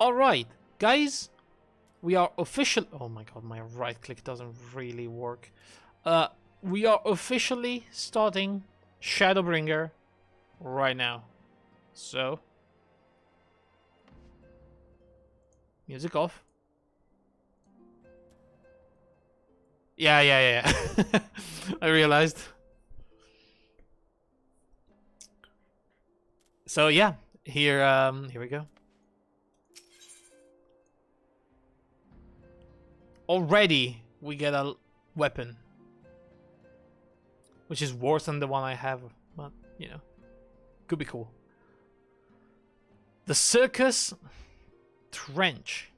Alright, guys. We are official. Oh my god, my right click doesn't really work. We are officially starting Shadowbringer right now. So, music off. Yeah. I realized. So yeah, here we go. Already we get a weapon, which is worse than the one I have, but you know, could be cool. The Circus Trench.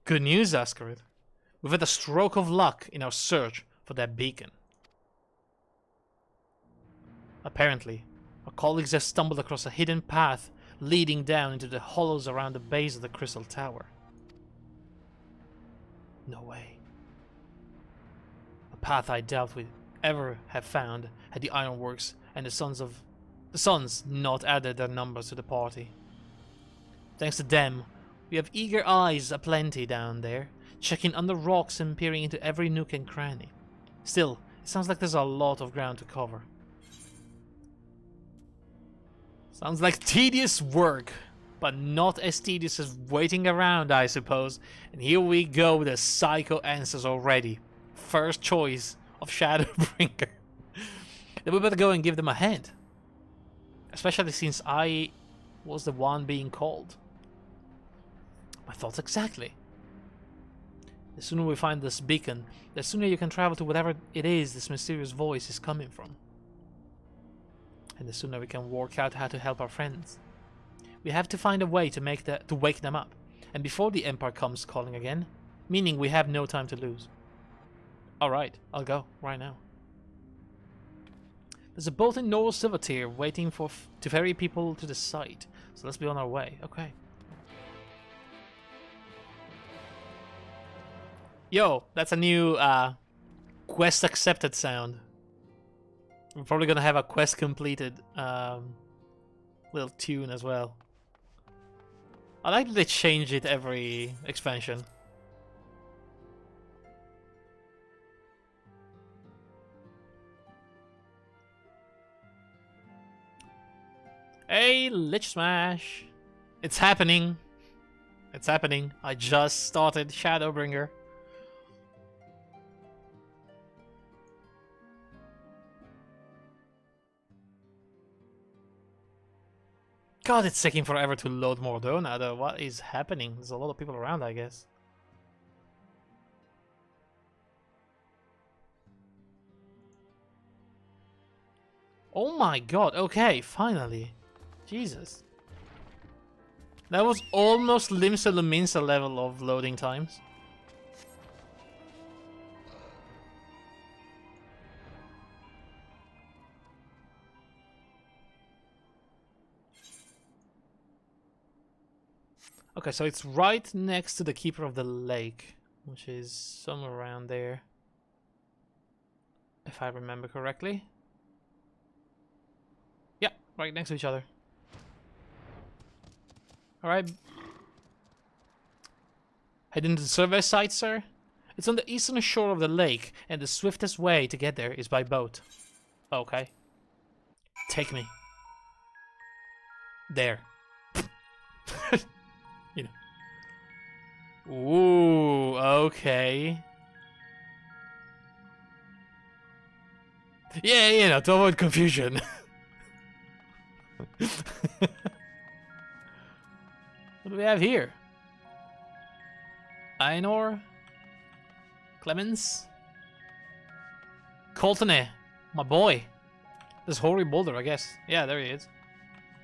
Good news, Ascarid. We've had a stroke of luck in our search for that beacon. Apparently, our colleagues have stumbled across a hidden path leading down into the hollows around the base of the Crystal Tower. No way. A path I doubt we'd ever have found had the Ironworks and the Sons not added their numbers to the party. Thanks to them, we have eager eyes aplenty down there, checking under rocks and peering into every nook and cranny. Still, it sounds like there's a lot of ground to cover. Sounds like tedious work, but not as tedious as waiting around, I suppose. And here we go with the psycho answers already. First choice of Shadowbringer. Then we better go and give them a hand. Especially since I was the one being called. My thoughts exactly. The sooner we find this beacon, the sooner you can travel to whatever it is this mysterious voice is coming from. And the sooner we can work out how to help our friends. We have to find a way to wake them up, and before the Empire comes calling again, meaning we have no time to lose. Alright, I'll go, right now. There's a boat in Noral Silvertear waiting to ferry people to the site, so let's be on our way. Okay. Yo, that's a new quest accepted sound. We're probably gonna have a quest completed little tune as well. I like that they change it every expansion. Hey, Lich Smash! It's happening! It's happening. I just started Shadowbringer. God, it's taking forever to load more though now though. What is happening? There's a lot of people around, I guess. Oh my god, okay, finally. Jesus. That was almost Limsa Luminsa level of loading times. Okay, so it's right next to the Keeper of the Lake, which is somewhere around there, if I remember correctly. Yeah, right next to each other. Alright. Head into the survey site, sir. It's on the eastern shore of the lake, and the swiftest way to get there is by boat. Okay. Take me. There. You know. Ooh, okay. Yeah, you know, to avoid confusion. What do we have here? Ainor? Clemens? Coltone, my boy. This hoary boulder, I guess. Yeah, there he is.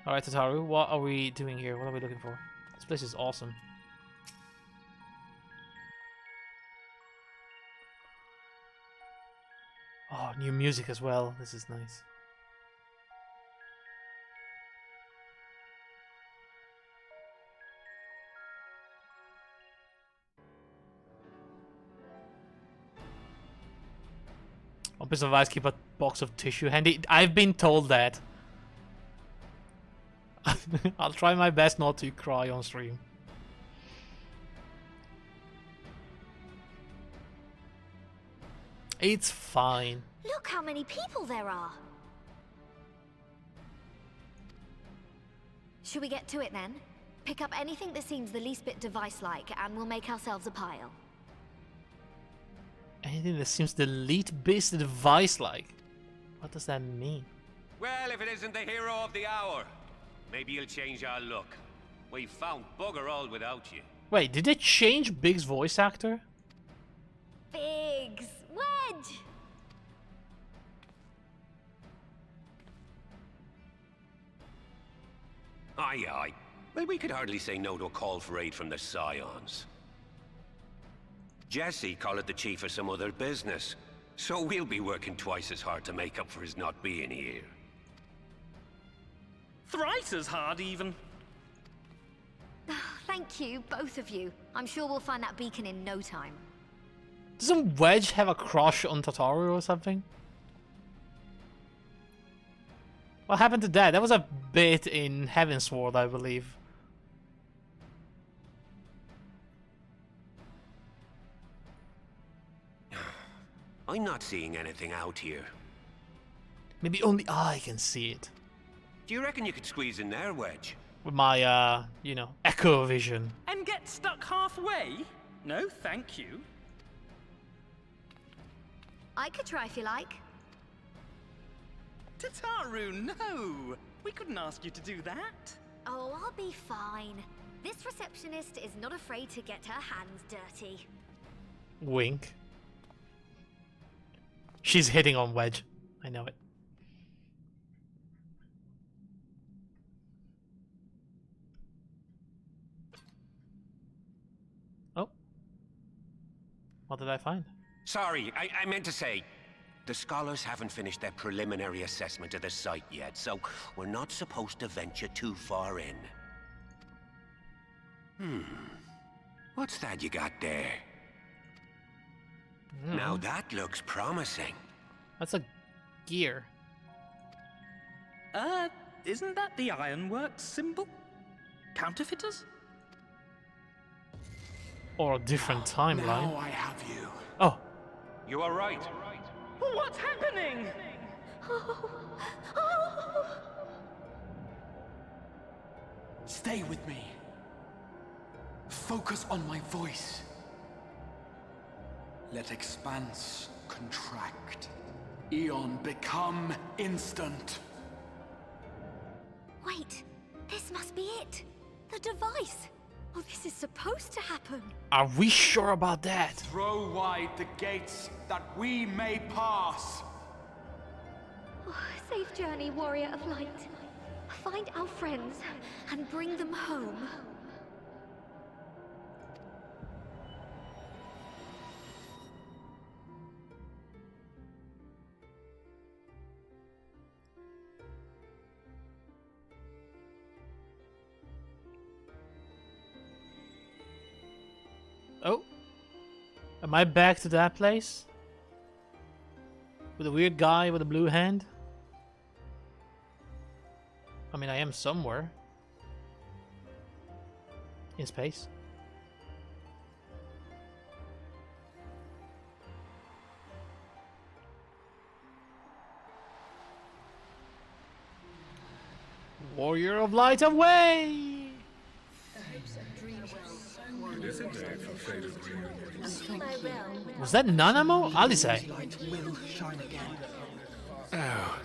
Alright, Tataru, what are we doing here? What are we looking for? This place is awesome. Oh, new music as well. This is nice. piece of advice, keep a box of tissue handy. I've been told that. I'll try my best not to cry on stream. It's fine. Look how many people there are. Should we get to it then? Pick up anything that seems the least bit device-like, and we'll make ourselves a pile. Anything that seems the least bit device-like? What does that mean? Well, if it isn't the hero of the hour, maybe you'll change our look. We've found bugger all without you. Wait, did they change Big's voice actor? Biggs! Wedge! Aye, aye. Well, we could hardly say no to a call for aid from the Scions. Jesse called it the chief of some other business, so we'll be working twice as hard to make up for his not being here. Thrice as hard, even. Thank you, both of you. I'm sure we'll find that beacon in no time. Doesn't Wedge have a crush on Tataru or something? What happened to that? That was a bit in Heavensward, I believe. I'm not seeing anything out here. Maybe only I can see it. Do you reckon you could squeeze in there, Wedge? With my, you know, echo vision. And get stuck halfway? No, thank you. I could try if you like. Tataru, no! We couldn't ask you to do that. Oh, I'll be fine. This receptionist is not afraid to get her hands dirty. Wink. She's hitting on Wedge. I know it. Oh. What did I find? Sorry, I meant to say, the scholars haven't finished their preliminary assessment of the site yet, so we're not supposed to venture too far in. What's that you got there? Now that looks promising. That's a gear. Isn't that the Ironworks symbol? Counterfeiters? Or a different timeline. Now I have you. Oh. You are right. What's happening? Stay with me. Focus on my voice. Let expanse contract. Eon become instant. Wait, this must be it. The device. Oh, this is supposed to happen. Are we sure about that? Throw wide the gates that we may pass. Oh, safe journey, warrior of light. Find our friends and bring them home. Oh. Am I back to that place? With a weird guy with a blue hand? I mean, I am somewhere. In space. Warrior of Light away! Was that Nanamo? Alice? Oh,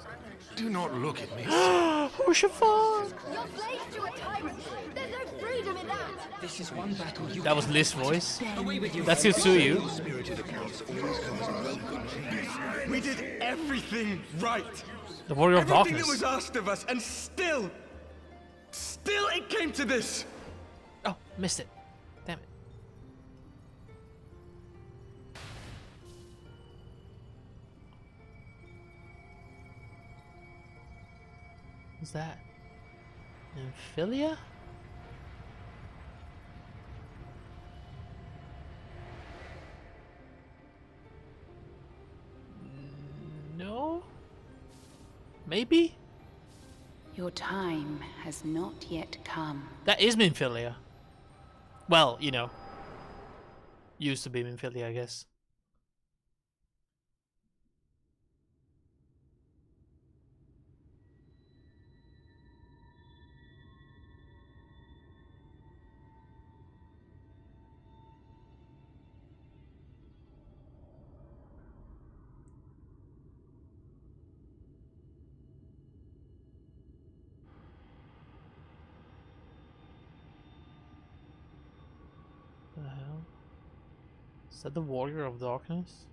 do not look at me. Ushafar! Your slaves to a tyrant. There's no freedom in that. This is one battle you That was Liz's voice. away with you. That's Yutsuyu. We did everything right. The Warrior of Everything that Darkness. was asked of us, and still it came to this. Oh, missed it. Damn it. What's that? Amphilia? Maybe? Your time has not yet come. That is Minfilia. Well, you know. Used to be Minfilia, I guess. What the hell? Is that the Warrior of Darkness?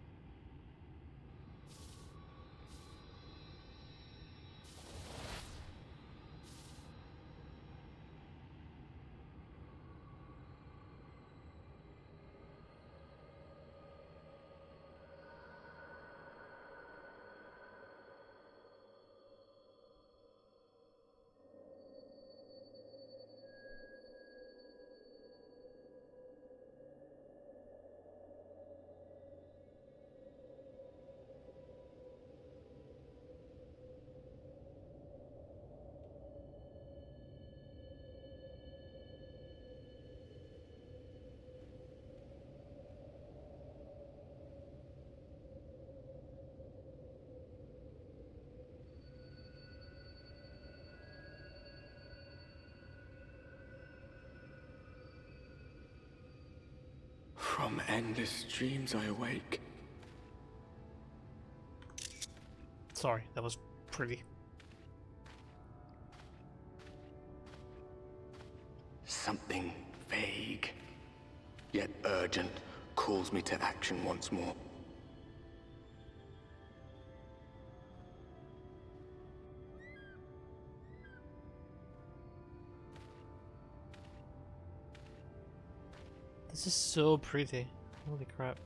From endless dreams I awake. Sorry, that was pretty. Something vague, yet urgent, calls me to action once more. This is so pretty. Holy crap.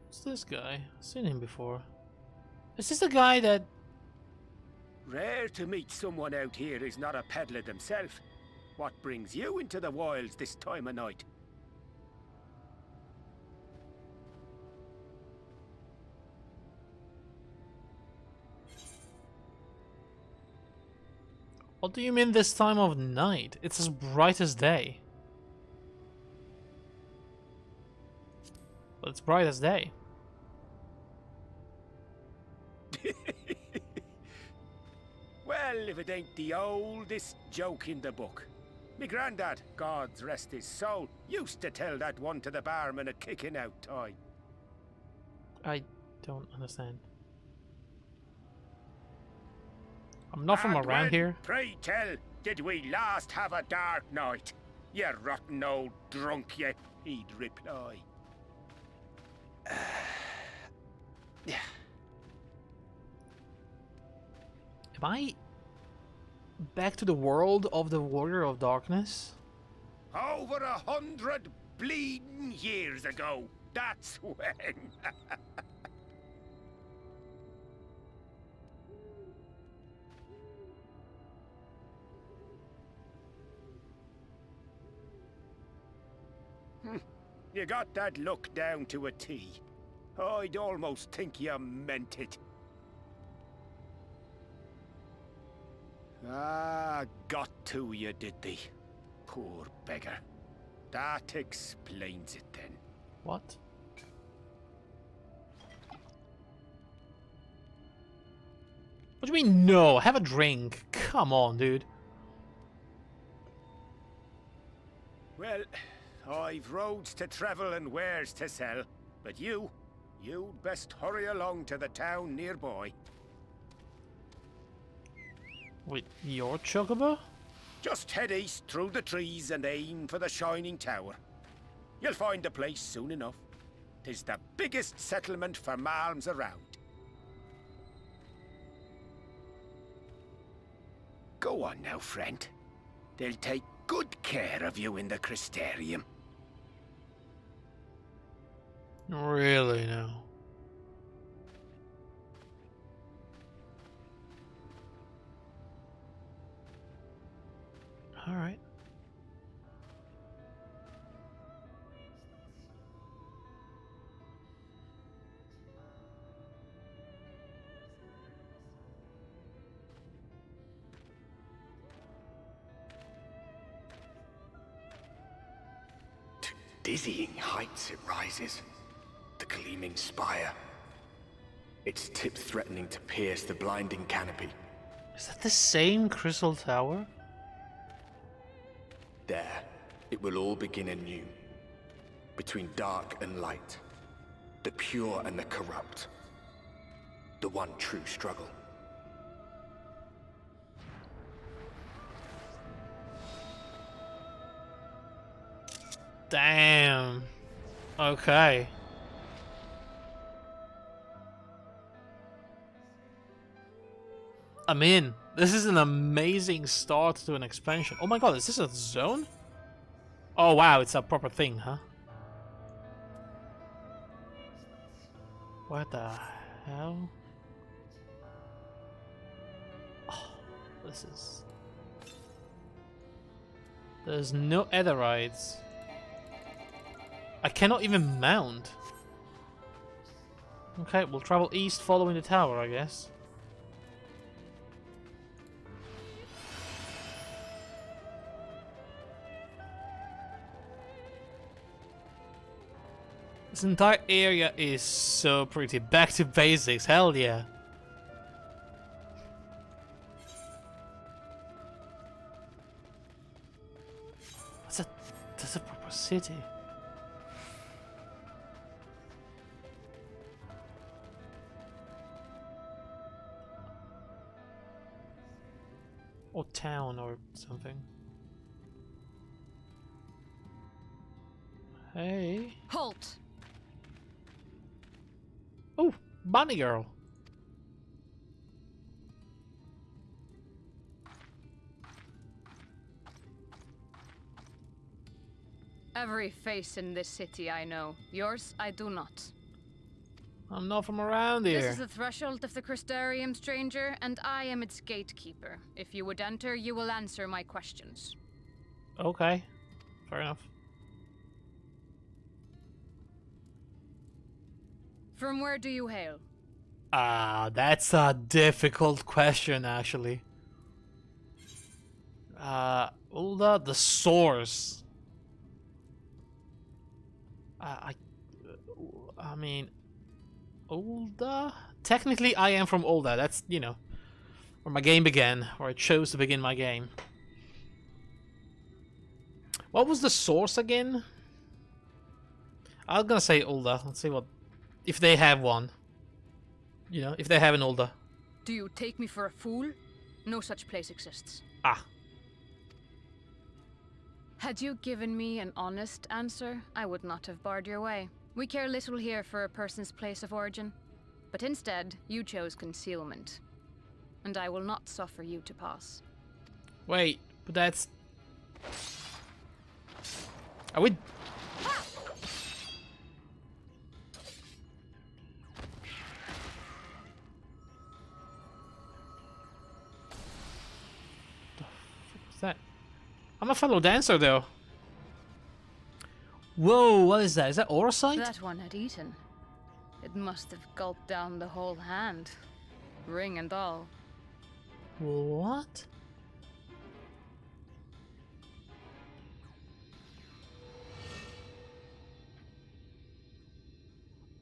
Who's this guy? I've seen him before. Is this the guy that... Rare to meet someone out here who's not a peddler themselves. What brings you into the wilds this time of night? What do you mean this time of night? It's as bright as day. Well, it's bright as day. Well, if it ain't the oldest joke in the book. Me grandad, God's rest his soul, used to tell that one to the barman at kicking out time. I don't understand. I'm not from And around when, here. pray tell, did we last have a dark night? You rotten old drunk, you, he'd reply. Am I back to the world of the Warrior of Darkness? Over 100 bleeding years ago, that's when. You got that look down to a T. I'd almost think you meant it. Ah, got to you, did they? Poor beggar. That explains it then. What? What do you mean no? Have a drink. Come on, dude. Well, I've roads to travel and wares to sell, but you'd best hurry along to the town nearby. Wait, your chocobo? Just head east through the trees and aim for the Shining Tower. You'll find the place soon enough. 'Tis the biggest settlement for malms around. Go on now, friend. They'll take good care of you in the Crystarium. Really, no. All right. To dizzying heights it rises. The gleaming spire. Its tip threatening to pierce the blinding canopy. Is that the same crystal tower? There, it will all begin anew. Between dark and light. The pure and the corrupt. The one true struggle. Damn. Okay. I'm in. This is an amazing start to an expansion. Oh my god, is this a zone? Oh wow, it's a proper thing, huh? What the hell? Oh, this is... There's no Etherites. I cannot even mount. Okay, we'll travel east following the tower, I guess. This entire area is so pretty. Back to basics, hell yeah. That's a proper city. Or town or something. Hey. Halt! Oh, bunny girl. Every face in this city I know. Yours, I do not. I'm not from around here. This is the threshold of the Crystarium, stranger, and I am its gatekeeper. If you would enter, you will answer my questions. Okay, fair enough. From where do you hail? That's a difficult question, actually. Ulda, the source. I mean, Ulda? Technically, I am from Ulda. That's, you know, where my game began, where I chose to begin my game. What was the source again? I was gonna say Ulda. Let's see what... if they have one. You know, if they have an Ulda. Do you take me for a fool? No such place exists. Ah. Had you given me an honest answer, I would not have barred your way. We care little here for a person's place of origin. But instead, you chose concealment. And I will not suffer you to pass. Wait, but that's... Are we... What's that? I'm a fellow dancer, though. Whoa, what is that? Is that Orosite? That one had eaten. It must have gulped down the whole hand. Ring and all. What?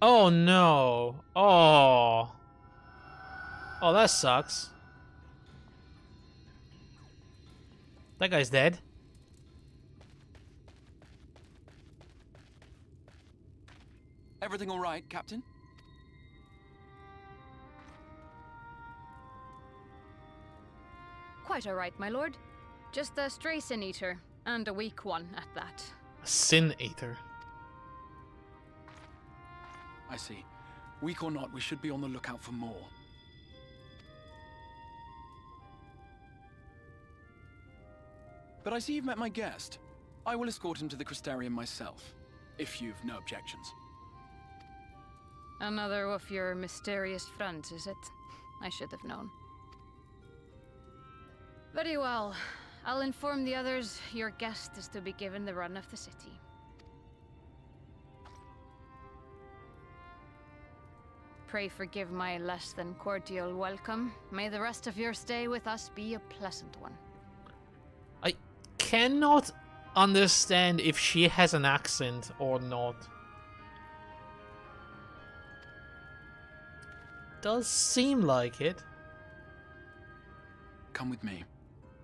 Oh no. Oh. Oh, that sucks. That guy's dead. Everything all right, Captain? Quite all right, my lord. Just a stray sin eater, and a weak one at that. A sin eater. I see. Weak or not, we should be on the lookout for more. But I see you've met my guest. I will escort him to the Crystarium myself, if you've no objections. Another of your mysterious friends, is it? I should have known. Very well. I'll inform the others your guest is to be given the run of the city. Pray forgive my less than cordial welcome. May the rest of your stay with us be a pleasant one. I cannot understand if she has an accent or not. Does seem like it. Come with me.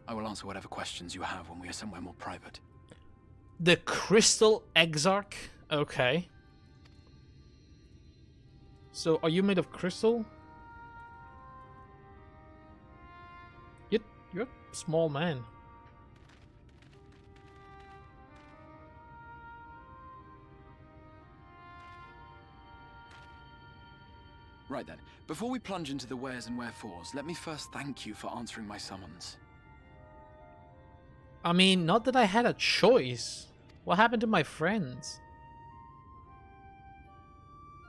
I will answer whatever questions you have when we are somewhere more private. The Crystal Exarch? Okay. So, are you made of crystal? You're a small man. Right then, before we plunge into the wheres and wherefores, let me first thank you for answering my summons. I mean, not that I had a choice. What happened to my friends?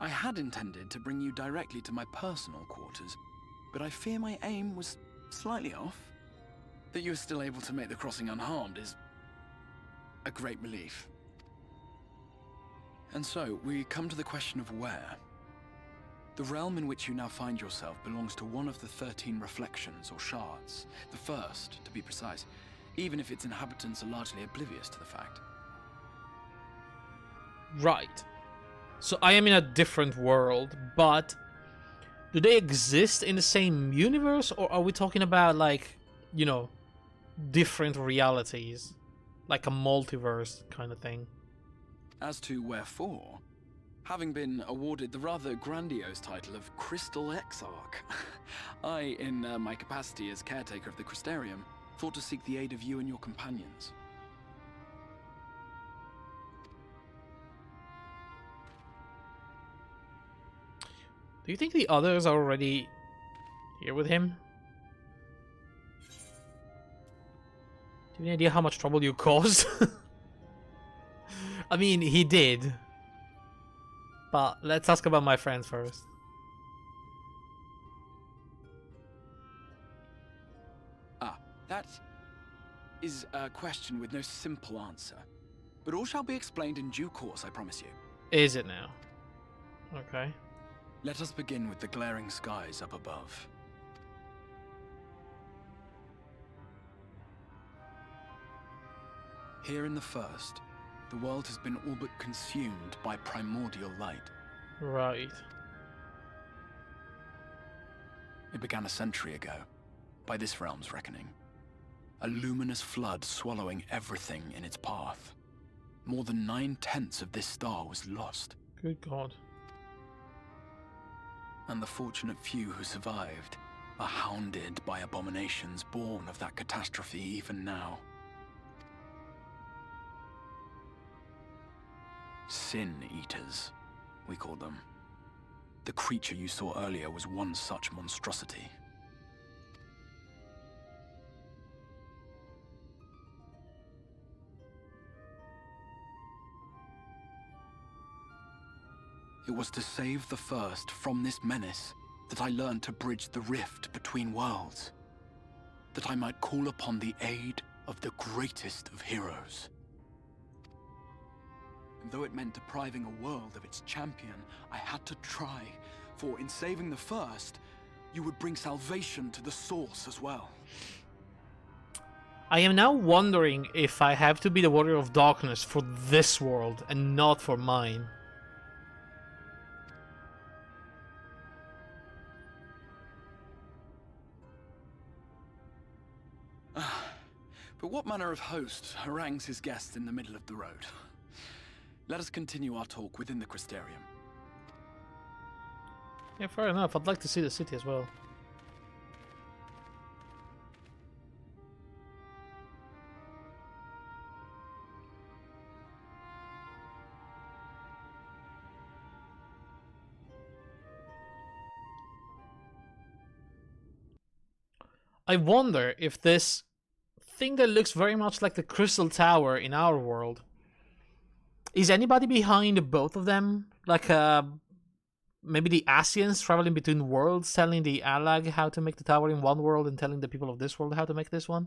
I had intended to bring you directly to my personal quarters, but I fear my aim was slightly off. That you are still able to make the crossing unharmed is a great relief. And so, we come to the question of where. The realm in which you now find yourself belongs to one of the 13 reflections, or shards. The first, to be precise, even if its inhabitants are largely oblivious to the fact. Right. So I am in a different world, but do they exist in the same universe, or are we talking about, like, you know, different realities? Like a multiverse kind of thing? As to wherefore, having been awarded the rather grandiose title of Crystal Exarch, I, in my capacity as caretaker of the Crystarium, thought to seek the aid of you and your companions. Do you think the others are already here with him? Do you have any idea how much trouble you caused? I mean, he did. But let's ask about my friends first. Ah, that is a question with no simple answer. But all shall be explained in due course, I promise you. Is it now? Okay. Let us begin with the glaring skies up above. Here in the first, the world has been all but consumed by primordial light. Right. It began a century ago, by this realm's reckoning. A luminous flood swallowing everything in its path. More than 9/10 of this star was lost. Good God. And the fortunate few who survived are hounded by abominations born of that catastrophe even now. Sin Eaters, we call them. The creature you saw earlier was one such monstrosity. It was to save the first from this menace that I learned to bridge the rift between worlds. That I might call upon the aid of the greatest of heroes. And though it meant depriving a world of its champion, I had to try, for in saving the first, you would bring salvation to the source as well. I am now wondering if I have to be the Warrior of Darkness for this world and not for mine. But what manner of host harangues his guests in the middle of the road? Let us continue our talk within the Crystarium. Yeah, fair enough. I'd like to see the city as well. I wonder if this thing that looks very much like the Crystal Tower in our world. Is anybody behind both of them? Like, maybe the Asians traveling between worlds, telling the Alag how to make the tower in one world and telling the people of this world how to make this one?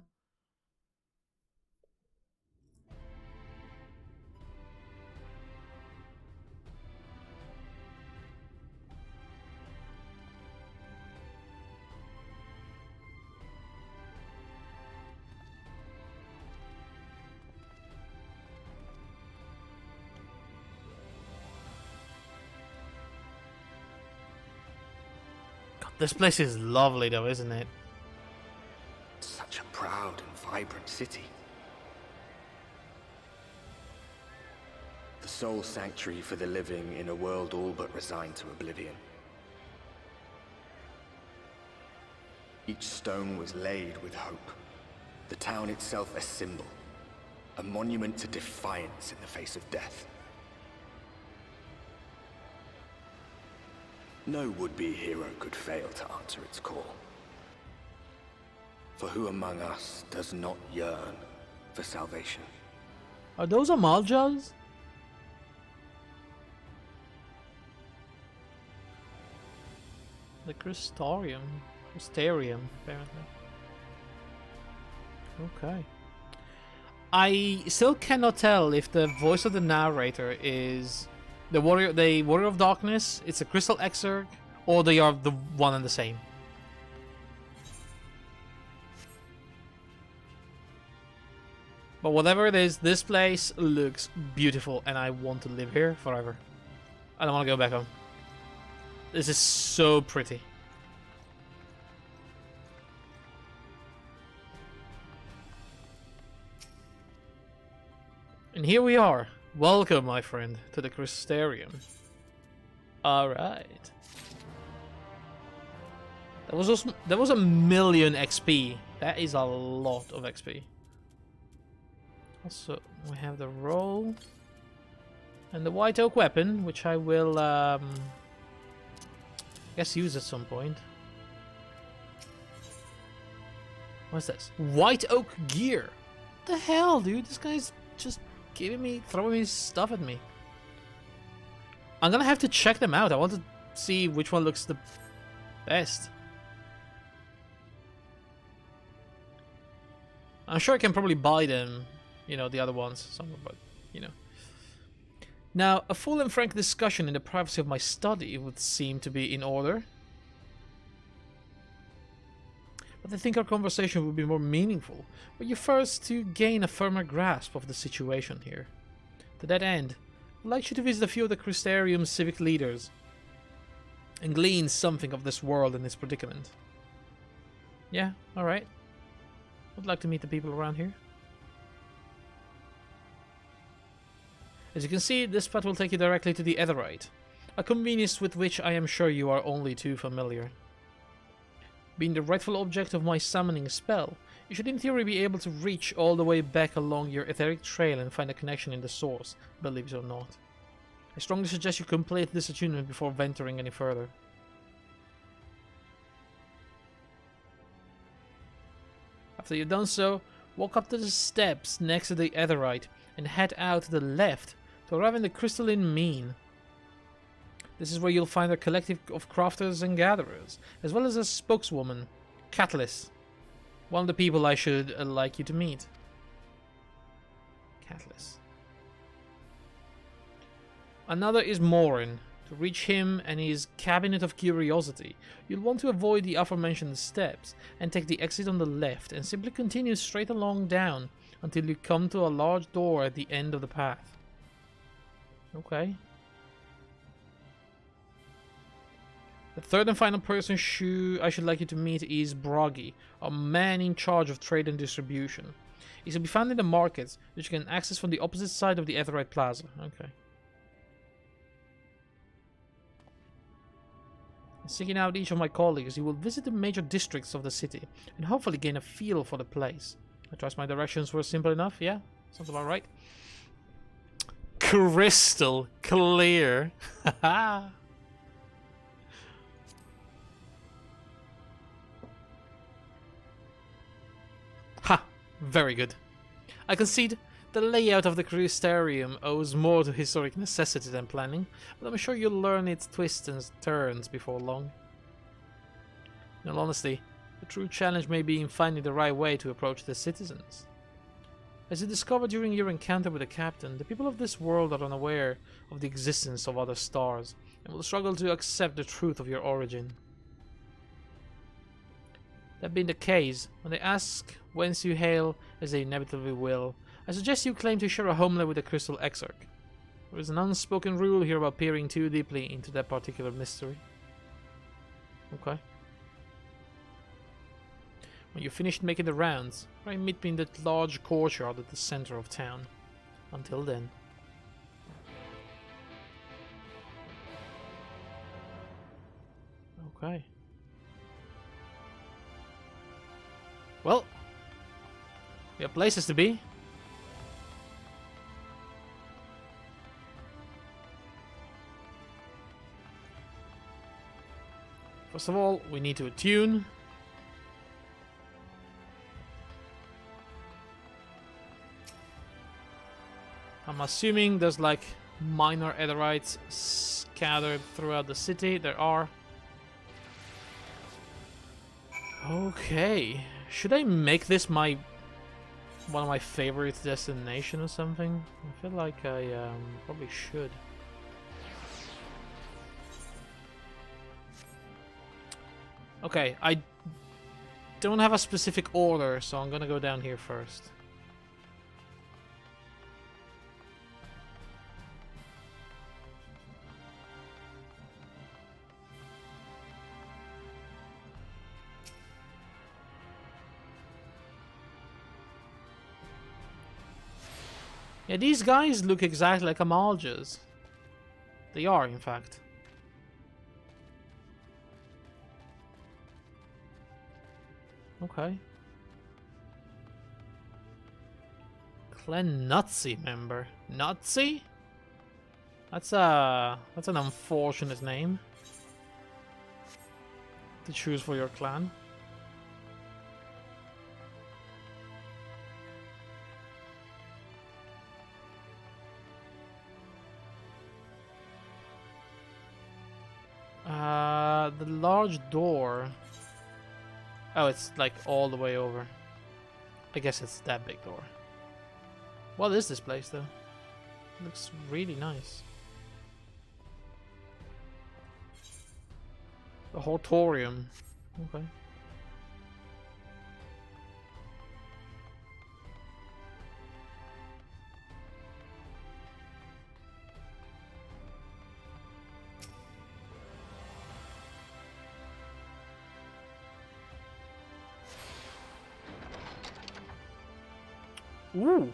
This place is lovely though, isn't it? Such a proud and vibrant city. The sole sanctuary for the living in a world all but resigned to oblivion. Each stone was laid with hope. The town itself a symbol, a monument to defiance in the face of death. No would-be hero could fail to answer its call. For who among us does not yearn for salvation? Are those Amaljas? The Crystarium, apparently. Okay. I still cannot tell if the voice of the narrator is the warrior of darkness, it's a Crystal Exarch, or they are the one and the same. But whatever it is, this place looks beautiful and I want to live here forever. I don't want to go back home. This is so pretty. And here we are. Welcome, my friend, to the Crystarium. Alright. That was a million XP. That is a lot of XP. Also, we have the roll. And the white oak weapon, which I will, I guess use at some point. What's this? White oak gear! What the hell, dude? This guy's just throwing me stuff at me. I'm gonna have to check them out. I want to see which one looks the best. I'm sure I can probably buy them, you know, the other ones somewhere, but, you know. Now, a full and frank discussion in the privacy of my study would seem to be in order. But I think our conversation would be more meaningful were you first to gain a firmer grasp of the situation here. To that end, I'd like you to visit a few of the Crystarium's civic leaders and glean something of this world and its predicament. Yeah, alright. Would like to meet the people around here. As you can see, this path will take you directly to the Etherite, a convenience with which I am sure you are only too familiar. Being the rightful object of my summoning spell, you should in theory be able to reach all the way back along your etheric trail and find a connection in the source, believe it or not. I strongly suggest you complete this attunement before venturing any further. After you've done so, walk up to the steps next to the Etherite and head out to the left to arrive in the Crystalline Mean. This is where you'll find a collective of crafters and gatherers, as well as a spokeswoman, Catalyst, one of the people I should like you to meet. Catalyst. Another is Morin. To reach him and his Cabinet of Curiosity, you'll want to avoid the aforementioned steps and take the exit on the left and simply continue straight along down until you come to a large door at the end of the path. Okay. The third and final person I should like you to meet is Broggy, a man in charge of trade and distribution. He's to be found in the markets, which you can access from the opposite side of the Etherite Plaza. Okay. Seeking out each of my colleagues, you will visit the major districts of the city and hopefully gain a feel for the place. I trust my directions were simple enough, yeah? Sounds about right. Crystal clear. Haha. Ha! Very good. I concede the layout of the Crystarium owes more to historic necessity than planning, but I'm sure you'll learn its twists and turns before long. In all honesty, the true challenge may be in finding the right way to approach the citizens. As you discovered during your encounter with the captain, the people of this world are unaware of the existence of other stars, and will struggle to accept the truth of your origin. That being the case, when they ask whence you hail, as they inevitably will, I suggest you claim to share a homeland with the Crystal Exarch. There is an unspoken rule here about peering too deeply into that particular mystery. Okay. When you're finished making the rounds, try and meet me in that large courtyard at the center of town. Until then. Okay. Well, we have places to be. First of all, we need to attune. I'm assuming there's like minor Aetherites scattered throughout the city. There are. Okay. Should I make this my one of my favorite destinations or something? I feel like I probably should. Okay, I don't have a specific order, so I'm gonna go down here first. Yeah, these guys look exactly like Amaljas. They are, in fact. Okay. Clan Nazi member. Nazi? That's an unfortunate name to choose for your clan. The large door. Oh, it's like all the way over. I guess it's that big door. What is this place though? It looks really nice. The Hortorium. Okay. Ooh.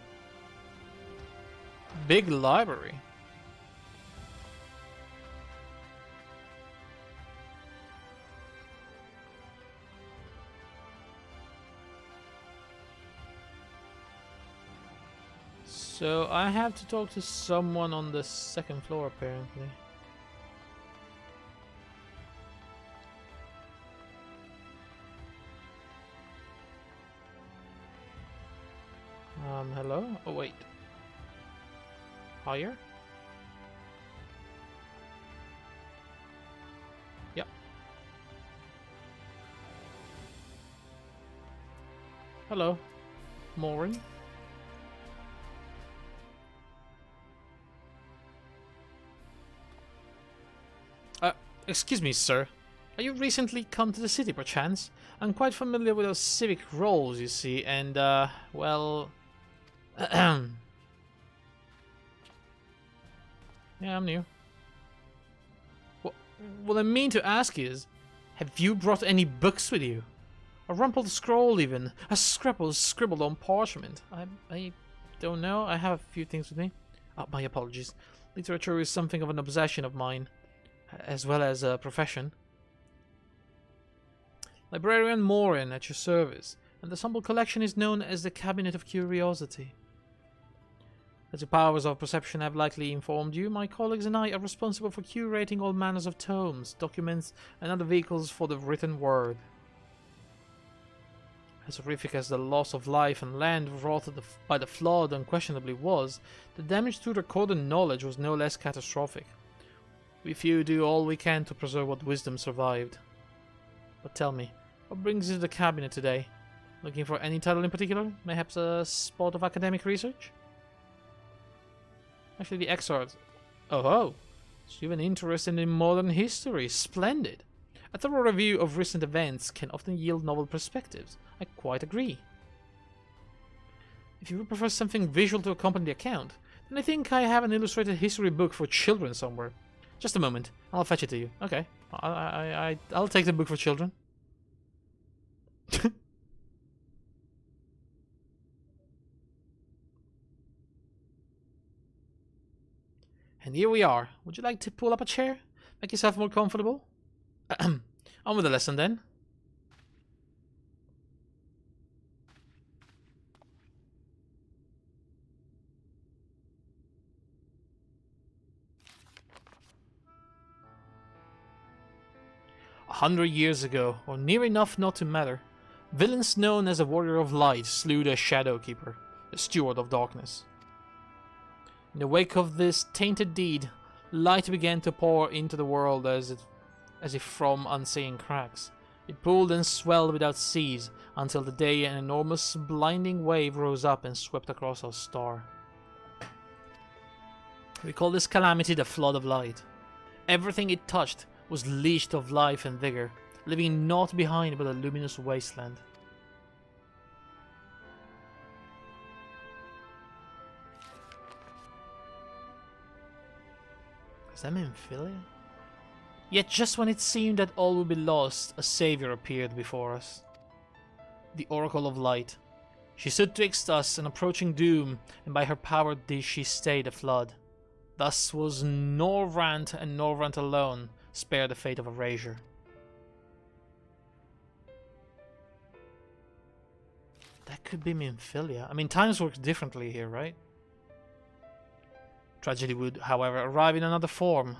Big library. So I have to talk to someone on the second floor apparently. Hello? Oh, wait. Higher? Yep. Hello, Morin. Excuse me, sir. Are you recently come to the city, perchance? I'm quite familiar with those civic roles, you see, and, well... yeah, I'm new. What I mean to ask is, have you brought any books with you? A rumpled scroll even, a scrapple scribbled on parchment. I don't know, I have a few things with me. Oh, my apologies. Literature is something of an obsession of mine, as well as a profession. Librarian Morin at your service, and this humble collection is known as the Cabinet of Curiosity. As your powers of perception have likely informed you, my colleagues and I are responsible for curating all manners of tomes, documents, and other vehicles for the written word. As horrific as the loss of life and land wrought by the flood unquestionably was, the damage to recorded knowledge was no less catastrophic. We few do all we can to preserve what wisdom survived. But tell me, what brings you to the cabinet today? Looking for any title in particular? Perhaps a spot of academic research? Actually, the XIV. Oh, so you have an interest in modern history. Splendid. A thorough review of recent events can often yield novel perspectives. I quite agree. If you would prefer something visual to accompany the account, then I think I have an illustrated history book for children somewhere. Just a moment. I'll fetch it to you. Okay. I'll take the book for children. And here we are. Would you like to pull up a chair? Make yourself more comfortable? On with the lesson then. A 100 years ago, or near enough not to matter, villains known as the Warrior of Light slew the Shadow Keeper, the Steward of Darkness. In the wake of this tainted deed, light began to pour into the world as if from unseen cracks. It pooled and swelled without cease until the day an enormous blinding wave rose up and swept across our star. We call this calamity the Flood of Light. Everything it touched was leashed of life and vigor, leaving naught behind but a luminous wasteland. Is that Memphilia? Yet just when it seemed that all would be lost, a savior appeared before us. The Oracle of Light. She stood twixt us and approaching doom, and by her power did she stay the flood. Thus was Norvrant and Norvrant alone spared the fate of erasure. That could be Memphilia. I mean, times work differently here, right? Tragedy would, however, arrive in another form.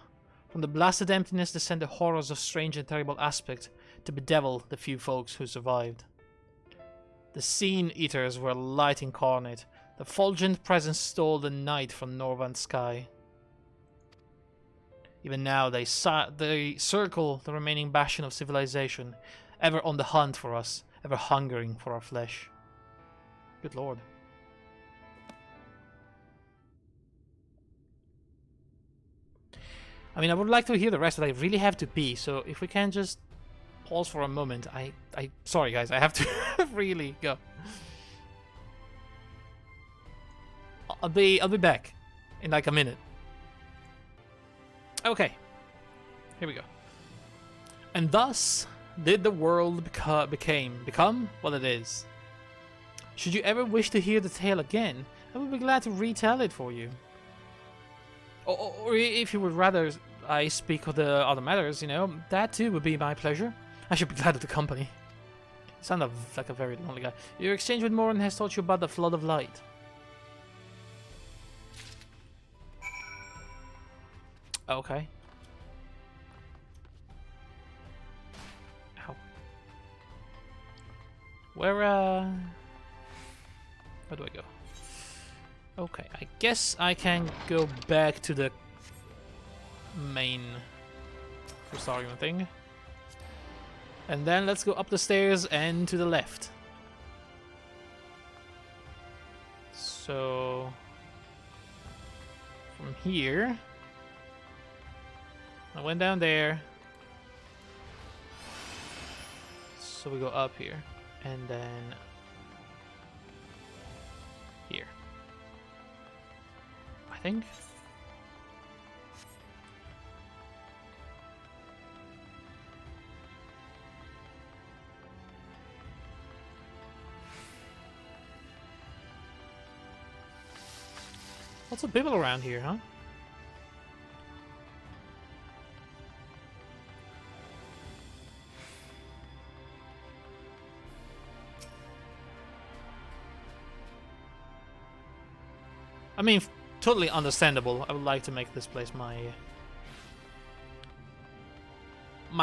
From the blasted emptiness descend the horrors of strange and terrible aspect to bedevil the few folks who survived. The Scene Eaters were light incarnate. The fulgent presence stole the night from Norvant's sky. Even now they circle the remaining bastion of civilization, ever on the hunt for us, ever hungering for our flesh. Good lord. I mean, I would like to hear the rest, but I really have to pee, so if we can just pause for a moment. Sorry guys, I have to really go. I'll be back in like a minute. Okay, here we go. And thus did the world become what it is. Should you ever wish to hear the tale again, I would be glad to retell it for you. Or if you would rather I speak of the other matters, you know, that too would be my pleasure. I should be glad of the company. You sound like a very lonely guy. Your exchange with Morin has taught you about the Flood of Light. Okay. Ow. Where do I go? Okay, I guess I can go back to the main Crystarium thing. And then let's go up the stairs and to the left. So from here I went down there. So we go up here and then here. I think. Lots of people around here, huh? I mean, totally understandable. I would like to make this place my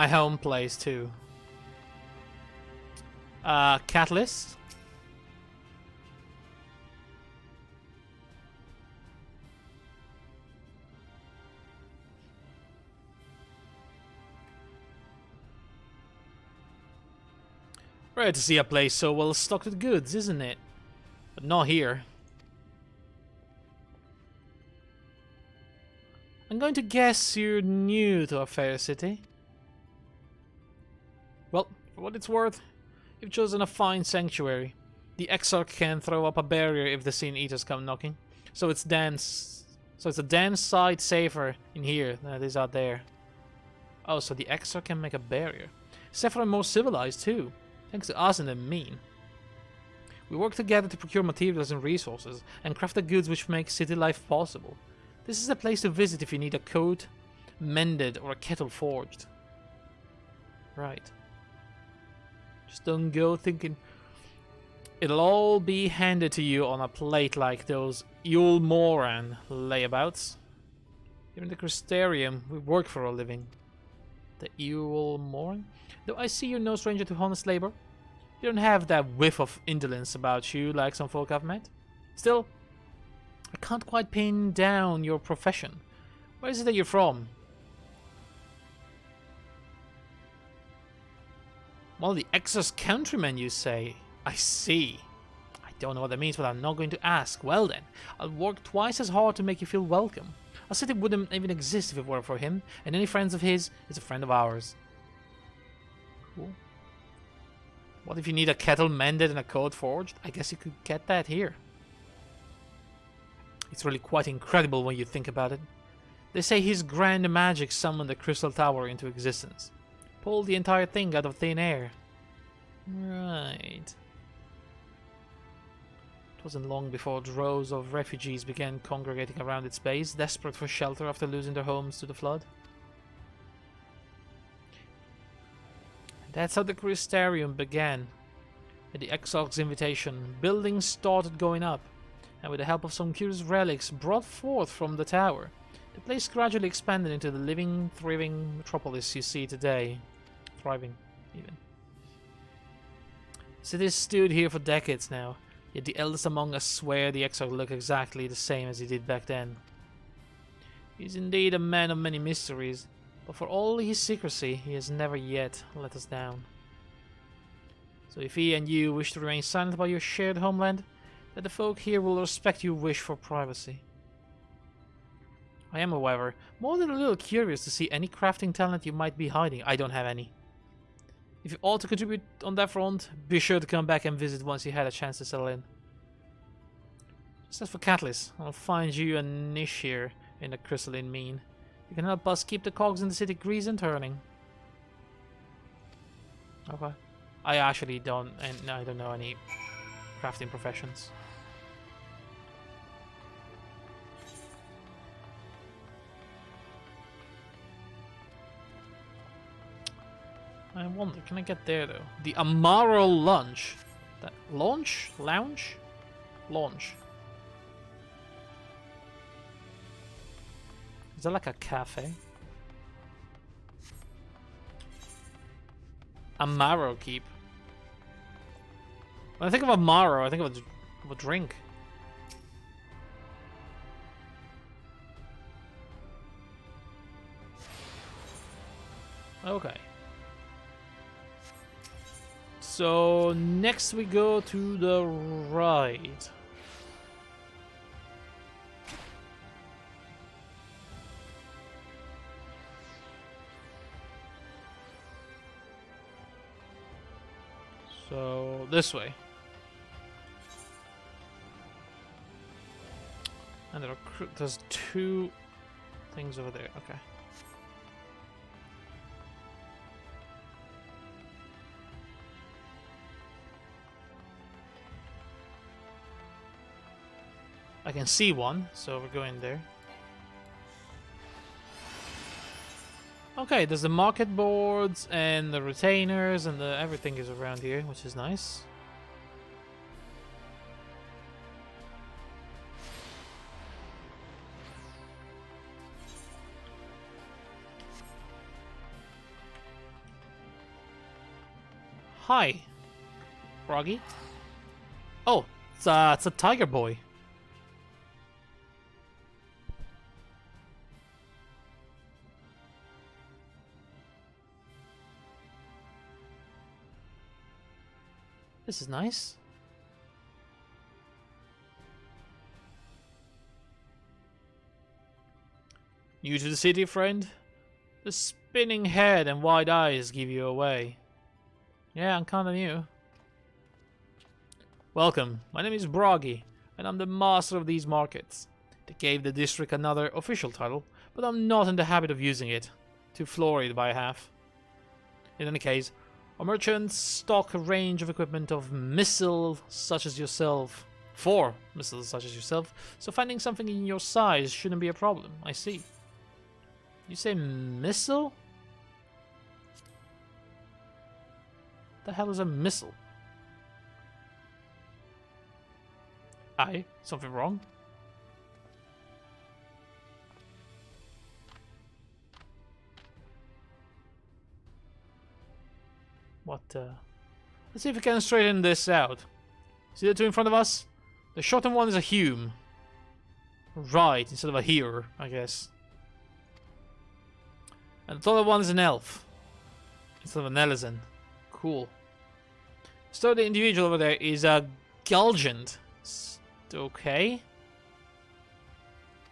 home place too. Catalyst. Rare to see a place so well stocked with goods, isn't it? But not here. I'm going to guess you're new to our fair city. Well, for what it's worth, you've chosen a fine sanctuary. The Exarch can throw up a barrier if the Sin Eaters come knocking. So it's a damn sight safer in here than it is out there. Oh, so the Exarch can make a barrier. Safer and more civilized too. Thanks to us and the mean. We work together to procure materials and resources, and craft the goods which make city life possible. This is the place to visit if you need a coat mended or a kettle forged. Right. Just don't go thinking it'll all be handed to you on a plate like those Yule Moran layabouts. Here in the Crystarium, we work for a living. The Yule Moran? Though I see you're no stranger to honest labor. You don't have that whiff of indolence about you like some folk I've met. Still, I can't quite pin down your profession. Where is it that you're from? Well, the Exarch's countrymen, you say? I see. I don't know what that means, but I'm not going to ask. Well then, I'll work twice as hard to make you feel welcome. A city wouldn't even exist if it weren't for him, and any friends of his is a friend of ours. Cool. What if you need a kettle mended and a coat forged? I guess you could get that here. It's really quite incredible when you think about it. They say his grand magic summoned the Crystal Tower into existence. Pulled the entire thing out of thin air. Right. It wasn't long before droves of refugees began congregating around its base, desperate for shelter after losing their homes to the flood. That's how the Crystarium began. At the Exarch's invitation, buildings started going up, and with the help of some curious relics brought forth from the tower, the place gradually expanded into the living, thriving metropolis you see today. Thriving, even. The city has stood here for decades now, yet the eldest among us swear the Exarch look exactly the same as he did back then. He is indeed a man of many mysteries, but for all his secrecy, he has never yet let us down. So if he and you wish to remain silent about your shared homeland, then the folk here will respect your wish for privacy. I am, however, more than a little curious to see any crafting talent you might be hiding. I don't have any. If you ought to contribute on that front, be sure to come back and visit once you had a chance to settle in. Just as for Catalyst, I'll find you a niche here in the crystalline mean. You can help us keep the cogs in the city greased and turning. Okay. I actually don't, and I don't know any crafting professions. I wonder, can I get there though? The Amaro Lunch. That launch? Lounge? Launch. Is that like a cafe? Amaro Keep. When I think of Amaro, I think of a drink. Okay. So next we go to the right. So this way. And there's two things over there. Okay. I can see one, so we're going there. Okay, there's the market boards and the retainers and everything is around here, which is nice. Hi. Froggy? Oh, it's a tiger boy. This is nice. New to the city, friend? The spinning head and wide eyes give you away. Yeah, I'm kinda new. Welcome, my name is Broggy, and I'm the master of these markets. They gave the district another official title, but I'm not in the habit of using it. Too florid by half. In any case, our merchants stock a range of equipment of missiles such as yourself. For missiles such as yourself, so finding something in your size shouldn't be a problem, I see. You say missile? The hell is a missile? Aye, something wrong? What, let's see if we can straighten this out. See the two in front of us? The shortened one is a Hume. Right, instead of a hearer, I guess. And the taller one is an elf. Instead of an Ellison. Cool. So the individual over there is a Gulgent. Okay.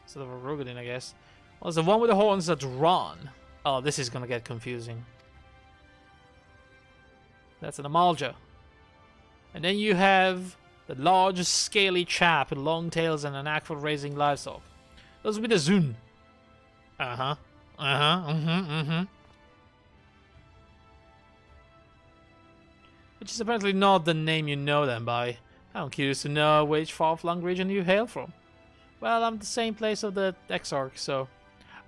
Instead of a Rugadin, I guess. Well, the one with the horns is a Dron. Oh, this is gonna get confusing. That's an Amalja. And then you have the large, scaly chap with long tails and a knack for raising livestock. Those would be the Zun. Which is apparently not the name you know them by. I'm curious to know which far-flung region you hail from. Well, I'm the same place of the Exarch, so...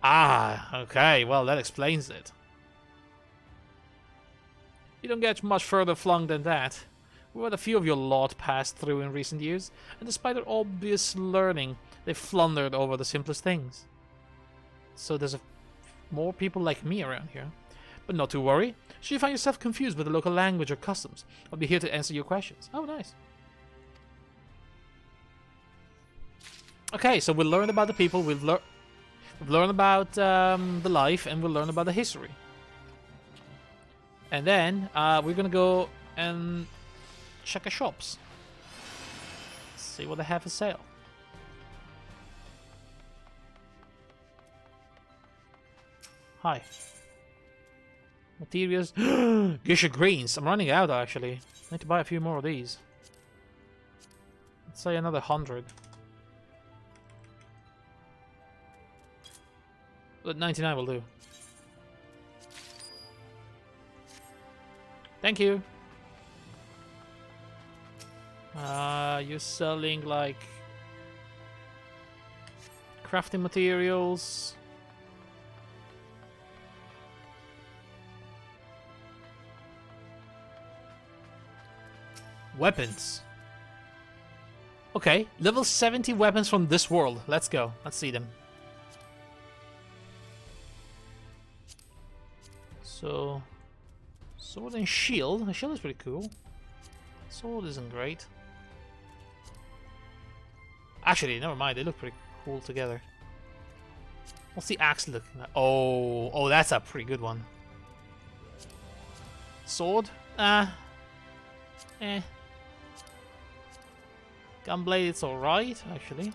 Ah, okay, well that explains it. You don't get much further flung than that. We've had a few of your lot passed through in recent years, and despite their obvious learning, they've floundered over the simplest things. So there's more people like me around here. But not to worry. Should you find yourself confused with the local language or customs, I'll be here to answer your questions. Oh, nice. Okay, so we'll learn about the people, we've learned about the life, and we'll learn about the history. And then we're gonna go and check the shops. See what they have for sale. Hi. Materials. Gisha greens. I'm running out actually. I need to buy a few more of these. Let's say another 100. But 99 will do. Thank you. You're selling like crafting materials. Weapons. Okay, level 70 weapons from this world. Let's go. Let's see them. So, sword and shield. The shield is pretty cool. Sword isn't great. Actually, never mind. They look pretty cool together. What's the axe looking like? Oh, that's a pretty good one. Sword? Eh. Gunblade, it's alright, actually.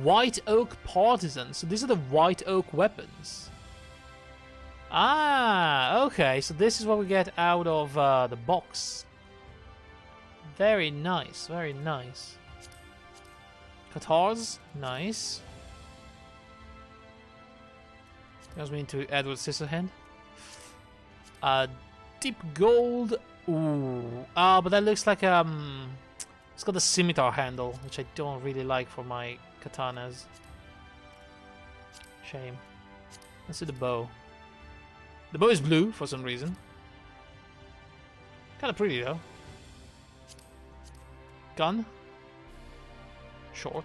White Oak Partisan. So these are the White Oak weapons. Ah, okay. So this is what we get out of the box. Very nice, very nice. Katars, nice. Goes me into Edward Scissorhand. Deep gold. Ooh. But that looks like it's got a scimitar handle, which I don't really like for my katanas. Shame. Let's see the bow. The bow is blue for some reason. Kind of pretty though. Gun. Short.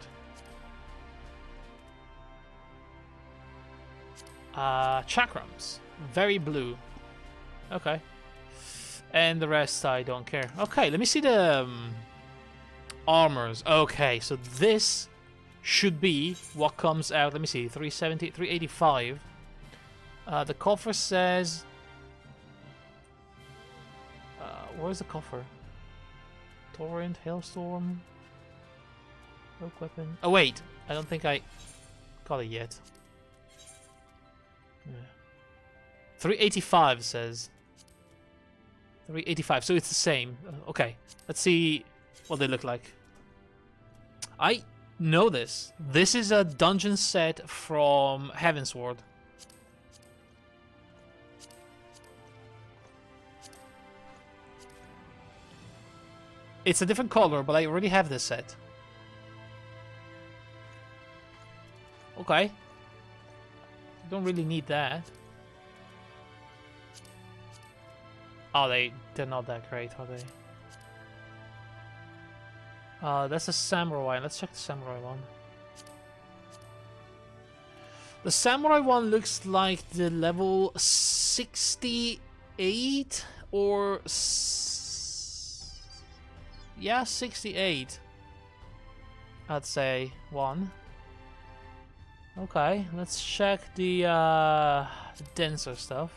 Chakrams. Very blue. Okay. And the rest I don't care. Okay, let me see the armors. Okay, so this should be what comes out. Let me see, 370, 385. The coffer says... where's the coffer? Torrent, Hailstorm... Rogue weapon... Oh wait, I don't think I got it yet. Yeah. 385 says. 385, so it's the same. Okay, let's see what they look like. I know this. This is a dungeon set from Heavensward. It's a different color, but I already have this set. Okay. Don't really need that. Oh, they're not that great, are they? That's a samurai. Let's check the samurai one. The samurai one looks like the level 68 or yeah, 68. I'd say one. Okay, let's check the denser stuff.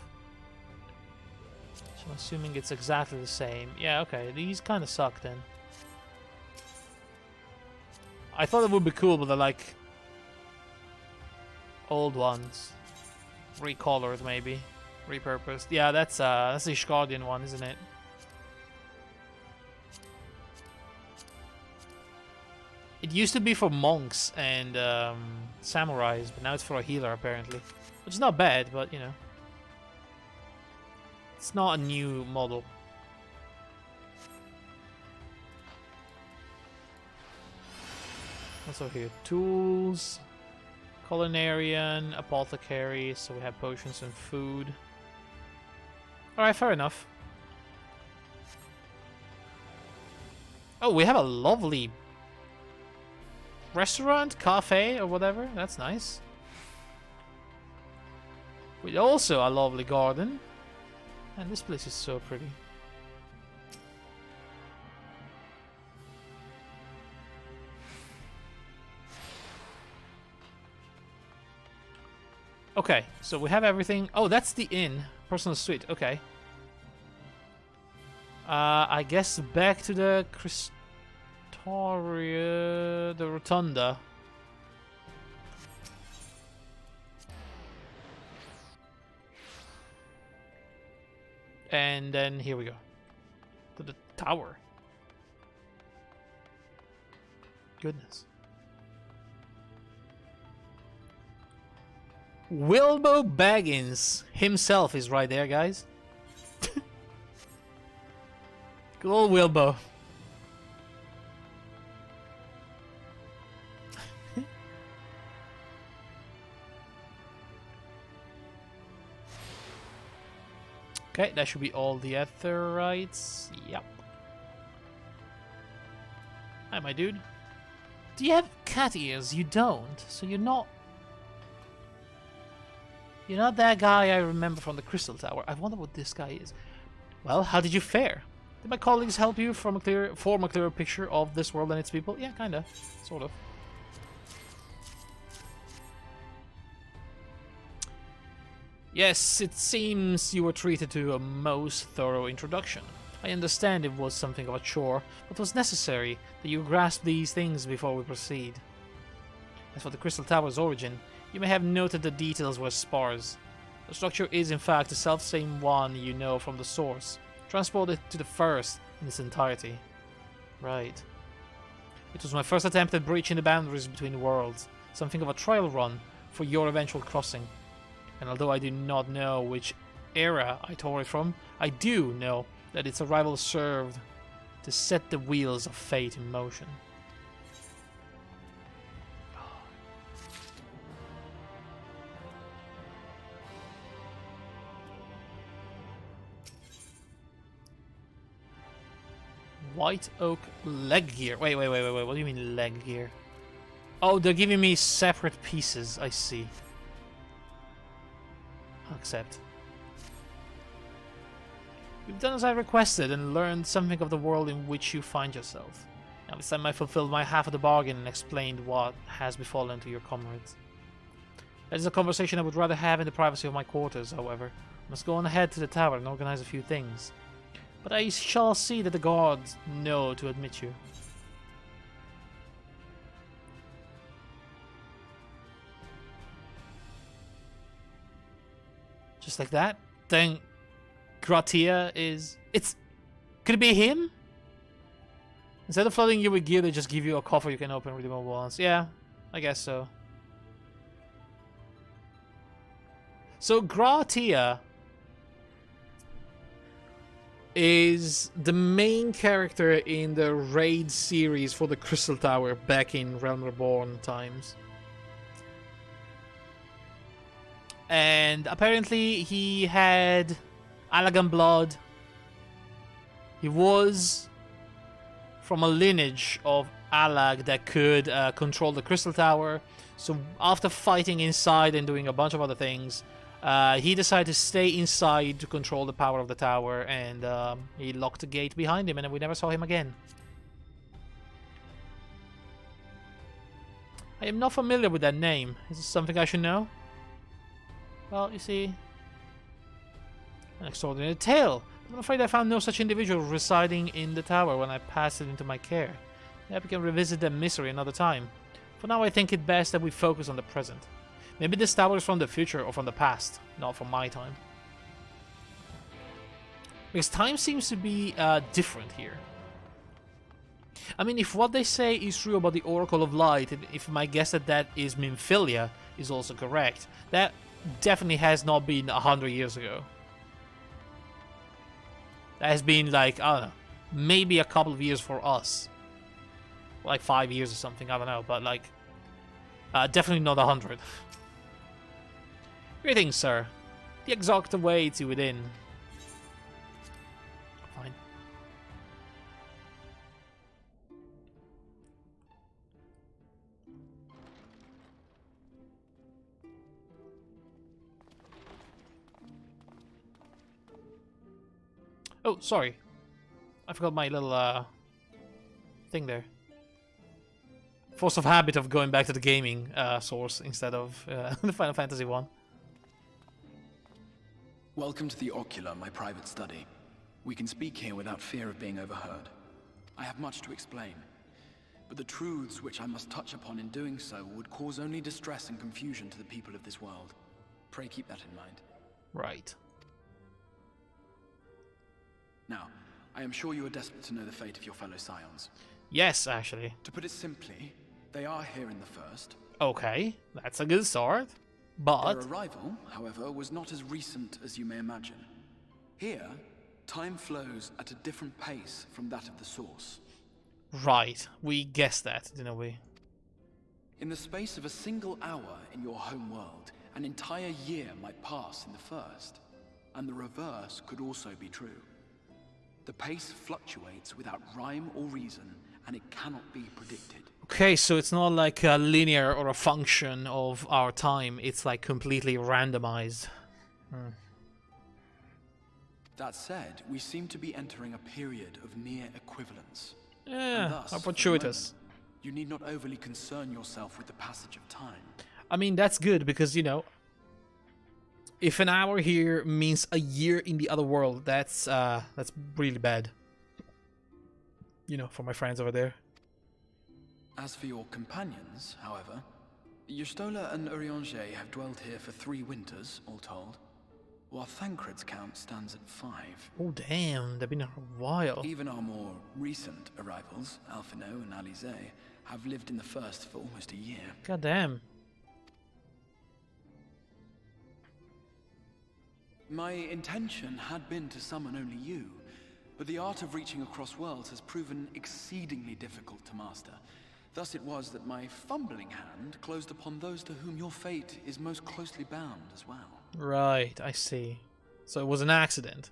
So I'm assuming it's exactly the same. Yeah, okay, these kind of suck then. I thought it would be cool, but they're like old ones, recolored maybe, repurposed. Yeah, that's the Ishgardian one, isn't it? It used to be for monks and samurais, but now it's for a healer apparently, which is not bad, but you know, it's not a new model. What's over here? Tools, culinarian, apothecary, so we have potions and food. Alright, fair enough. Oh, we have a lovely restaurant, cafe, or whatever. That's nice. With also a lovely garden. And this place is so pretty. Okay, so we have everything. Oh, that's the inn. Personal suite. Okay. I guess back to the the Rotunda. And then here we go. To the tower. Goodness. Wilbo Baggins himself is right there, guys. Good old Wilbo. Okay, that should be all the Aetherites. Yep. Hi, my dude. Do you have cat ears? You don't, so you're not... You're not that guy I remember from the Crystal Tower. I wonder what this guy is. Well, how did you fare? Did my colleagues help you form a clearer picture of this world and its people? Yeah, kinda. Sort of. Yes, it seems you were treated to a most thorough introduction. I understand it was something of a chore, but it was necessary that you grasp these things before we proceed. As for the Crystal Tower's origin, you may have noted the details were sparse. The structure is in fact the self-same one you know from the source, transported to the first in its entirety. Right. It was my first attempt at breaching the boundaries between worlds, something of a trial run for your eventual crossing. And although I do not know which era I tore it from, I do know that its arrival served to set the wheels of fate in motion. White oak leg gear. Wait. What do you mean leg gear? Oh, they're giving me separate pieces. I see. I'll accept. You've done as I requested and learned something of the world in which you find yourself. Now it's time I fulfilled my half of the bargain and explained what has befallen to your comrades. That is a conversation I would rather have in the privacy of my quarters, however. I must go on ahead to the tower and organize a few things. But I shall see that the gods know to admit you. Just like that? Then Gratia is... Could it be him? Instead of flooding you with gear, they just give you a coffer you can open redeemable once. Yeah, I guess so. So Gratia is the main character in the raid series for the Crystal Tower back in Realm Reborn times. And apparently he had Allagan blood. He was from a lineage of Allag that could control the Crystal Tower. So after fighting inside and doing a bunch of other things, he decided to stay inside to control the power of the tower, and he locked the gate behind him, and we never saw him again. I am not familiar with that name. Is this something I should know? Well, you see, an extraordinary tale. I'm afraid I found no such individual residing in the tower when I passed it into my care. Maybe we can revisit that mystery another time. For now, I think it best that we focus on the present. Maybe this tower is from the future or from the past, not from my time. Because time seems to be different here. I mean, if what they say is true about the Oracle of Light, and if my guess that is Minfilia is also correct, that definitely has not been 100 years ago. That has been like, I don't know, maybe a couple of years for us. Like 5 years or something, I don't know, but like, definitely not 100. Greetings, sir. The exact way to within. Fine. Oh, sorry. I forgot my little thing there. Force of habit of going back to the gaming source instead of the Final Fantasy one. Welcome to the Ocular, my private study. We can speak here without fear of being overheard. I have much to explain, but the truths which I must touch upon in doing so would cause only distress and confusion to the people of this world. Pray keep that in mind. Right. Now, I am sure you are desperate to know the fate of your fellow Scions. Yes, actually. To put it simply, they are here in the first. Okay, that's a good start. But their arrival, however, was not as recent as you may imagine. Here, time flows at a different pace from that of the source. Right, we guessed that, didn't we? In the space of a single hour in your home world, an entire year might pass in the first, and the reverse could also be true. The pace fluctuates without rhyme or reason, and it cannot be predicted. Okay, so it's not like a linear or a function of our time, it's like completely randomized. That said, we seem to be entering a period of near equivalence. Yeah, thus, how fortuitous. You need not overly concern yourself with the passage of time. I mean, that's good because, you know, if an hour here means a year in the other world, that's really bad. You know, for my friends over there. As for your companions, however, Yustola and Urianger have dwelled here for 3 winters, all told, while Thancred's count stands at 5. Oh damn, they've been here a while. Even our more recent arrivals, Alphino and Alize, have lived in the first for almost a year. God damn. My intention had been to summon only you, but the art of reaching across worlds has proven exceedingly difficult to master. Thus it was that my fumbling hand closed upon those to whom your fate is most closely bound as well. Right, I see. So it was an accident.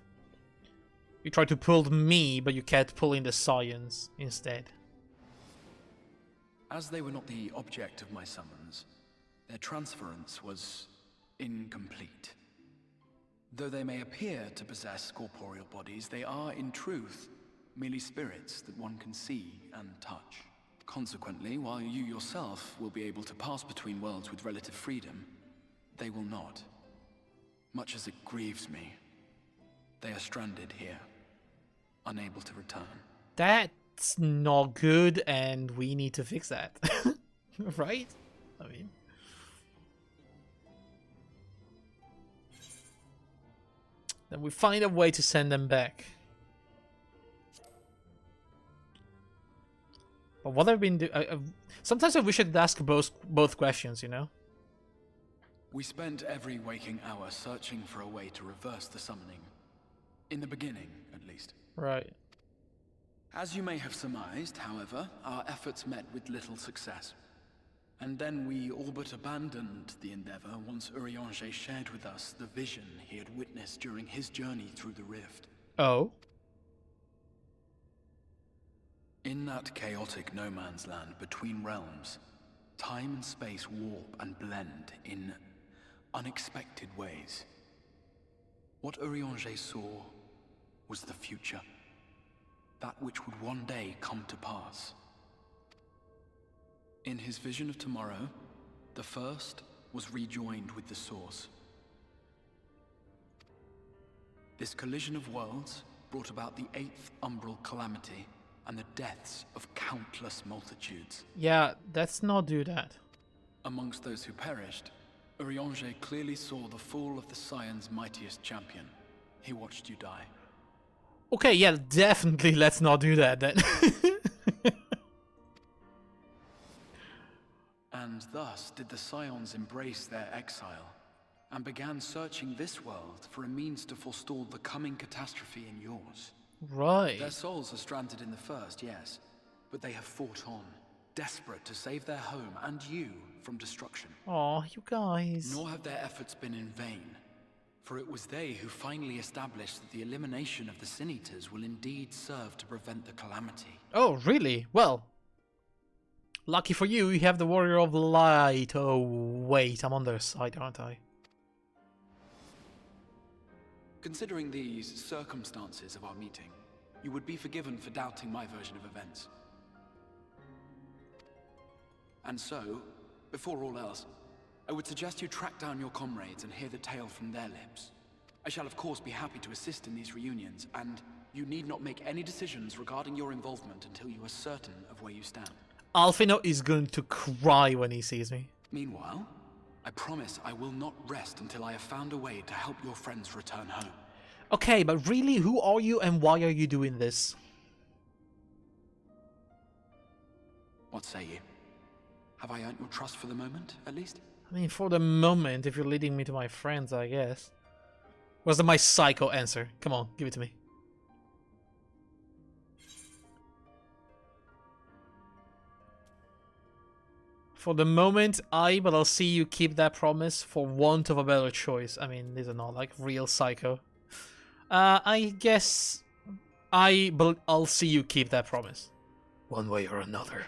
You tried to pull me, but you kept pulling the Scions instead. As they were not the object of my summons, their transference was incomplete. Though they may appear to possess corporeal bodies, they are, in truth, merely spirits that one can see and touch. Consequently, while you yourself will be able to pass between worlds with relative freedom, they will not. Much as it grieves me, they are stranded here, unable to return. That's not good, and we need to fix that. Right? I mean... Then we find a way to send them back. But what I've been doing... sometimes I wish I could ask both questions, you know? We spent every waking hour searching for a way to reverse the summoning. In the beginning, at least. Right. As you may have surmised, however, our efforts met with little success. And then we all but abandoned the endeavor once Urianger shared with us the vision he had witnessed during his journey through the rift. Oh? In that chaotic no man's land between realms, time and space warp and blend in unexpected ways. What Urianger saw was the future. That which would one day come to pass. In his vision of tomorrow, the first was rejoined with the source. This collision of worlds brought about the 8th umbral calamity and the deaths of countless multitudes. Yeah, let's not do that. Amongst those who perished, Urianger clearly saw the fall of the Scion's mightiest champion. He watched you die. Okay, yeah, definitely let's not do that then. And thus did the Scions embrace their exile, and began searching this world for a means to forestall the coming catastrophe in yours. Right. Their souls are stranded in the first, yes, but they have fought on, desperate to save their home and you from destruction. Aw, you guys. Nor have their efforts been in vain, for it was they who finally established that the elimination of the Sin Eaters will indeed serve to prevent the calamity. Oh, really? Well, lucky for you, you have the Warrior of Light. Oh, wait, I'm on their side, aren't I? Considering these circumstances of our meeting, you would be forgiven for doubting my version of events. And so, before all else, I would suggest you track down your comrades and hear the tale from their lips. I shall of course be happy to assist in these reunions, and you need not make any decisions regarding your involvement until you are certain of where you stand. Alfino is going to cry when he sees me. Meanwhile, I promise I will not rest until I have found a way to help your friends return home. Okay, but really, who are you and why are you doing this? What say you? Have I earned your trust for the moment, at least? I mean, for the moment, if you're leading me to my friends, I guess. Was my psycho answer? Come on, give it to me. For the moment, but I'll see you keep that promise for want of a better choice. I mean, these are not like real psycho. I guess I'll see you keep that promise. One way or another.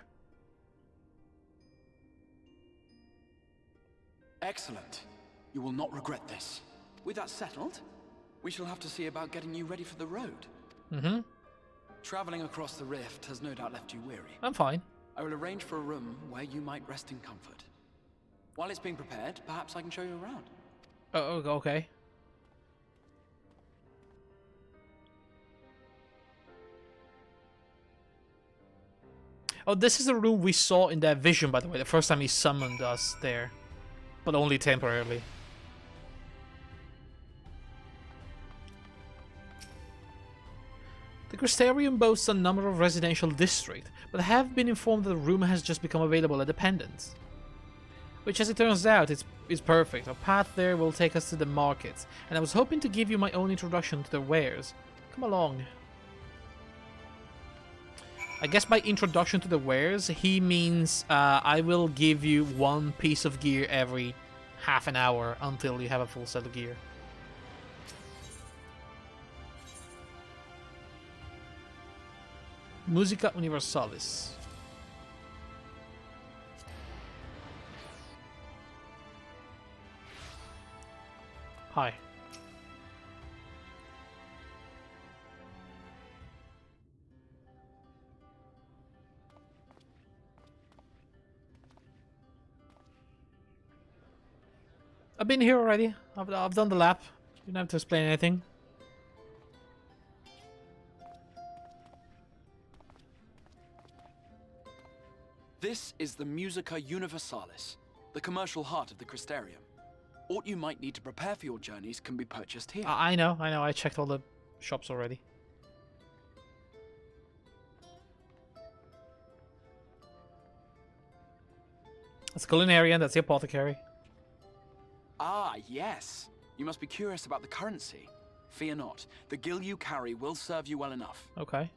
Excellent. You will not regret this. With that settled, we shall have to see about getting you ready for the road. Mm-hmm. Traveling across the rift has no doubt left you weary. I'm fine. I will arrange for a room where you might rest in comfort. While it's being prepared, perhaps I can show you around. Oh, okay. Oh, this is the room we saw in that vision, by the way, the first time he summoned us there. But only temporarily. The Crystarium boasts a number of residential districts, but I have been informed that the room has just become available at Dependence. Which, as it turns out, is perfect. Our path there will take us to the markets, and I was hoping to give you my own introduction to their wares. Come along. I guess by introduction to the wares, he means I will give you one piece of gear every half an hour until you have a full set of gear. Musica Universalis. Hi. I've been here already. I've done the lap. You don't have to explain anything. This is the Musica Universalis, the commercial heart of the Crystarium. Aught you might need to prepare for your journeys can be purchased here. I know. I checked all the shops already. That's the culinarian, that's the apothecary. Ah, yes. You must be curious about the currency. Fear not. The gil you carry will serve you well enough. Okay.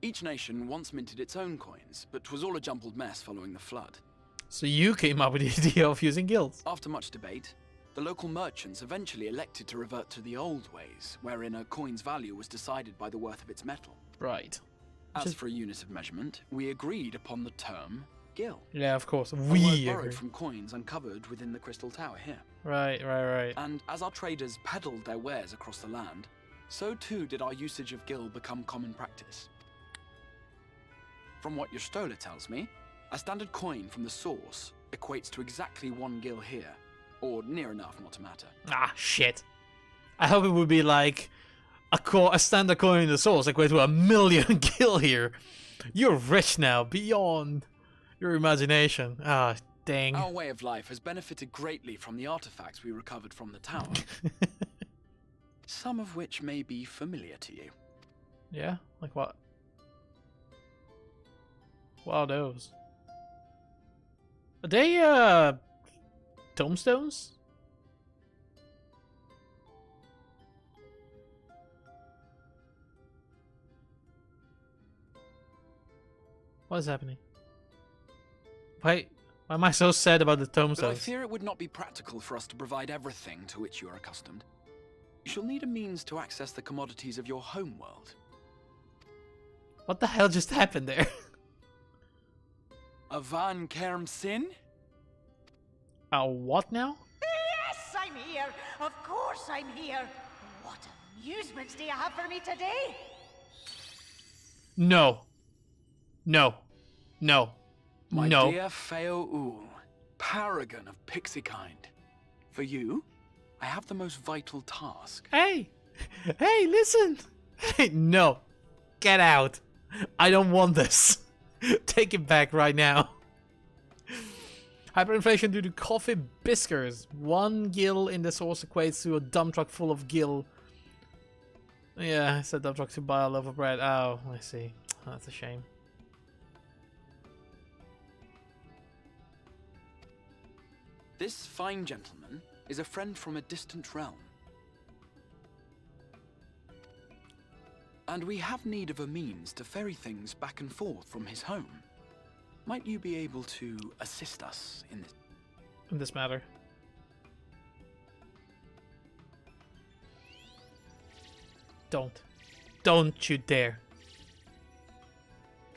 Each nation once minted its own coins, but 'twas all a jumbled mess following the flood. So you came up with the idea of using guilds. After much debate, the local merchants eventually elected to revert to the old ways, wherein a coin's value was decided by the worth of its metal. Right. As for a unit of measurement, we agreed upon the term gil. Yeah, of course. A word We borrowed agree. from coins uncovered within the Crystal Tower here. Right. And as our traders peddled their wares across the land, so too did our usage of gil become common practice. From what your stola tells me, a standard coin from the source equates to exactly 1 gil here, or near enough not to matter. Ah, shit. I hope it would be like a standard coin in the source equates to 1,000,000 gil here. You're rich now, beyond your imagination. Ah, dang. Our way of life has benefited greatly from the artifacts we recovered from the tower. Some of which may be familiar to you. Yeah? Like what? What are those? Are they, tombstones? What is happening? Why am I so sad about the But I tombstones? fear it would not be practical for us to provide everything to which you are accustomed. You shall need a means to access the commodities of your home world. What the hell just happened there? A Van Kerm Sin? What now? Yes, I'm here. Of course I'm here. What amusements do you have for me today? No. No. No. My No. dear Feo Ul, paragon of pixie kind. For you, I have the most vital task. Hey! Hey, listen! Hey, no. Get out. I don't want this. Take it back right now. Hyperinflation due to coffee biskers. 1 gil in the source equates to a dump truck full of gil. Yeah, I said dump truck to buy a loaf of bread. Oh, I see. That's a shame. This fine gentleman is a friend from a distant realm. And we have need of a means to ferry things back and forth from his home. Might you be able to assist us in this? In this matter. Don't you dare.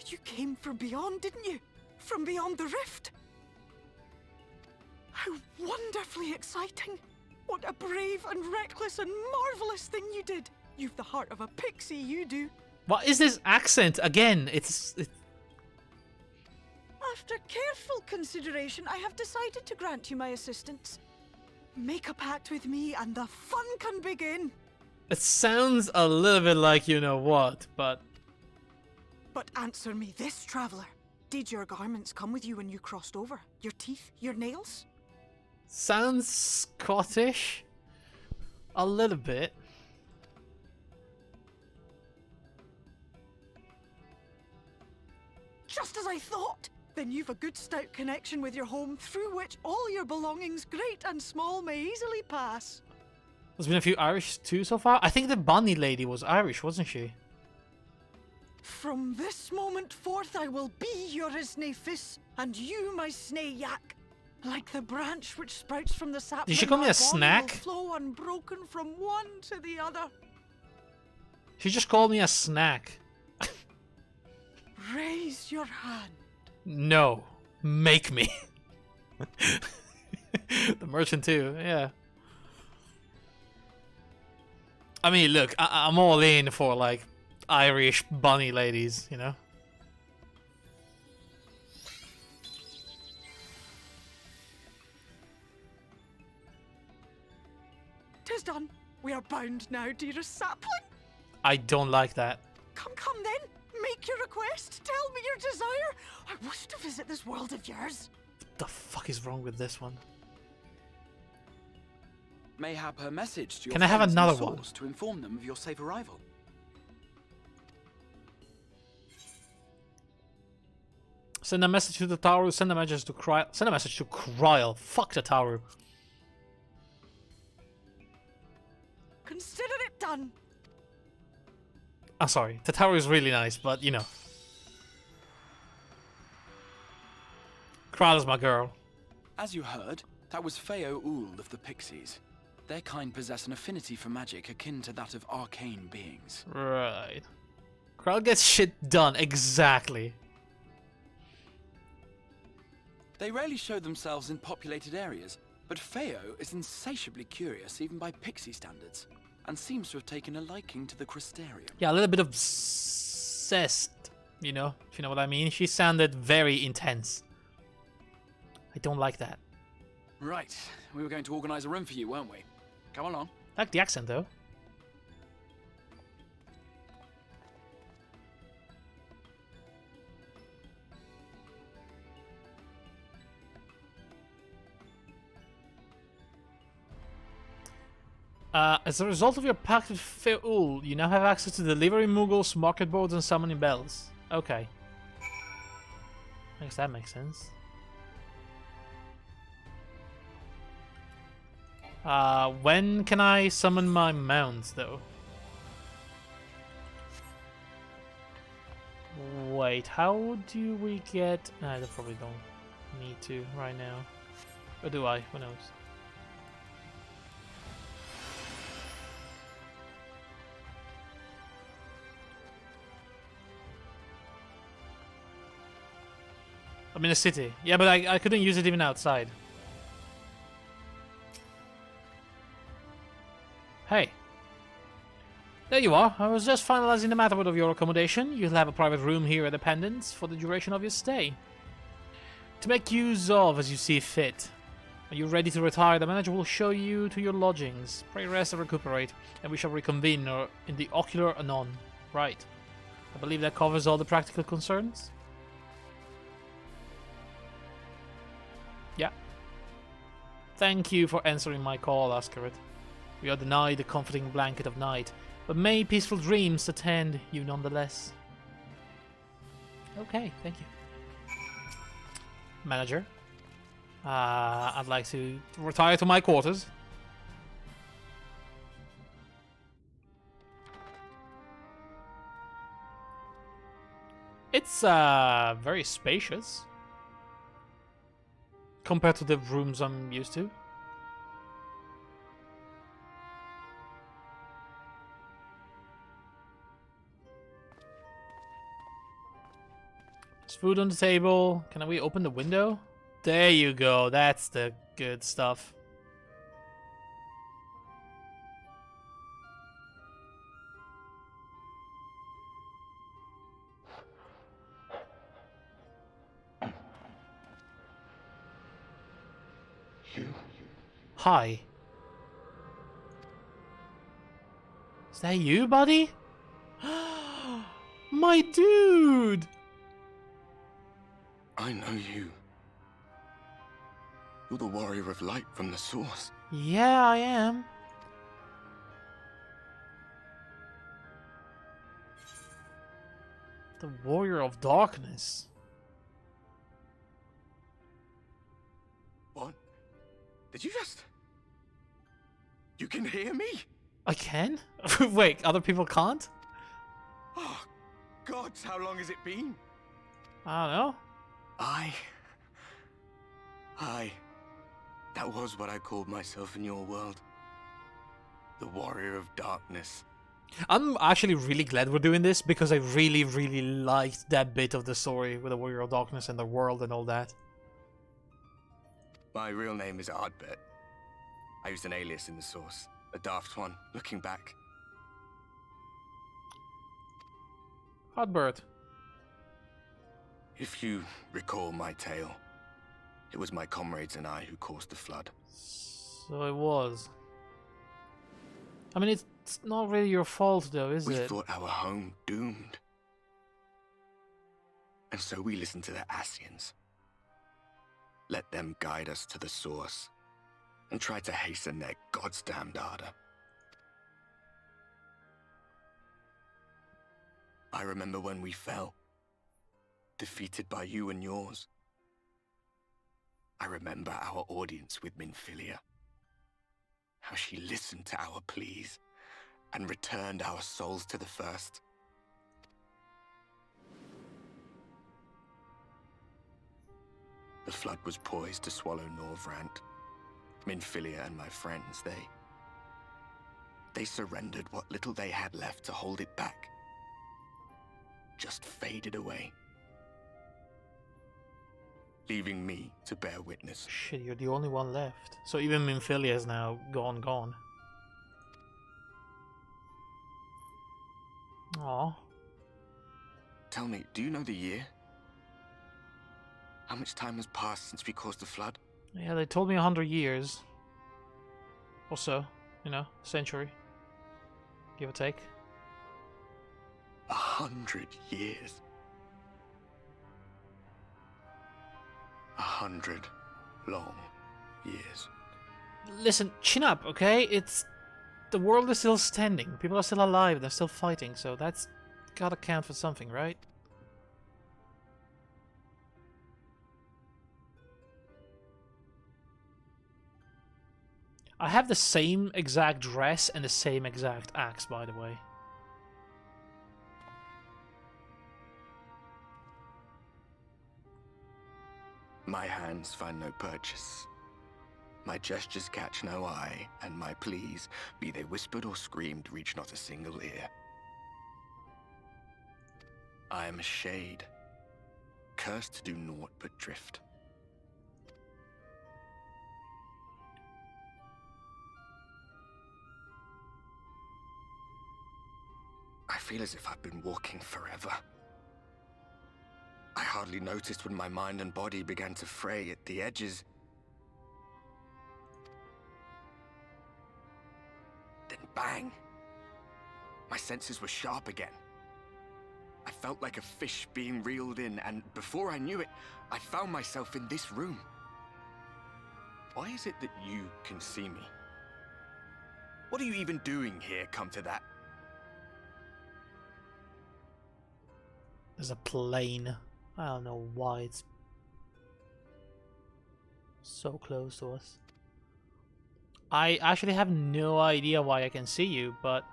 You came from beyond, didn't you? From beyond the rift? How wonderfully exciting! What a brave and reckless and marvelous thing you did! You've the heart of a pixie, you do. What is this accent? Again, it's After careful consideration, I have decided to grant you my assistance. Make a pact with me and the fun can begin. it sounds a little bit like you know what, but But answer me this, traveler. Did your garments come with you when you crossed over? Your teeth? Your nails? sounds Scottish. A little bit. Just as I thought! Then you've a good stout connection with your home through which all your belongings, great and small, may easily pass. There's been a few Irish too so far. I think the bunny lady was Irish, wasn't she? From this moment forth I will be your isne fis, and you my snay yak. Like the branch which sprouts from the sapling, Did she call me a our bond snack? will flow unbroken from one to the other. She just called me a snack. Raise your hand. No. Make me. The merchant too, yeah. I mean, look, I'm all in for, like, Irish bunny ladies, you know? is done. We are bound now, dearest sapling. I don't like that. Come then. Make your request. Tell me your desire. I wish to visit this world of yours. What the fuck is wrong with this one? Mayhap her message to your Can I have friends in the another one? source to inform them of your safe arrival. Send a message to the tower. Send a message to Kryl. Send a message to Kryl. Fuck the tower. Consider it done. I'm sorry. The tower is really nice, but you know. Kryl is my girl. As you heard, that was Feo Ul of the Pixies. Their kind possess an affinity for magic akin to that of arcane beings. Right. Kryl gets shit done. Exactly. They rarely show themselves in populated areas, but Feo is insatiably curious even by pixie standards, and seems to have taken a liking to the Crystarium. Yeah, a little bit obsessed, you know, if you know what I mean. She sounded very intense. I don't like that. Right, we were going to organize a room for you, weren't we? Come along. I like the accent, though. As a result of your pact with Feul, you now have access to delivery Muggles, market boards, and summoning bells. Okay. I guess that makes sense. When can I summon my mounts, though? Wait, how do we get... I probably don't need to right now. Or do I? Who knows? I'm in a city. Yeah, but I couldn't use it even outside. Hey. There you are. I was just finalizing the matter of your accommodation. You'll have a private room here at the Pendants for the duration of your stay, to make use of as you see fit. Are you ready to retire? The manager will show you to your lodgings. Pray rest and recuperate, and we shall reconvene in the Ocular anon. Right. I believe that covers all the practical concerns. Yeah. Thank you for answering my call, Ascarid. We are denied the comforting blanket of night, but may peaceful dreams attend you nonetheless. Okay, thank you. Manager. I'd like to retire to my quarters. It's very spacious compared to the rooms I'm used to. There's food on the table. Can we open the window? There you go. That's the good stuff. Hi. Is that you, buddy? My dude! I know you. You're the warrior of light from the source. Yeah, I am. The warrior of darkness. What? Did you just... You can hear me? I can? Wait, other people can't? Oh, gods, how long has it been? I don't know. That was what I called myself in your world. The warrior of darkness. I'm actually really glad we're doing this because I really, really liked that bit of the story with the warrior of darkness and the world and all that. My real name is Ardbert. I used an alias in the source. A daft one, looking back. Ardbert. If you recall my tale, it was my comrades and I who caused the flood. So it was. I mean, it's not really your fault though, is We it? thought our home doomed. And so we listened to the Ascians. Let them guide us to the source, and try to hasten their God's damned ardor. I remember when we fell, defeated by you and yours. I remember our audience with Minfilia. How she listened to our pleas and returned our souls to the first. The flood was poised to swallow Norvrant. Minfilia and my friends, they surrendered what little they had left to hold it back. Just faded away, leaving me to bear witness. Shit, you're the only one left. So even Minfilia is now gone. Aw. Tell me, do you know the year? How much time has passed since we caused the flood? Yeah, they told me 100 years. Or so, you know, a century. Give or take. 100 years. 100 long years. Listen, chin up, okay? The world is still standing. People are still alive. They're still fighting. So that's gotta count for something, right? I have the same exact dress and the same exact axe, by the way. My hands find no purchase. My gestures catch no eye, and my pleas, be they whispered or screamed, reach not a single ear. I am a shade, cursed to do naught but drift. I feel as if I've been walking forever. I hardly noticed when my mind and body began to fray at the edges. Then bang! My senses were sharp again. I felt like a fish being reeled in, and before I knew it, I found myself in this room. Why is it that you can see me? What are you even doing here, come to that? There's a plane. I don't know why it's so close to us. I actually have no idea why I can see you, but,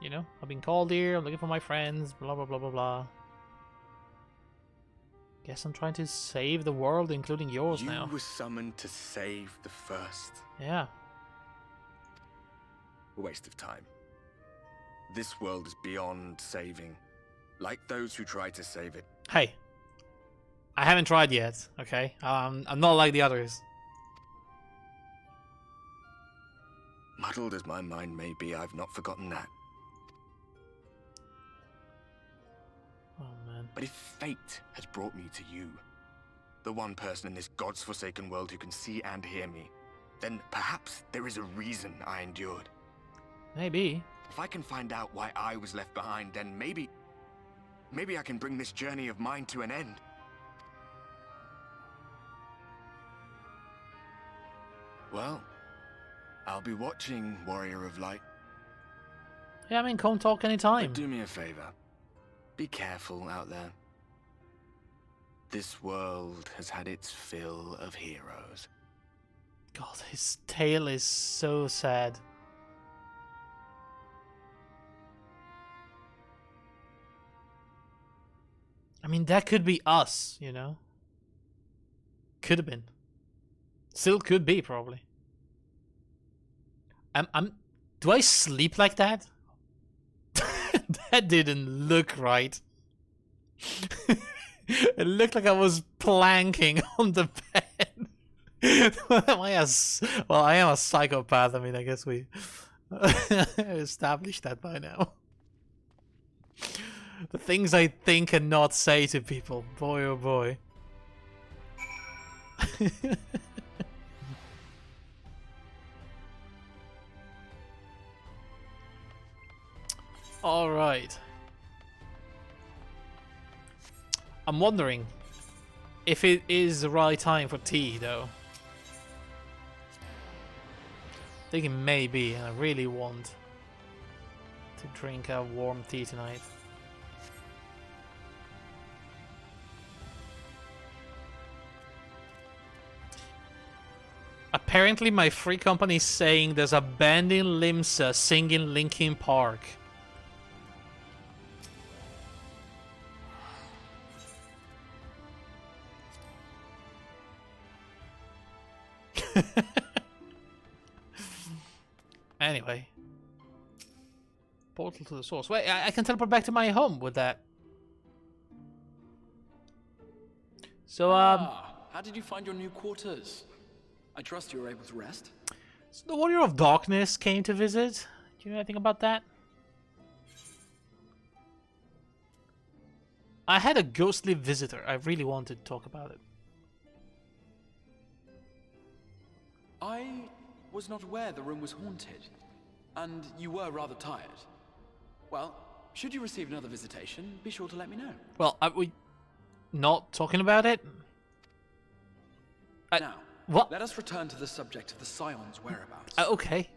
you know, I've been called here, I'm looking for my friends, blah blah blah blah blah. Guess I'm trying to save the world, including yours now. You were summoned to save the first. Yeah. A waste of time. This world is beyond saving. Like those who try to save it. Hey. I haven't tried yet, okay? I'm not like the others. Muddled as my mind may be, I've not forgotten that. Oh man. But if fate has brought me to you, the one person in this God's forsaken world who can see and hear me, then perhaps there is a reason I endured. Maybe. If I can find out why I was left behind, then maybe I can bring this journey of mine to an end. Well, I'll be watching, Warrior of Light. Yeah, I mean, come talk anytime. But do me a favor. Be careful out there. This world has had its fill of heroes. God, his tale is so sad. I mean, that could be us, you know? Could have been. Still could be, probably. Do I sleep like that? That didn't look right. It looked like I was planking on the bed. Well, I am a psychopath. I mean, I guess we established that by now. The things I think and not say to people. Boy, oh boy. Alright. I'm wondering if it is the right time for tea, though. I think it may be, and I really want to drink a warm tea tonight. Apparently my free company is saying there's a band in Limsa singing Linkin Park. Anyway. Portal to the source. Wait, I can teleport back to my home with that. So, how did you find your new quarters? I trust you were able to rest? So the Warrior of Darkness came to visit. Do you know anything about that? I had a ghostly visitor. I really wanted to talk about it. I was not aware the room was haunted, and you were rather tired. Well, should you receive another visitation, be sure to let me know. Well, are we not talking about it? Now, what? Let us return to the subject of the Scion's whereabouts. Okay.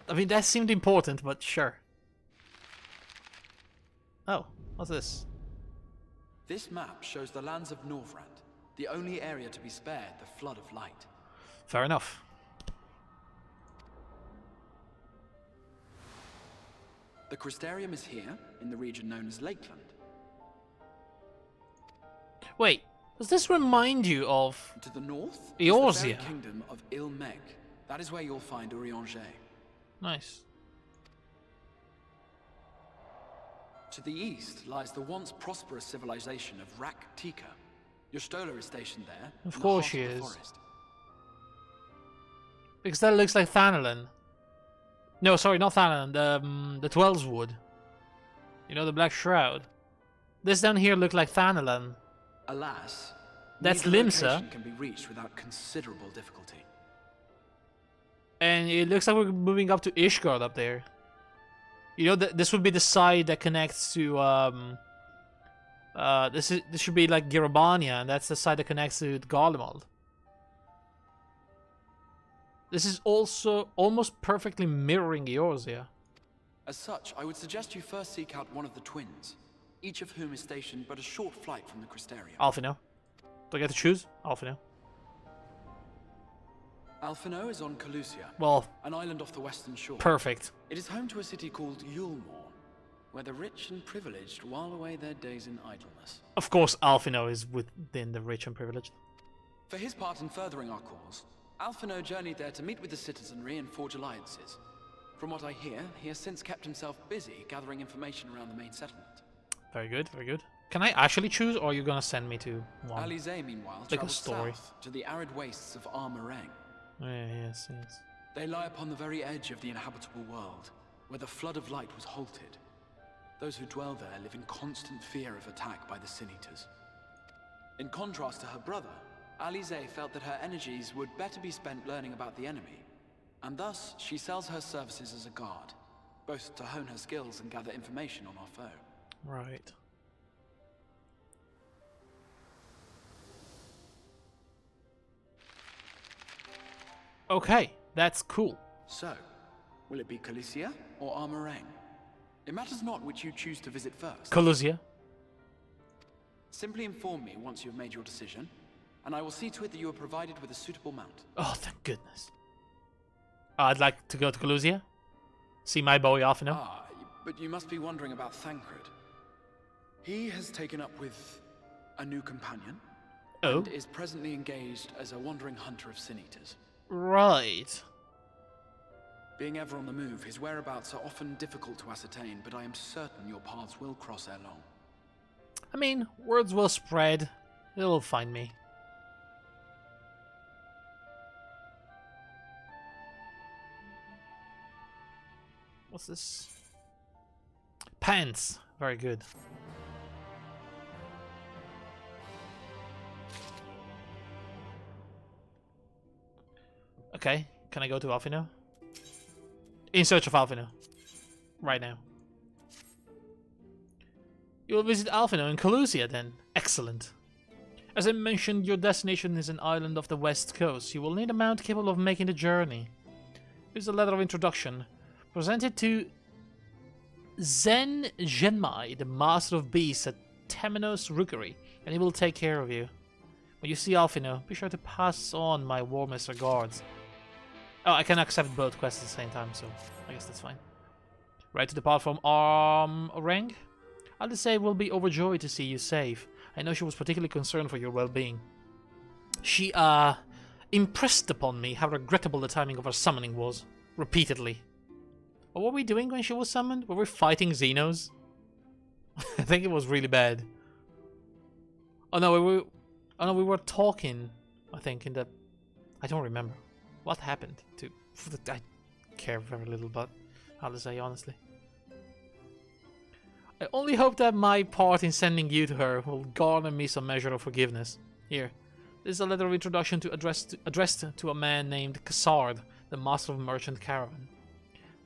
I mean, that seemed important, but sure. Oh, what's this? This map shows the lands of Norvrand, the only area to be spared the flood of light. Fair enough. The Crystarium is here, in the region known as Lakeland. Wait, does this remind you of... To the north Eorzea? is the very kingdom of Ilmeg. That is where you'll find Urianger. Nice. To the east lies the once prosperous civilization of Rak-Tika. Your Stola is stationed there. Of course she in the is. forest. Because that looks like Thanalan. No, sorry, not Thanalan. The Twelveswood. You know, the Black Shroud. This down here looked like Thanalan. Alas, that's neither Limsa. location can be reached without considerable difficulty. And it looks like we're moving up to Ishgard up there. You know, this would be the side that connects to this should be like Girabania, and that's the side that connects to Garlemald. This is also almost perfectly mirroring Eorzea. As such, I would suggest you first seek out one of the twins, each of whom is stationed but a short flight from the Crystarium. Alphino. Do I get to choose? Alphino. Alphino is on Calusia, Well, an island off the western shore. perfect. It is home to a city called Yulmore, where the rich and privileged while away their days in idleness. Of course, Alphino is within the rich and privileged. For his part in furthering our cause, Alphino journeyed there to meet with the citizenry and forge alliances. From what I hear, he has since kept himself busy gathering information around the main settlement. Very good, very good. Can I actually choose, or are you gonna send me to one? Alize, meanwhile, Like a travels story. south to the arid wastes of Armorang. Yeah, yes, yes. They lie upon the very edge of the inhabitable world, where the flood of light was halted. Those who dwell there live in constant fear of attack by the Sin-Eaters. In contrast to her brother, Alize felt that her energies would better be spent learning about the enemy, and thus she sells her services as a guard, both to hone her skills and gather information on our foe. Right. Okay, that's cool. So, will it be Calicia or Armorang? It matters not which you choose to visit first. Calusia. Simply inform me once you have made your decision, and I will see to it that you are provided with a suitable mount. Oh, thank goodness. I'd like to go to Calusia. See my boy Alphino. Ah, but you must be wondering about Thancred. He has taken up with a new companion, Oh. and is presently engaged as a wandering hunter of Sin-Eaters. Right. Being ever on the move, his whereabouts are often difficult to ascertain, but I am certain your paths will cross ere long. I mean, words will spread. They'll find me. What's this? Pants. Very good. Okay, can I go to Alphino? In search of Alphino. right now. You will visit Alphino in Colusia then. Excellent. As I mentioned, your destination is an island off the west coast. You will need a mount capable of making the journey. Here's a letter of introduction. Presented to Zen Genmai, the Master of Beasts at Temenos Rookery, and he will take care of you. When you see Alphino, be sure to pass on my warmest regards. Oh, I can accept both quests at the same time, so I guess that's fine. Right to depart from Orang. I'll just say we'll be overjoyed to see you safe. I know she was particularly concerned for your well-being. She, impressed upon me how regrettable the timing of her summoning was. Repeatedly. What were we doing when she was summoned? Were we fighting Xenos? I think it was really bad. Oh no, we were talking, I think, in the... I don't remember. What happened to... I care very little about, how to say honestly. I only hope that my part in sending you to her will garner me some measure of forgiveness. Here, this is a letter of introduction addressed to a man named Cassard, the master of a merchant caravan.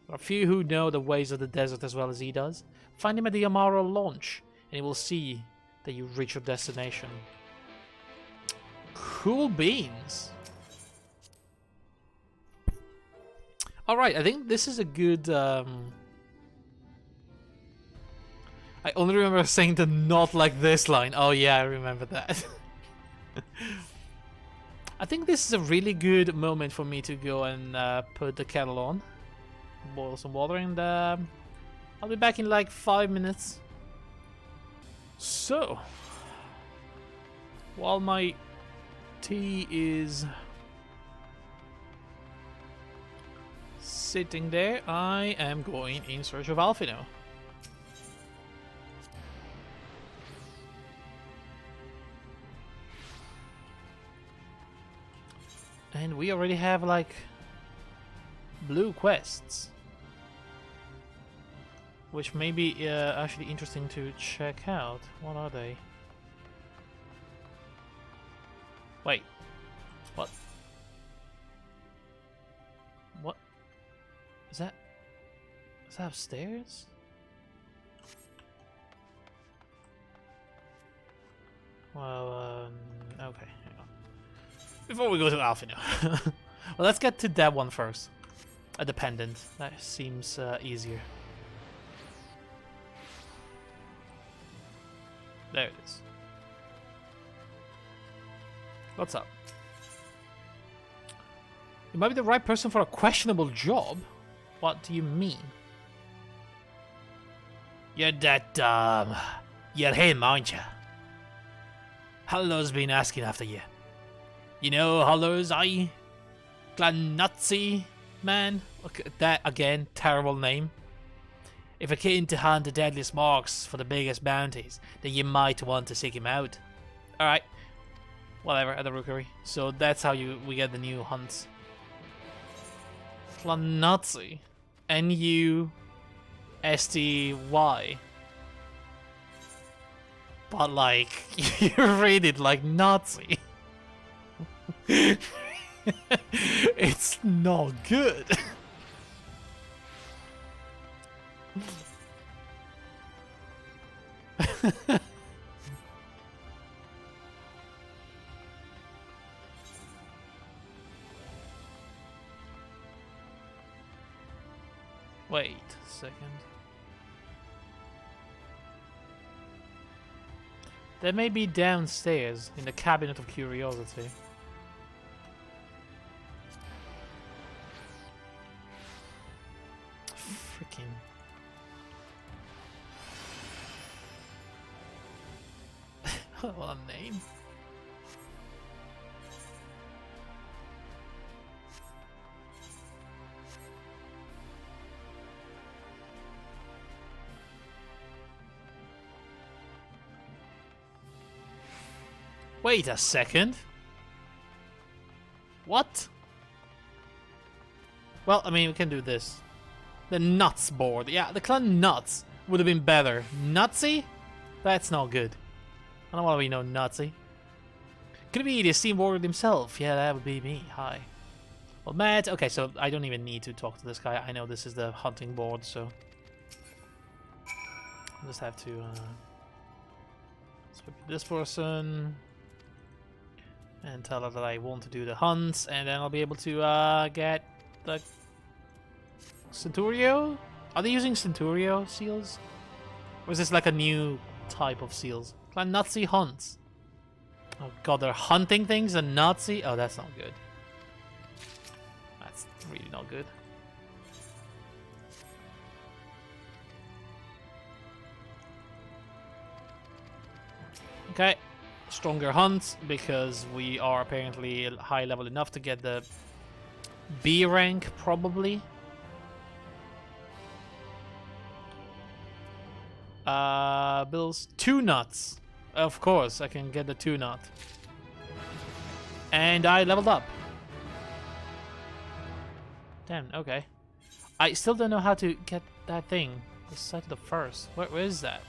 There are few who know the ways of the desert as well as he does. Find him at the Amara launch, and he will see that you reach your destination. Cool beans. Alright, I think this is a good... I only remember saying the "not like this" line. Oh yeah, I remember that. I think this is a really good moment for me to go and put the kettle on. Boil some water and I'll be back in like 5 minutes. So, while my tea is sitting there, I am going in search of Alphino. And we already have like blue quests, which may be actually interesting to check out. What are they? Wait, what? What? Is that upstairs? Well, okay. Before we go to Alphino. Well, let's get to that one first. A dependent. That seems easier. There it is. What's up? You might be the right person for a questionable job. What do you mean? You're that, you're him, aren't you? Hallo's been asking after you. You know Hallo's Glanazzi man? Okay, that again, terrible name. If you're keen to hunt the deadliest marks for the biggest bounties, then you might want to seek him out. Alright. Whatever, at the rookery. So that's how we get the new hunts. Glanazzi. N-U-S-T-Y. But like, you read it like Nazi. It's not good. Wait a second. They may be downstairs in the Cabinet of Curiosity. Freaking. What a name. Wait a second. What? Well, I mean, we can do this. The nuts board. Yeah, the clan nuts would have been better. Nutsy? That's not good. I don't want to be no nutsy. Could it be the Steam Warrior himself? Yeah, that would be me. Hi. Well, Matt. Okay, so I don't even need to talk to this guy. I know this is the hunting board, so. Just have to speak to this person and tell her that I want to do the hunts, and then I'll be able to get the Centurio? Are they using Centurio seals? Or is this like a new type of seals? Like Nazi hunts. Oh god, they're hunting things and Nazi? Oh, that's not good. That's really not good. Okay, stronger hunts because we are apparently high level enough to get the B rank, probably. Bills 2 nuts. Of course, I can get the 2 nut. And I leveled up. Damn, okay. I still don't know how to get that thing. The site of the first. Where is that?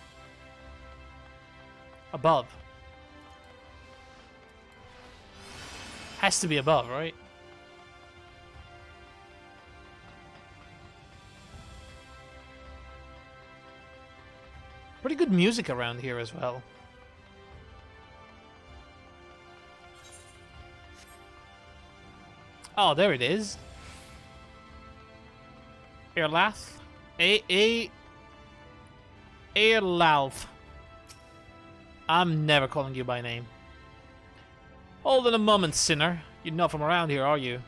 Above. Has to be above, right? Pretty good music around here as well. Oh, there it is. Erlath? Erlauf. I'm never calling you by name. Hold on a moment, sinner. You're not from around here, are you?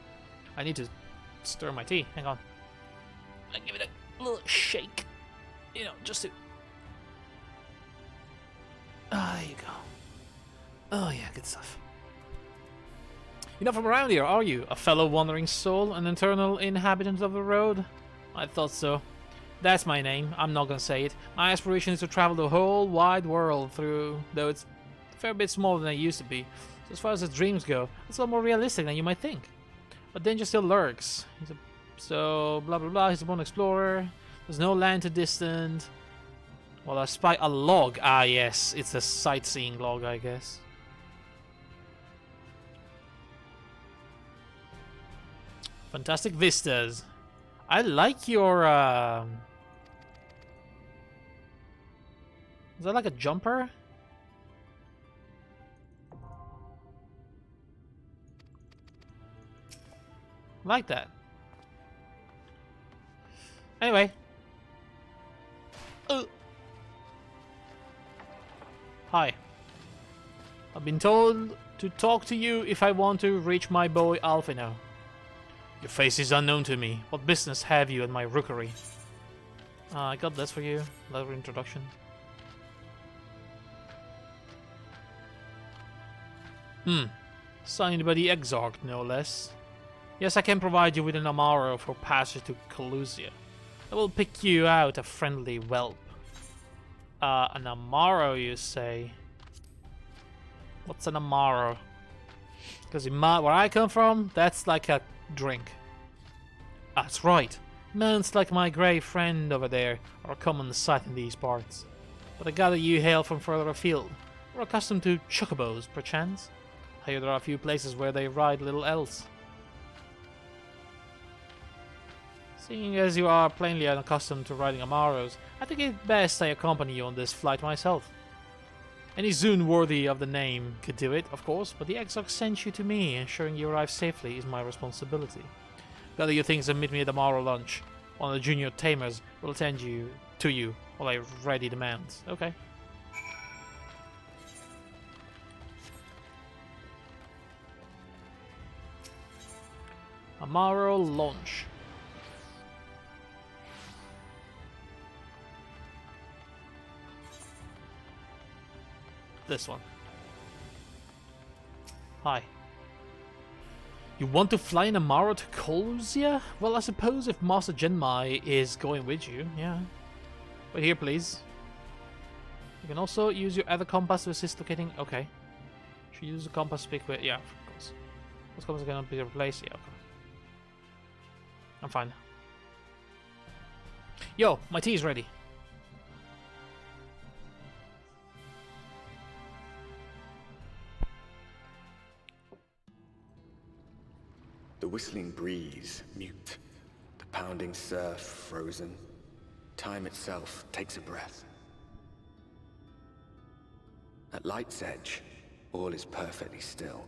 I need to stir my tea. Hang on. I give it a little shake. You know, just to... Ah, there you go. Oh yeah, good stuff. You're not from around here, are you? A fellow wandering soul? An eternal inhabitant of the road? I thought so. That's my name. I'm not gonna say it. My aspiration is to travel the whole wide world through, though it's a fair bit smaller than it used to be. So as far as his dreams go, it's a lot more realistic than you might think. But danger still lurks. So, blah blah blah, he's a born explorer. There's no land too distant. Well, I spy a log. Ah, yes, it's a sightseeing log, I guess. Fantastic vistas. I like your, Is that like a jumper? Like that. Anyway. Hi. I've been told to talk to you if I want to reach my boy Alfino. Your face is unknown to me. What business have you at my rookery? I got this for you. Letter introduction. Signed by the Exarch, no less. Yes, I can provide you with an Amaro for passage to Collusia. I will pick you out a friendly whelp. An Amaro, you say? What's an Amaro? Because where I come from, that's like a drink. That's right. Mounts like my grey friend over there are a common sight in these parts. But I gather you hail from further afield. We're accustomed to chocobos, perchance. I hear there are a few places where they ride little elves. Seeing as you are plainly unaccustomed to riding Amaros, I think it best I accompany you on this flight myself. Any Zune worthy of the name could do it, of course, but the Exarch sent you to me, ensuring you arrive safely is my responsibility. Gather your things and meet me at the Amaro lunch. One of the junior tamers will attend to you while I ready the mount. Okay. Amaro launch. This one. Hi. You want to fly in Amaro to Collusia? Well, I suppose if Master Genmai is going with you, yeah. Wait here, please. You can also use your other compass to assist locating. Okay. Should use the compass to speak with. Yeah, of course. This compass is gonna be replaced. Yeah, okay. I'm fine. Yo, my tea is ready. The whistling breeze, mute. The pounding surf, frozen. Time itself takes a breath. At Light's Edge, all is perfectly still.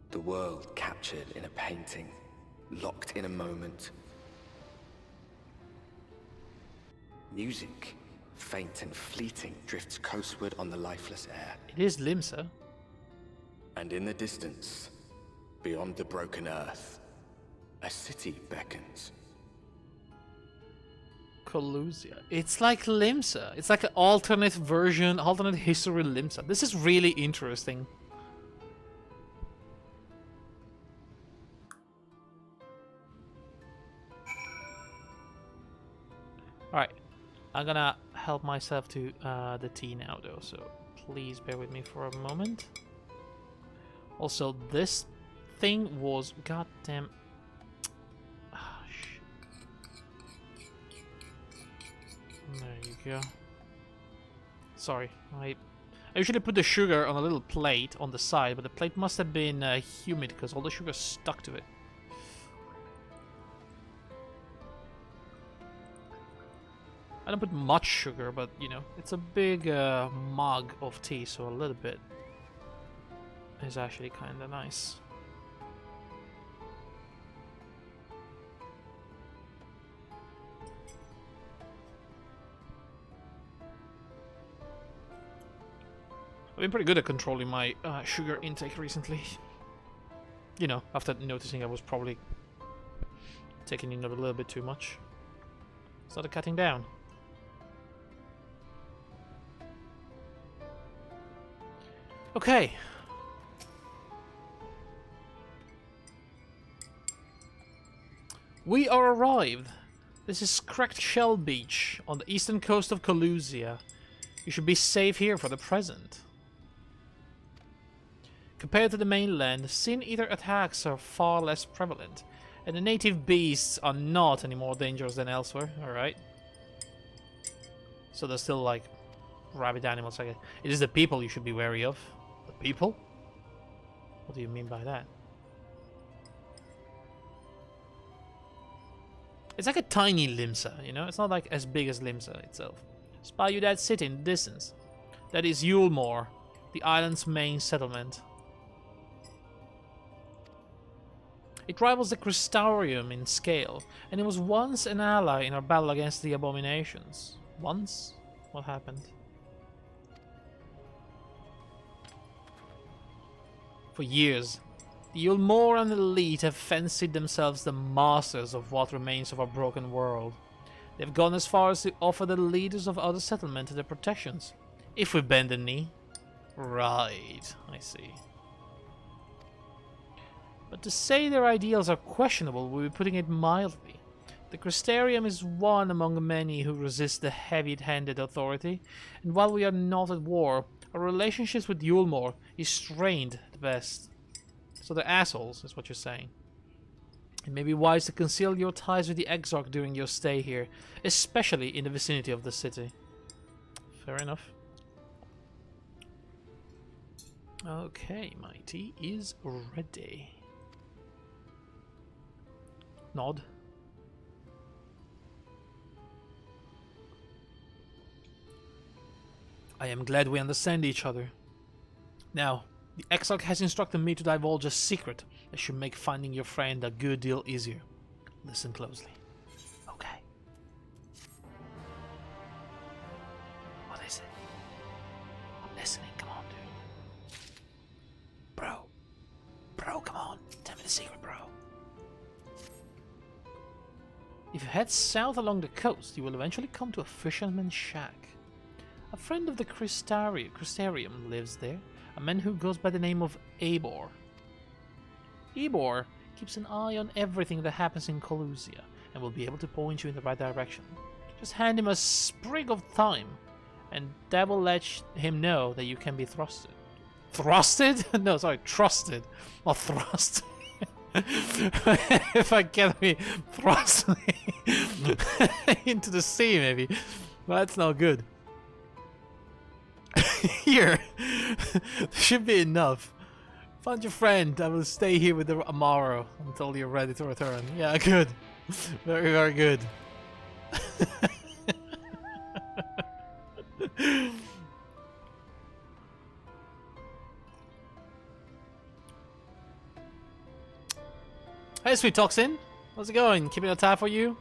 The world captured in a painting, locked in a moment. Music, faint and fleeting, drifts coastward on the lifeless air. It is Limsa. And in the distance, beyond the broken earth, a city beckons. Colusia. It's like Limsa. It's like an alternate version, alternate history Limsa. This is really interesting. Alright. I'm gonna help myself to the tea now though, so please bear with me for a moment. Also, this thing was goddamn... Ah, shit. There you go. Sorry, I usually put the sugar on a little plate on the side, but the plate must have been humid because all the sugar stuck to it. I don't put much sugar, but you know, it's a big mug of tea, so a little bit is actually kind of nice. I've been pretty good at controlling my sugar intake recently. You know, after noticing I was probably taking in a little bit too much. Started cutting down. Okay. We are arrived. This is Cracked Shell Beach on the eastern coast of Colusia. You should be safe here for the present. Compared to the mainland, Sin Eater attacks are far less prevalent, and the native beasts are not any more dangerous than elsewhere, alright? So there's still like rabid animals, I guess. It is the people you should be wary of. The people? What do you mean by that? It's like a tiny Limsa, you know? It's not like as big as Limsa itself. Spy you that city in the distance. That is Yulmore, the island's main settlement. It rivals the Crystarium in scale, and it was once an ally in our battle against the abominations. Once? What happened? For years, the Yulmoran elite have fancied themselves the masters of what remains of our broken world. They've gone as far as to offer the leaders of other settlements their protections. If we bend the knee. Right, I see. But to say their ideals are questionable would be putting it mildly. The Crystarium is one among many who resist the heavy-handed authority, and while we are not at war, our relationships with Yulmore is strained at best. So they're assholes, is what you're saying. It may be wise to conceal your ties with the Exarch during your stay here, especially in the vicinity of the city. Fair enough. Okay, my tea is ready. Nod. I am glad we understand each other. Now, the Exarch has instructed me to divulge a secret that should make finding your friend a good deal easier. Listen closely. Okay. What is it? I'm listening, come on, dude. Bro, come on. Tell me the secret, bro. If you head south along the coast, you will eventually come to a fisherman's shack. A friend of the Crystarium lives there, a man who goes by the name of Eivor. Eivor keeps an eye on everything that happens in Colusia, and will be able to point you in the right direction. Just hand him a sprig of thyme, and that will let him know that you can be thrusted. Thrusted? No, sorry, trusted. Or thrust. If I get me thrust into the sea, maybe. Well, that's not good. Here. Should be enough. Find your friend. I will stay here with the Amaro until you're ready to return. Yeah, good. Very, very good. Hey, Sweet Toxin. How's it going? Keeping a tab for you?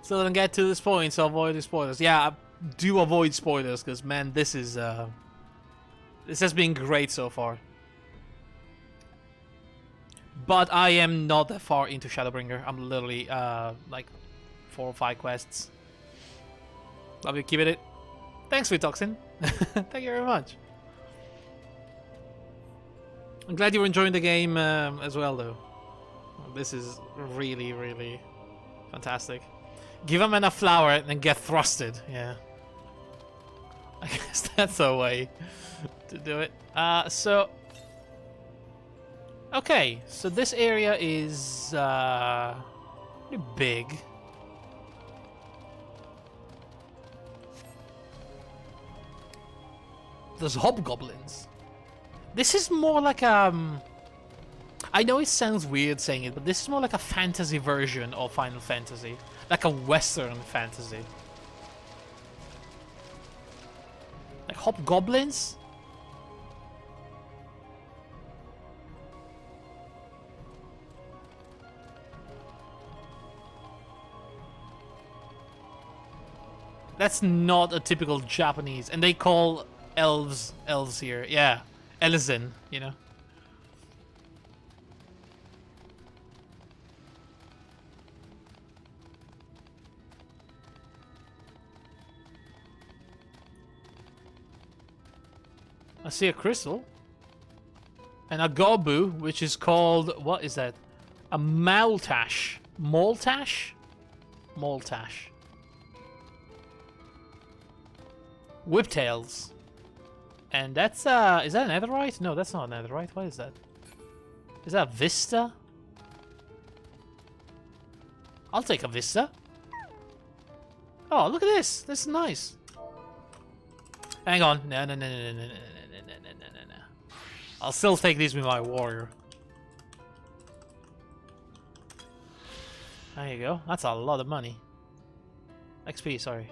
Still didn't get to this point, so avoid the spoilers. Yeah, I do avoid spoilers, because, man, this is, this has been great so far. But I am not that far into Shadowbringer. I'm literally, like, 4 or 5 quests. Love you, keep it. Thanks, Sweet Toxin. Thank you very much. I'm glad you're enjoying the game as well, though. This is really, really fantastic. Give a man a flower and then get thrusted. Yeah. I guess that's a way to do it. So... Okay, so this area is pretty big. There's hobgoblins. This is more like I know it sounds weird saying it, but this is more like a fantasy version of Final Fantasy. Like a Western fantasy. Like hobgoblins? That's not a typical Japanese, and they call elves here. Yeah, Elzen, you know. I see a crystal. And a gobu, which is called, what is that? A maltash. Maltash? Maltash. Whiptails. And that's, is that an netherite? No, that's not an netherite. What is that? Is that a vista? I'll take a vista. Oh, look at this. This is nice. Hang on. No. I'll still take these with my warrior. There you go. That's a lot of money. XP, sorry.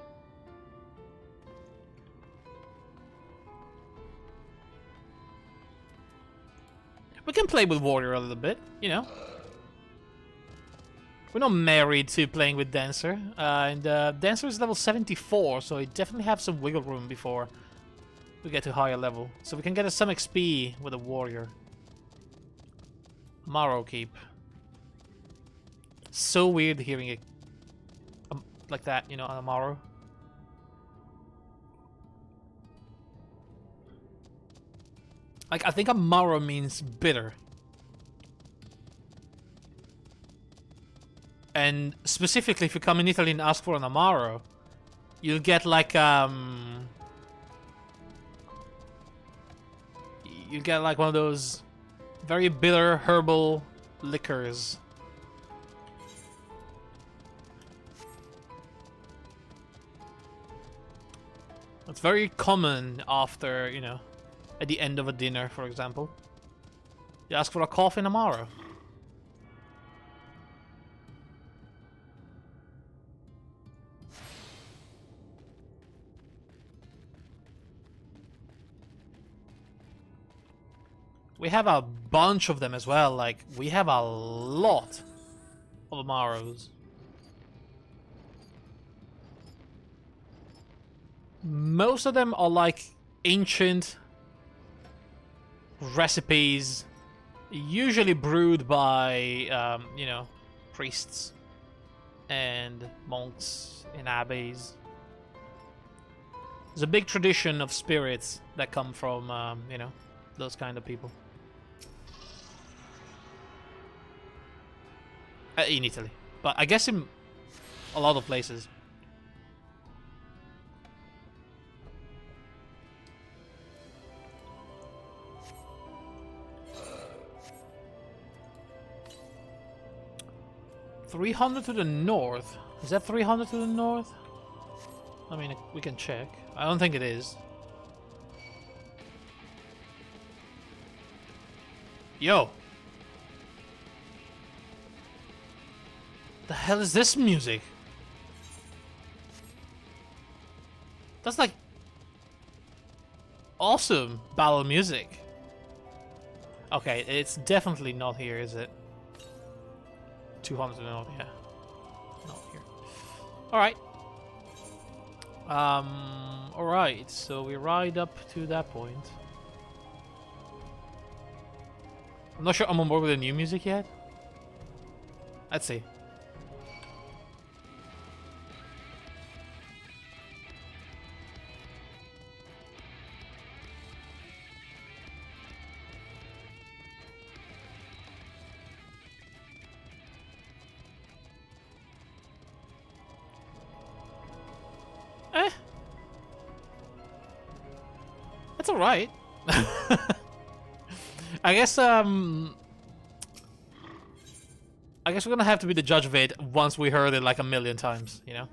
We can play with warrior a little bit, you know. We're not married to playing with Dancer. And Dancer is level 74, so we definitely have some wiggle room before we get to higher level. So we can get us some XP with a warrior. Morrow Keep. So weird hearing it like that, you know, on a Morrow. Like, I think Amaro means bitter. And specifically, if you come in Italy and ask for an Amaro, you'll get like, you get like one of those very bitter herbal liquors. It's very common after, you know, at the end of a dinner, for example. You ask for a coffee Amaro. We have a bunch of them as well, like, we have a lot of Amaros. Most of them are like ancient recipes, usually brewed by, you know, priests and monks in abbeys. There's a big tradition of spirits that come from, you know, those kind of people. In Italy. But I guess in a lot of places. $300 to the north. Is that 300 to the north? I mean, we can check. I don't think it is. Yo! The hell is this music? That's like awesome battle music. Okay, it's definitely not here, is it? 200 north, yeah. Not here. Alright. Alright, so we ride up to that point. I'm not sure I'm on board with the new music yet. Let's see. That's alright. I guess we're gonna have to be the judge of it once we heard it like a million times, you know?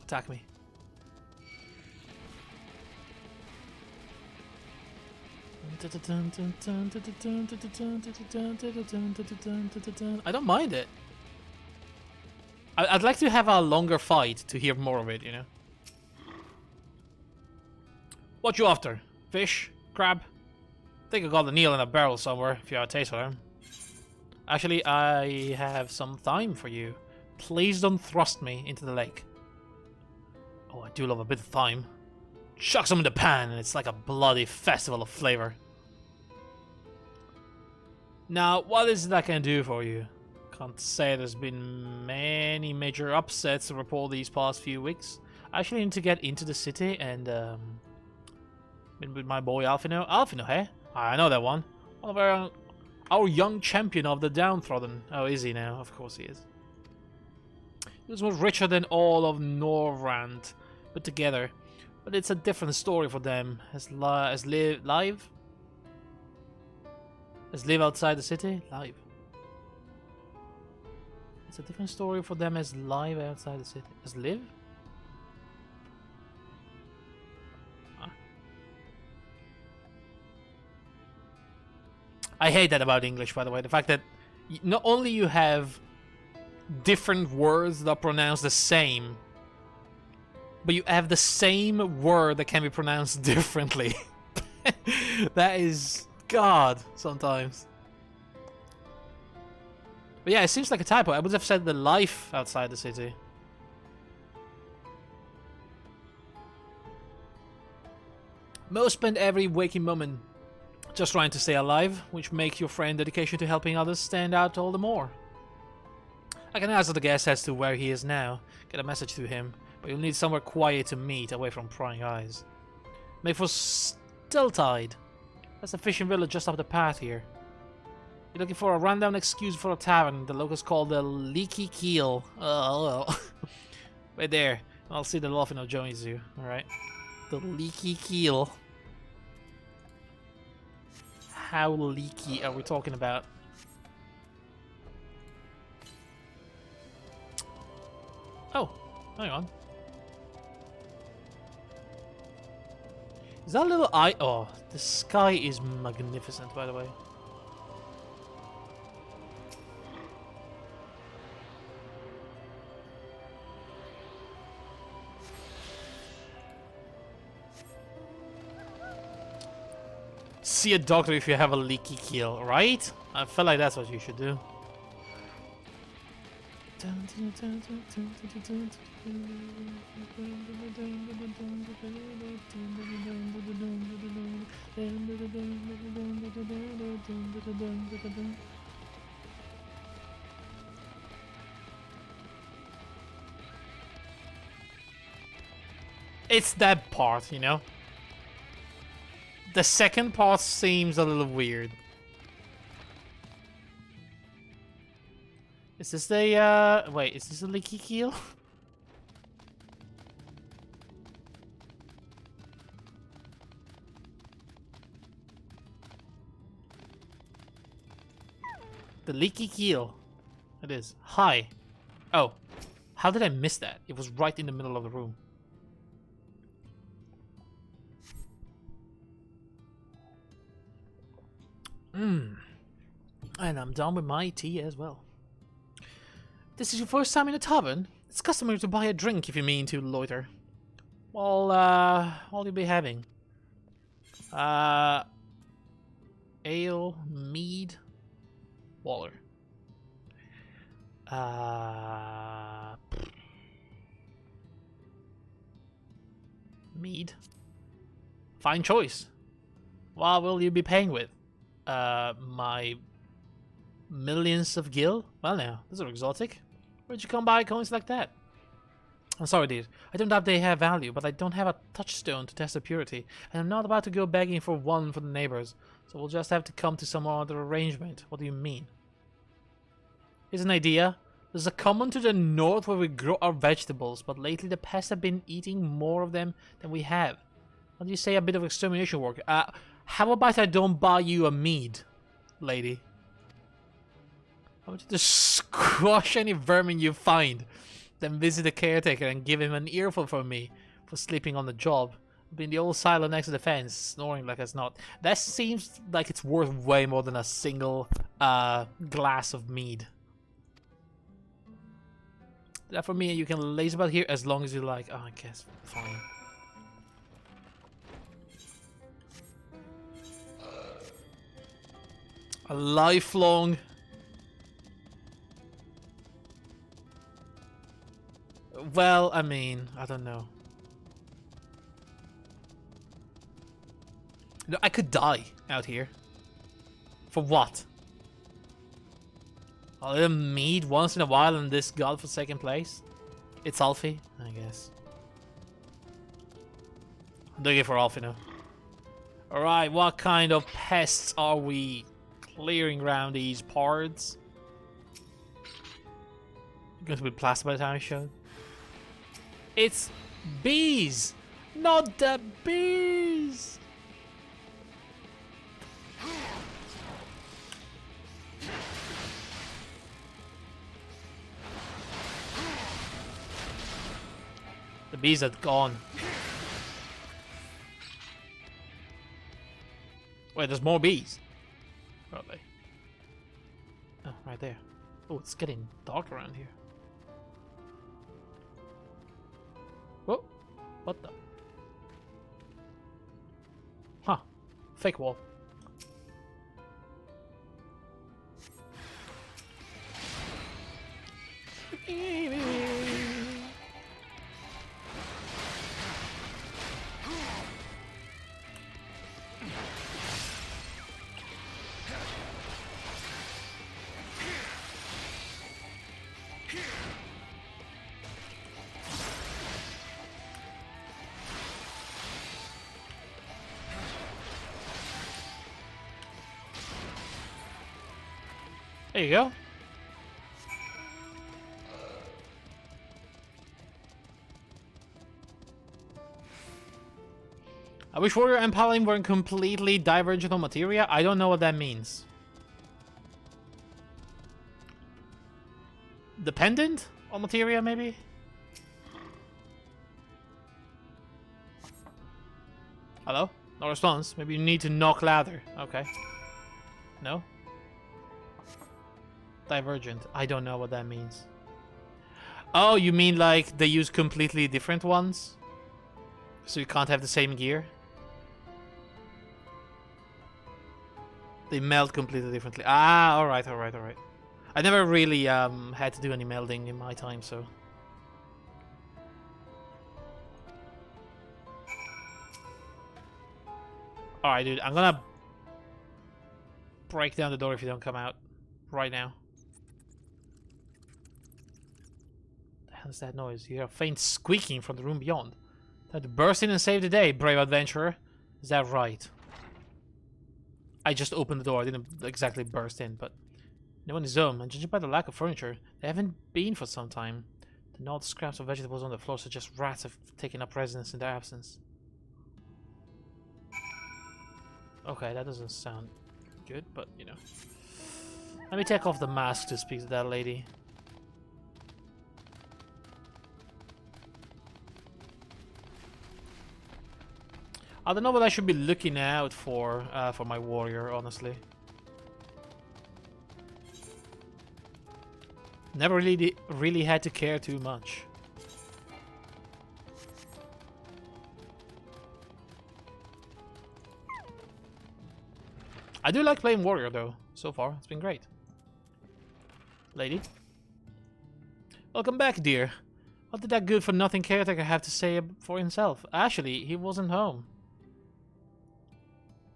Attack me. I don't mind it. I'd like to have a longer fight to hear more of it, you know? What you after? Fish? Crab? Think I got a Neil in a barrel somewhere, if you have a taste for them. Actually, I have some thyme for you. Please don't thrust me into the lake. Oh, I do love a bit of thyme. Chuck some in the pan, and it's like a bloody festival of flavor. Now, what is that gonna do for you? Can't say there's been many major upsets to report these past few weeks. I actually need to get into the city and been with my boy Alfino. Alfino, hey? I know that one. One of our young champion of the downtrodden. Oh, is he now? Of course he is. He was richer than all of Norrand put together, but it's a different story for them. As live outside the city? Live. It's a different story for them as live outside the city. As live? Huh. I hate that about English, by the way. The fact that not only you have different words that are pronounced the same, but you have the same word that can be pronounced differently. That is God sometimes. But yeah, it seems like a typo. I would have said the life outside the city. Most spend every waking moment just trying to stay alive, which makes your friend's dedication to helping others stand out all the more. I can ask the guest as to where he is now, get a message to him, but you'll need somewhere quiet to meet, away from prying eyes. Make for Stilltide. That's a fishing village just up the path here. You're looking for a rundown excuse for a tavern the locals call the Leaky Keel. Oh, well. Wait there. I'll see the Lofino joins you. Alright. The Leaky Keel. How leaky are we talking about? Oh, hang on. Is that little eye? Oh, the sky is magnificent, by the way. See a doctor if you have a leaky keel, right? I feel like that's what you should do. It's that part, you know? The second part seems a little weird. Is this the, wait, is this a leaky keel? The leaky keel. It is. Hi. Oh. How did I miss that? It was right in the middle of the room. And I'm done with my tea as well. This is your first time in a tavern? It's customary to buy a drink if you mean to loiter. Well, what will you be having? Ale, mead, water. Mead. Fine choice. What will you be paying with? My millions of gil? Well now, those are exotic. Where'd you come by coins like that? I'm sorry, dude. I don't doubt they have value, but I don't have a touchstone to test their purity, and I'm not about to go begging for one for the neighbors, so we'll just have to come to some other arrangement. What do you mean? Here's an idea. There's a common to the north where we grow our vegetables, but lately the pests have been eating more of them than we have. What do you say, a bit of extermination work? How about I don't buy you a mead, lady? How about you just squash any vermin you find, then visit the caretaker and give him an earful from me for sleeping on the job, being the old silo next to the fence, snoring like it's not. That seems like it's worth way more than a single glass of mead. That for me, you can laze about here as long as you like. Oh, I guess fine. A lifelong. Well, I mean, I don't know. No, I could die out here. For what? A little mead once in a while in this godforsaken place? It's Alfie, I guess. I'm doing it for Alfie now. Alright, what kind of pests are we clearing around these parts? Going to be plastered by the time I show. It's bees! Not the bees! The bees are gone. Wait, there's more bees. Where are they? Oh, right there. Oh, it's getting dark around here. Oh, what the? Huh. Fake wall. There you go. I wish Warrior and Paladin weren't completely divergent on materia. I don't know what that means. Dependent on materia, maybe? Hello? No response. Maybe you need to knock louder. Okay. No? Divergent. I don't know what that means. Oh, you mean like they use completely different ones? So you can't have the same gear? They meld completely differently. Ah, alright, alright, alright. I never really had to do any melding in my time, so... Alright, dude, I'm gonna break down the door if you don't come out right now. The hell is that noise? You hear a faint squeaking from the room beyond. Time to burst in and save the day, brave adventurer. Is that right? I just opened the door. I didn't exactly burst in, but no one is home, and judging by the lack of furniture, they haven't been for some time. The gnawed scraps of vegetables on the floor suggest rats have taken up residence in their absence. Okay, that doesn't sound good, but you know. Let me take off the mask to speak to that lady. I don't know what I should be looking out for my warrior, honestly. Never really had to care too much. I do like playing warrior though. So far, it's been great. Lady. Welcome back, dear. What did that good-for-nothing caretaker have to say for himself? Actually, he wasn't home.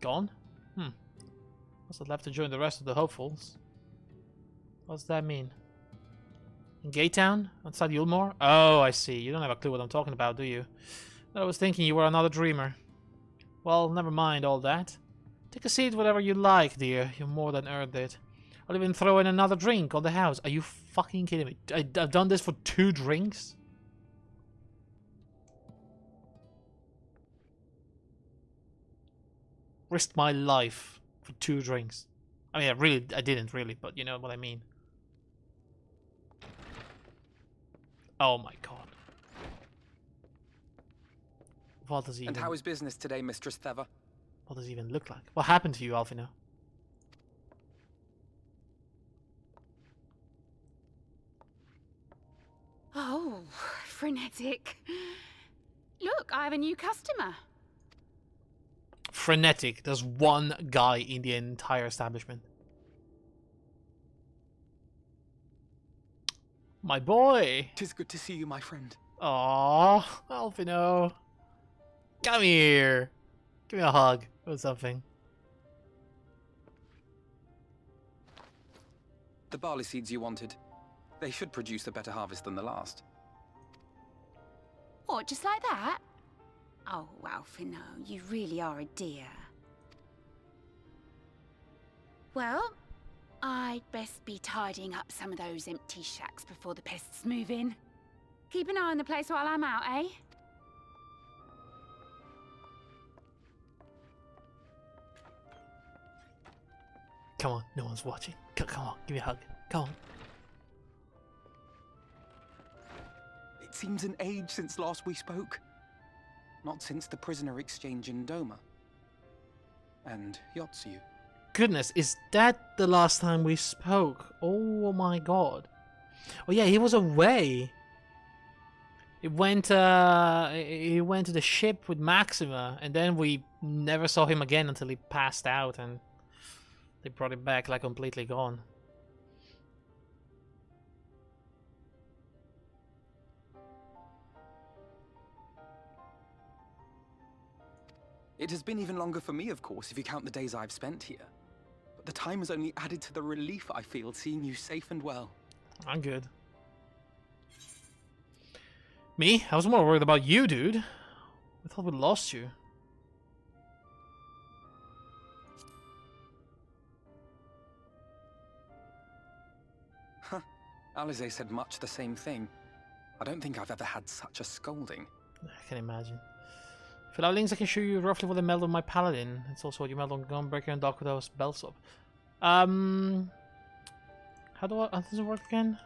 Gone? Must have left to join the rest of the hopefuls. What does that mean? In Gaytown? Outside Yulmore? Oh, I see. You don't have a clue what I'm talking about, do you? I was thinking you were another dreamer. Well, never mind all that. Take a seat whatever you like, dear. You more than earned it. I'll even throw in another drink on the house. Are you fucking kidding me? I've done this for 2 drinks? Risked my life for 2 drinks. I mean, I didn't really, but you know what I mean. Oh my god. What does he even... And how is business today, Mistress Theva? What does he even look like? What happened to you, Alfino? Oh, frenetic. Look, I have a new customer. Frenetic. There's one guy in the entire establishment. My boy. 'Tis good to see you, my friend. Aww, Alfino. Come here. Give me a hug or something. The barley seeds you wanted. They should produce a better harvest than the last. What, just like that? Oh, Alfino, you really are a dear. Well, I'd best be tidying up some of those empty shacks before the pests move in. Keep an eye on the place while I'm out, eh? Come on, no one's watching. Come on, give me a hug. Come on. It seems an age since last we spoke. Not since the prisoner exchange in Doma. And Yotsu. Goodness, is that the last time we spoke? Oh my god. Oh yeah, he was away. He went to the ship with Maxima, and then we never saw him again until he passed out, and they brought him back like completely gone. It has been even longer for me, of course, if you count the days I've spent here. But the time has only added to the relief I feel seeing you safe and well. I'm good. Me? I was more worried about you, dude. I thought we lost you. Huh. Alize said much the same thing. I don't think I've ever had such a scolding. I can imagine. Fill out links, I can show you roughly what I meld on my paladin. It's also what you meld on Gunbreaker and Dokudo's Bellsop. How does it work again?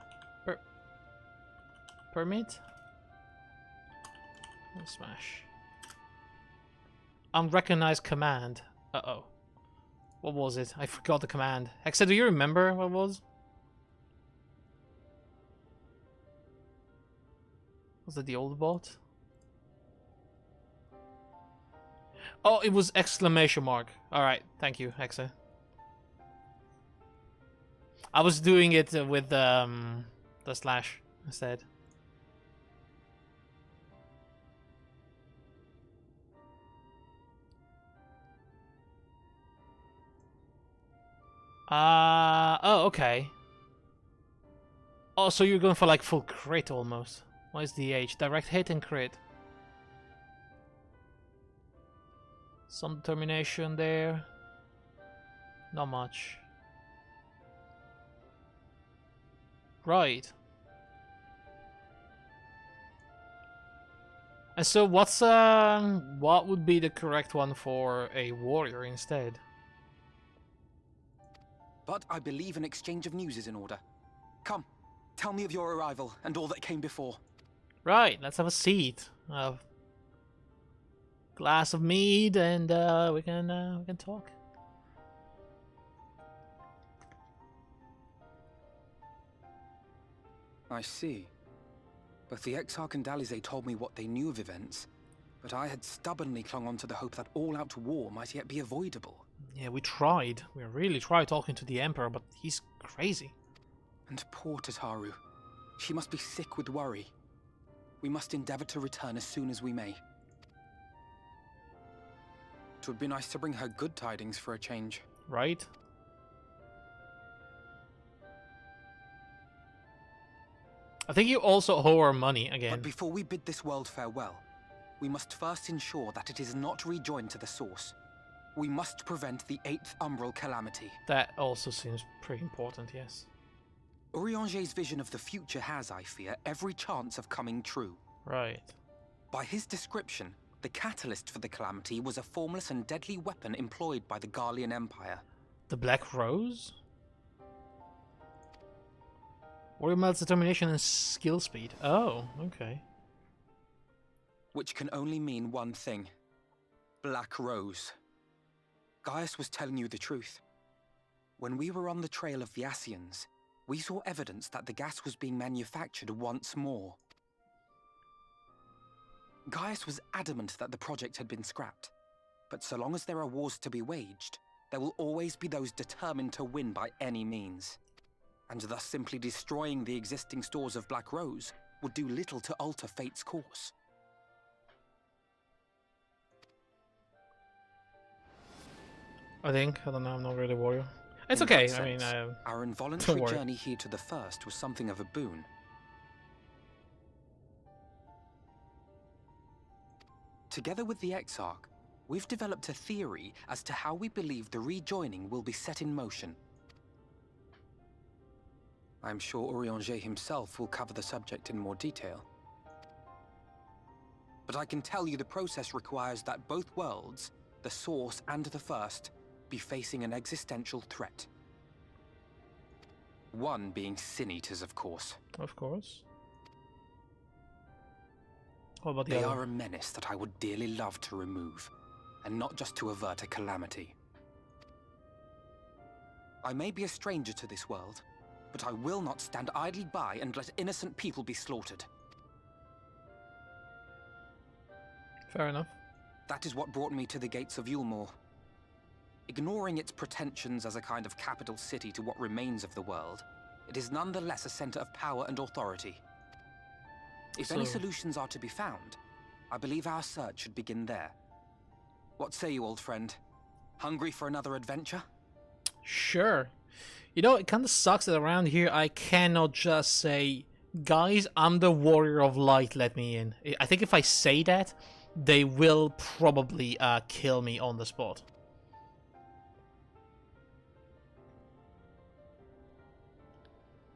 Permit? Smash. Unrecognized command. Uh-oh. What was it? I forgot the command. Hexa, do you remember what it was? Was it the old bot? Oh, it was exclamation mark. Alright, thank you, Hexa. I was doing it with the slash instead. Oh, okay. Oh, so you're going for like full crit almost. What is the H? Direct hit and crit. Some determination there. Not much. Right. And so what's what would be the correct one for a warrior instead? But I believe an exchange of news is in order. Come, tell me of your arrival and all that came before. Right, let's have a seat. Glass of mead, and we can talk. I see. Both the Exarch and Alize told me what they knew of events, but I had stubbornly clung on to the hope that all-out war might yet be avoidable. Yeah, we tried. We really tried talking to the Emperor, but he's crazy. And poor Tataru. She must be sick with worry. We must endeavor to return as soon as we may. It would be nice to bring her good tidings for a change. Right? I think you also owe her money again. But before we bid this world farewell, we must first ensure that it is not rejoined to the source. We must prevent the 8th Umbral calamity. That also seems pretty important, yes. Urianger's vision of the future has, I fear, every chance of coming true. Right. By his description, the catalyst for the calamity was a formless and deadly weapon employed by the Garlean Empire. The Black Rose? Warrior melts determination and skill speed. Oh, okay. Which can only mean one thing. Black Rose. Gaius was telling you the truth. When we were on the trail of the Ascians, we saw evidence that the gas was being manufactured once more. Gaius was adamant that the project had been scrapped, but so long as there are wars to be waged, there will always be those determined to win by any means. And thus simply destroying the existing stores of Black Rose would do little to alter fate's course. I don't know, I'm not really a warrior. It's okay, I mean, our involuntary journey here to the First was something of a boon. Together with the Exarch, we've developed a theory as to how we believe the rejoining will be set in motion. I'm sure Urianger himself will cover the subject in more detail. But I can tell you the process requires that both worlds, the Source and the First, be facing an existential threat. One being Sin-Eaters, of course. Of course. What about the They other? are a menace that I would dearly love to remove, and not just to avert a calamity. I may be a stranger to this world, but I will not stand idly by and let innocent people be slaughtered. Fair enough. That is what brought me to the gates of Yulmore. Ignoring its pretensions as a kind of capital city to what remains of the world, it is nonetheless a center of power and authority. If any solutions are to be found, I believe our search should begin there. What say you, old friend? Hungry for another adventure? Sure. You know, it kind of sucks that around here I cannot just say, guys, I'm the Warrior of Light, let me in. I think if I say that, they will probably kill me on the spot.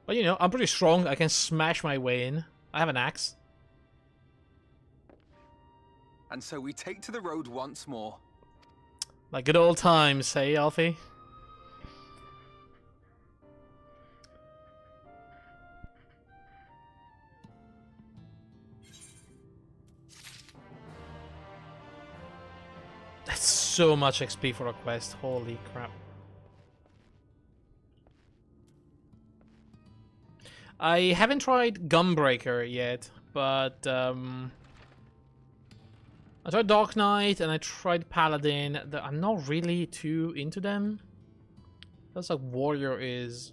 But you know, I'm pretty strong. I can smash my way in. I have an axe. And so we take to the road once more. Like good old times, hey, Alfie? That's so much XP for a quest. Holy crap. I haven't tried Gunbreaker yet, but I tried Dark Knight and I tried Paladin. I'm not really too into them. Feels like Warrior is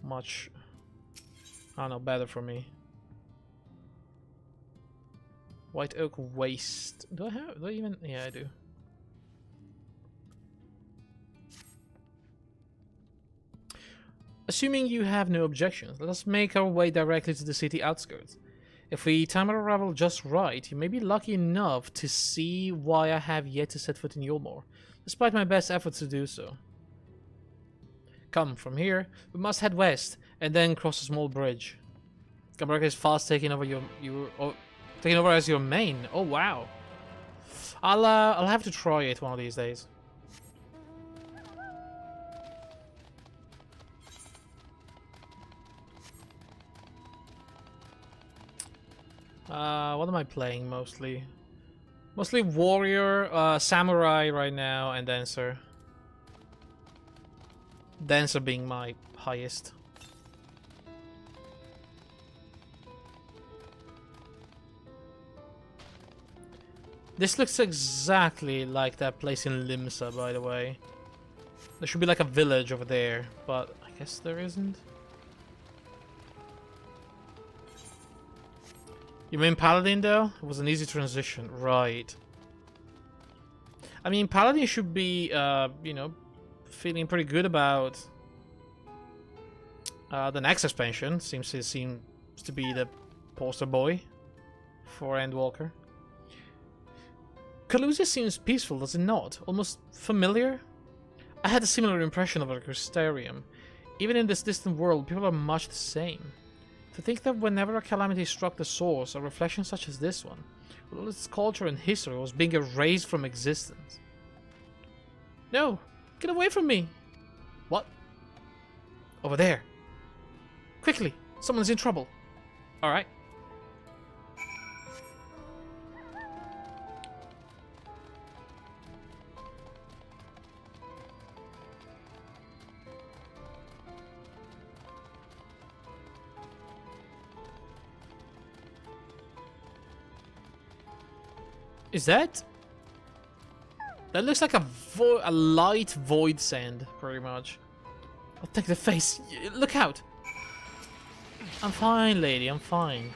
much, I don't know, better for me. White Oak Waste. Do I even? Yeah, I do. Assuming you have no objections, let us make our way directly to the city outskirts. If we time our arrival just right, you may be lucky enough to see why I have yet to set foot in Yulmore, despite my best efforts to do so. Come, from here, we must head west, and then cross a small bridge. Gunbreaker is fast taking over taking over as your main. Oh wow. I'll have to try it one of these days. What am I playing mostly? Mostly Warrior, Samurai right now, and Dancer. Dancer being my highest. This looks exactly like that place in Limsa, by the way. There should be like a village over there, but I guess there isn't. You mean Paladin, though? It was an easy transition. Right. I mean, Paladin should be, you know, feeling pretty good about the next expansion. Seems to be the poster boy for Endwalker. Calusia seems peaceful, does it not? Almost familiar? I had a similar impression of a Crystarium. Even in this distant world, people are much the same. To think that whenever a calamity struck the source, a reflection such as this one, with all its culture and history, was being erased from existence. No! Get away from me! What? Over there! Quickly! Someone's in trouble! Alright. Is that? That looks like a light void sand, pretty much. I'll take the face. Look out! I'm fine, lady. I'm fine.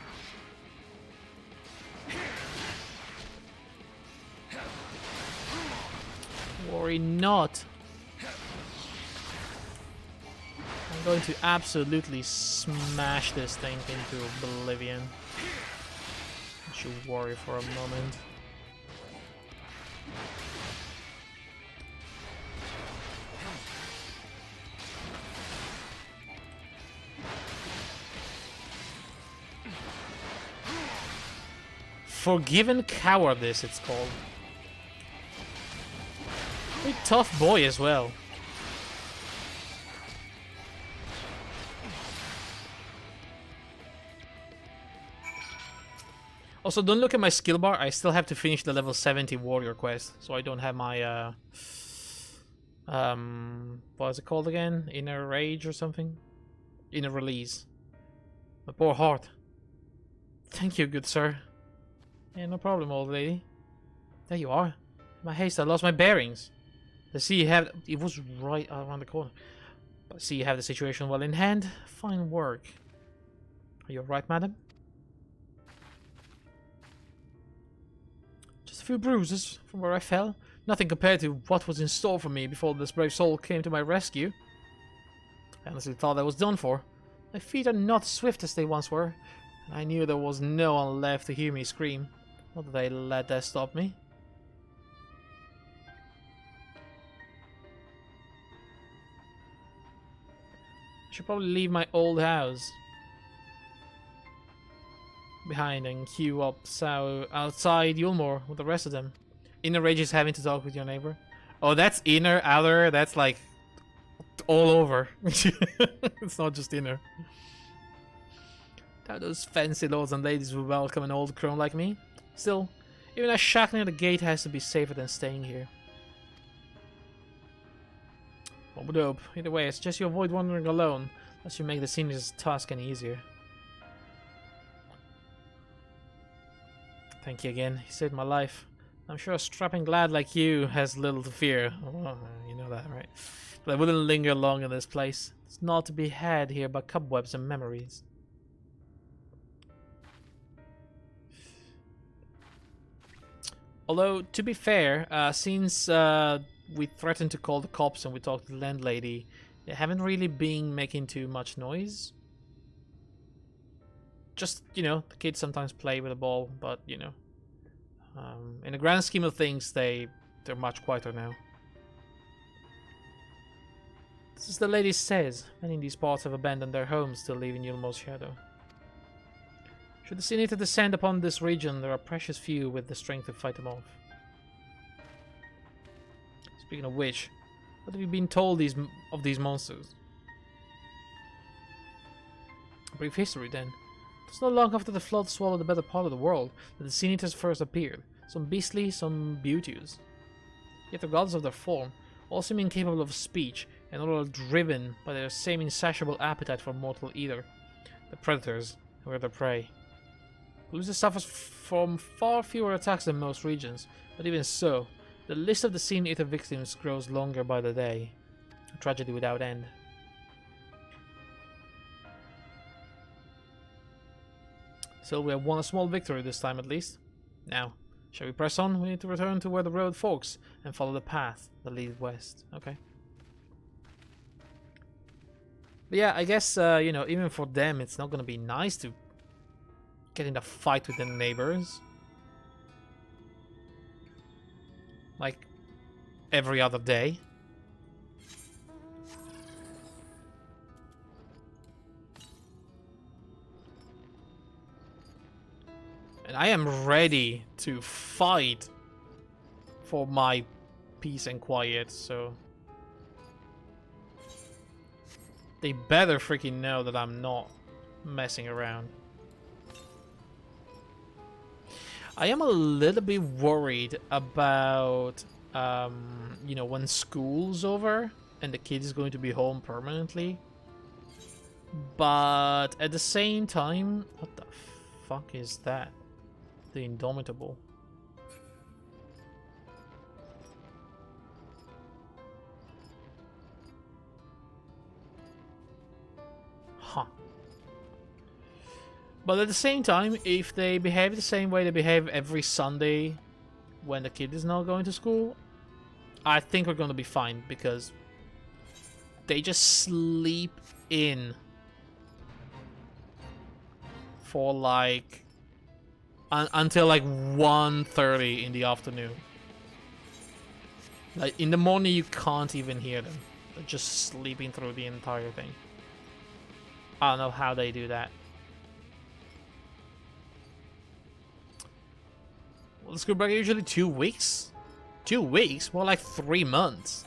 Worry not. I'm going to absolutely smash this thing into oblivion. Don't you worry for a moment. Forgiven Cowardice, it's called. Very tough boy as well. Also, don't look at my skill bar. I still have to finish the level 70 warrior quest, so I don't have my what is it called again? Inner rage or something? Inner release. My poor heart. Thank you, good sir. Yeah, no problem, old lady. There you are. In my haste, I lost my bearings. I see you have... It was right around the corner. But I see you have the situation well in hand. Fine work. Are you alright, madam? Just a few bruises from where I fell. Nothing compared to what was in store for me before this brave soul came to my rescue. I honestly thought I was done for. My feet are not swift as they once were. And I knew there was no one left to hear me scream. Not that I let that stop me. I should probably leave my old house behind and queue up outside Yulmore with the rest of them. Inner rage is having to talk with your neighbor. Oh, that's inner, outer, that's like all over. It's not just inner. How those fancy lords and ladies would welcome an old crone like me. Still, even a shack near the gate has to be safer than staying here. One would hope. Either way, I suggest you avoid wandering alone, unless you make the senior's task any easier. Thank you again. You saved my life. I'm sure a strapping lad like you has little to fear. Oh, you know that, right? But I wouldn't linger long in this place. It's not to be had here but cobwebs and memories. Although, to be fair, since we threatened to call the cops and we talked to the landlady, they haven't really been making too much noise. Just, you know, the kids sometimes play with a ball, but, you know, in the grand scheme of things, they're much quieter now. This is the lady says. Many in these parts have abandoned their homes to live in Yulmo's shadow. Should the Senator descend upon this region, there are precious few with the strength to fight them off. Speaking of which, what have you been told of these monsters? A brief history then. It was not long after the flood swallowed the better part of the world that the Senators first appeared, some beastly, some beauteous. Yet regardless of their form, all seem incapable of speech, and all are driven by their same insatiable appetite for mortal either. The predators who are their prey. Lucia suffers from far fewer attacks than most regions, but even so, the list of the Sin Eater victims grows longer by the day. A tragedy without end. So we have won a small victory this time at least. Now, shall we press on? We need to return to where the road forks and follow the path that leads west. Okay. But yeah, I guess, you know, even for them, it's not gonna be nice to get in a fight with the neighbors. Like, every other day. And I am ready to fight for my peace and quiet, so... They better freaking know that I'm not messing around. I am a little bit worried about, you know, when school's over and the kid is going to be home permanently. But at the same time, what the fuck is that? The Indomitable. Huh. But at the same time, if they behave the same way they behave every Sunday when the kid is not going to school, I think we're going to be fine, because they just sleep in for like until like 1:30 in the afternoon. Like in the morning you can't even hear them. They're just sleeping through the entire thing. I don't know how they do that. Well, school break usually 2 weeks? 2 weeks? More like 3 months.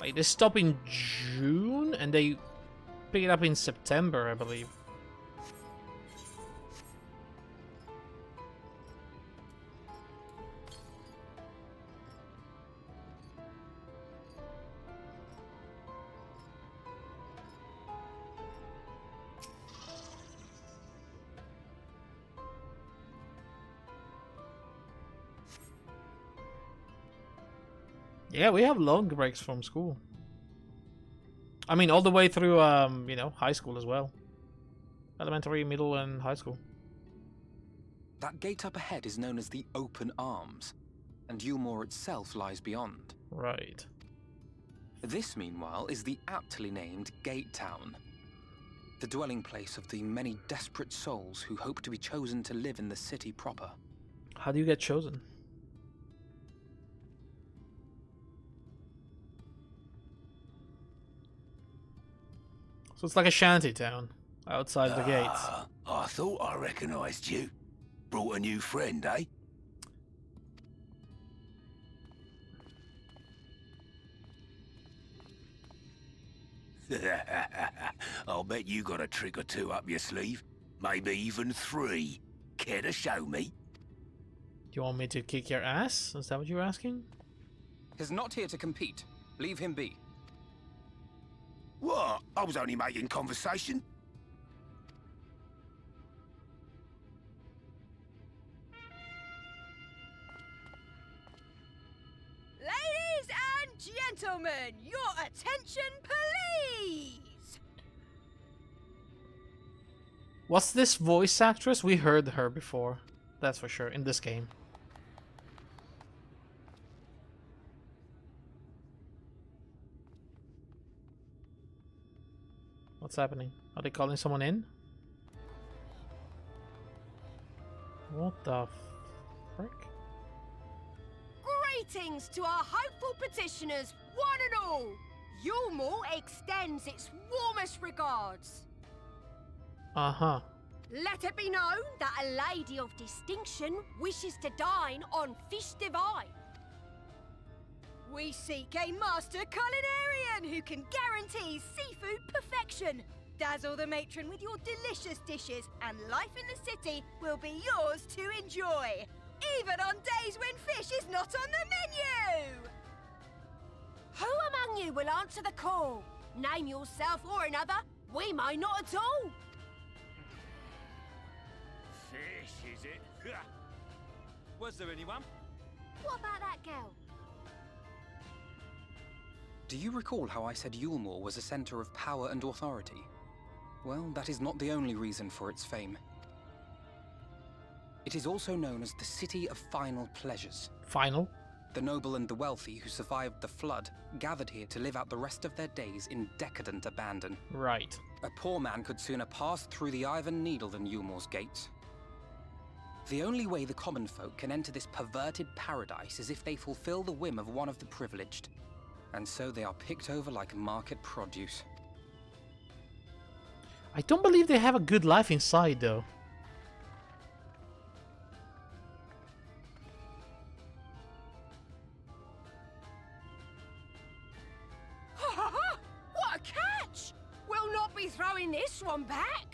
Like they stop in June and they pick it up in September, I believe. Yeah, we have long breaks from school. I mean, all the way through, you know, high school as well. Elementary, middle, and high school. That gate up ahead is known as the Open Arms, and Yulmore itself lies beyond. Right. This, meanwhile, is the aptly named Gate Town, the dwelling place of the many desperate souls who hope to be chosen to live in the city proper. How do you get chosen? So it's like a shanty town outside the gates. I thought I recognized you. Brought a new friend, eh? I'll bet you got a trick or two up your sleeve. Maybe even 3. Care to show me? Do you want me to kick your ass? Is that what you're asking? He's not here to compete. Leave him be. What? I was only making conversation. Ladies and gentlemen, your attention, please! What's this voice actress? We heard her before. That's for sure, in this game. What's happening? Are they calling someone in? What the frick? Greetings to our hopeful petitioners, one and all! Yulmore extends its warmest regards. Uh-huh. Let it be known that a lady of distinction wishes to dine on fish divine. We seek a master culinarian who can guarantee seafood perfection. Dazzle the matron with your delicious dishes, and life in the city will be yours to enjoy, even on days when fish is not on the menu! Who among you will answer the call? Name yourself or another, we may not at all. This is it. Was there anyone? What about that girl? Do you recall how I said Yulmore was a center of power and authority? Well, that is not the only reason for its fame. It is also known as the City of Final Pleasures. Final? The noble and the wealthy who survived the flood gathered here to live out the rest of their days in decadent abandon. Right. A poor man could sooner pass through the Iron Needle than Yulmore's gates. The only way the common folk can enter this perverted paradise is if they fulfill the whim of one of the privileged. And so they are picked over like market produce. I don't believe they have a good life inside, though. What a catch! We'll not be throwing this one back.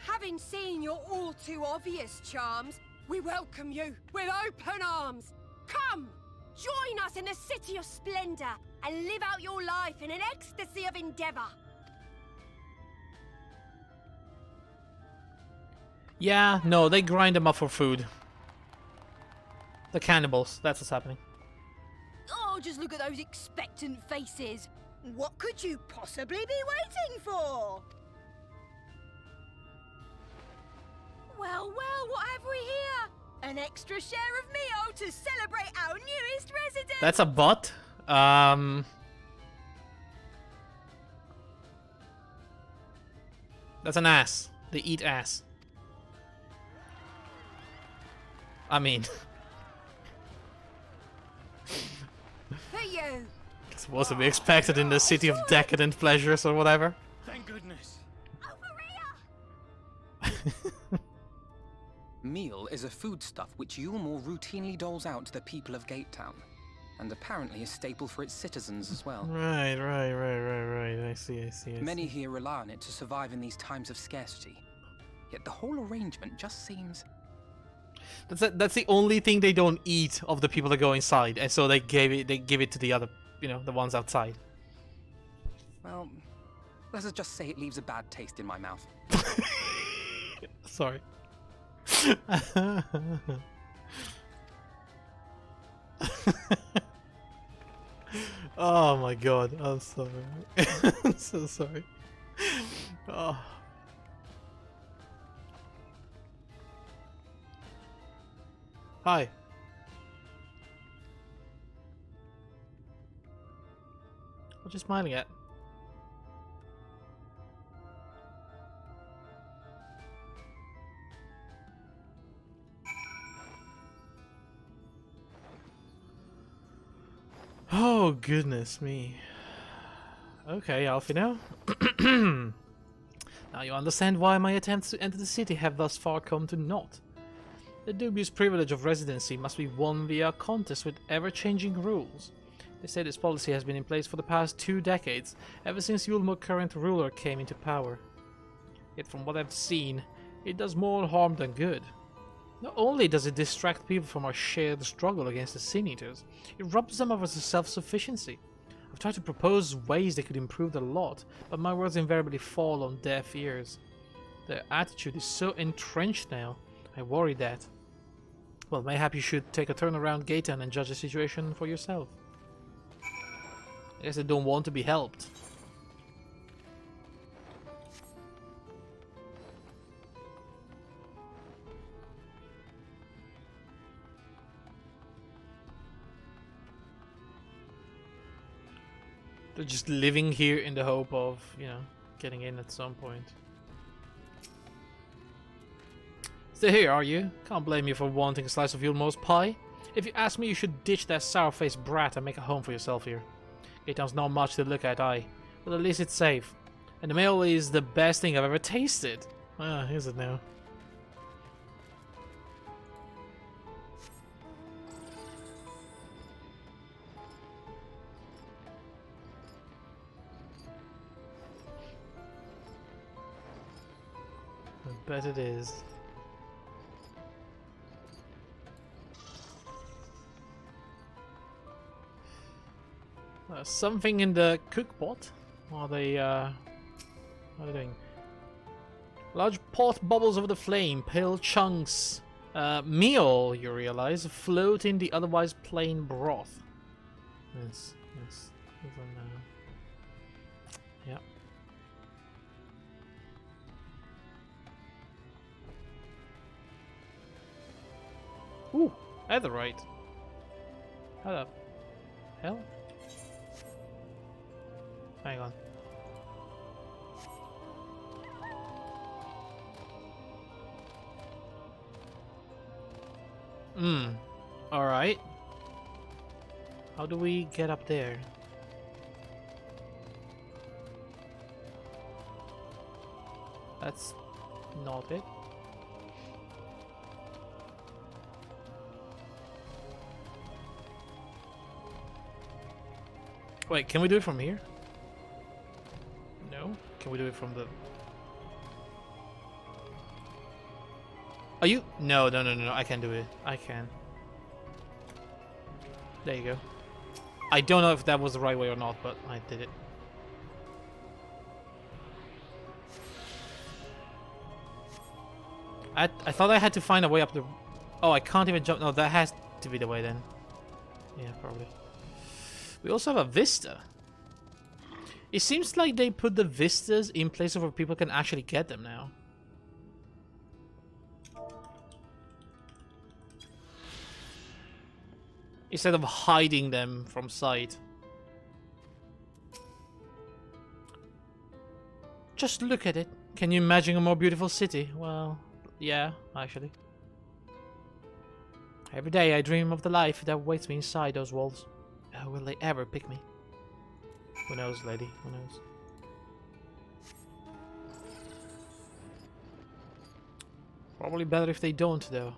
Having seen your all too obvious charms, we welcome you with open arms. Come, join us in the City of Splendor and live out your life in an ecstasy of endeavor. Yeah, no, they grind them up for food. The cannibals, that's what's happening. Oh, just look at those expectant faces. What could you possibly be waiting for? Well, what have we here? An extra share of meal to celebrate our newest resident. That's a bot. That's an ass. They eat ass. I mean, For you. it's supposed to be expected in the city of decadent pleasures or whatever. Thank goodness. Meal is a foodstuff which Yulmore routinely doles out to the people of Gatetown, and apparently a staple for its citizens as well. Right. I see. Many here rely on it to survive in these times of scarcity. Yet the whole arrangement just seems... That's the only thing they don't eat of the people that go inside, and so they give it to the other, the ones outside. Well, let's just say it leaves a bad taste in my mouth. Sorry. Oh my god, I'm sorry. I'm so sorry. Oh. Hi. What you smiling at? Oh, goodness me. Okay, Alfie now. Now you understand why my attempts to enter the city have thus far come to naught. The dubious privilege of residency must be won via a contest with ever-changing rules. They say this policy has been in place for the past 2 decades, ever since Yulmore's current ruler came into power. Yet from what I've seen, it does more harm than good. Not only does it distract people from our shared struggle against the Sin Eaters, it robs them of their self-sufficiency. I've tried to propose ways they could improve their lot, but my words invariably fall on deaf ears. Their attitude is so entrenched now, I worry that... Well, mayhap you should take a turn around Gatetown and judge the situation for yourself. I guess they don't want to be helped. They're just living here in the hope of, getting in at some point. Stay here, are you? Can't blame you for wanting a slice of Yulmore's pie. If you ask me, you should ditch that sour-faced brat and make a home for yourself here. Gatetown's not much to look at, but at least it's safe. And the meal is the best thing I've ever tasted. Ah, is it now? I bet it is. Something in the cookpot? What are they doing? Large pot bubbles over the flame, pale chunks, meal, you realize, float in the otherwise plain broth. Yes. Yeah. Ooh, netherite. How the hell? Hang on. Alright. How do we get up there? That's not it. Wait, can we do it from here? No? Can we do it from the... Are you... No, I can do it. I can. There you go. I don't know if that was the right way or not, but I did it. I thought I had to find a way up the... Oh, I can't even jump. No, that has to be the way then. Yeah, probably. We also have a vista. It seems like they put the vistas in places where people can actually get them now. Instead of hiding them from sight. Just look at it. Can you imagine a more beautiful city? Well, yeah, actually. Every day I dream of the life that awaits me inside those walls. Oh, will they ever pick me? Who knows, lady? Who knows? Probably better if they don't, though.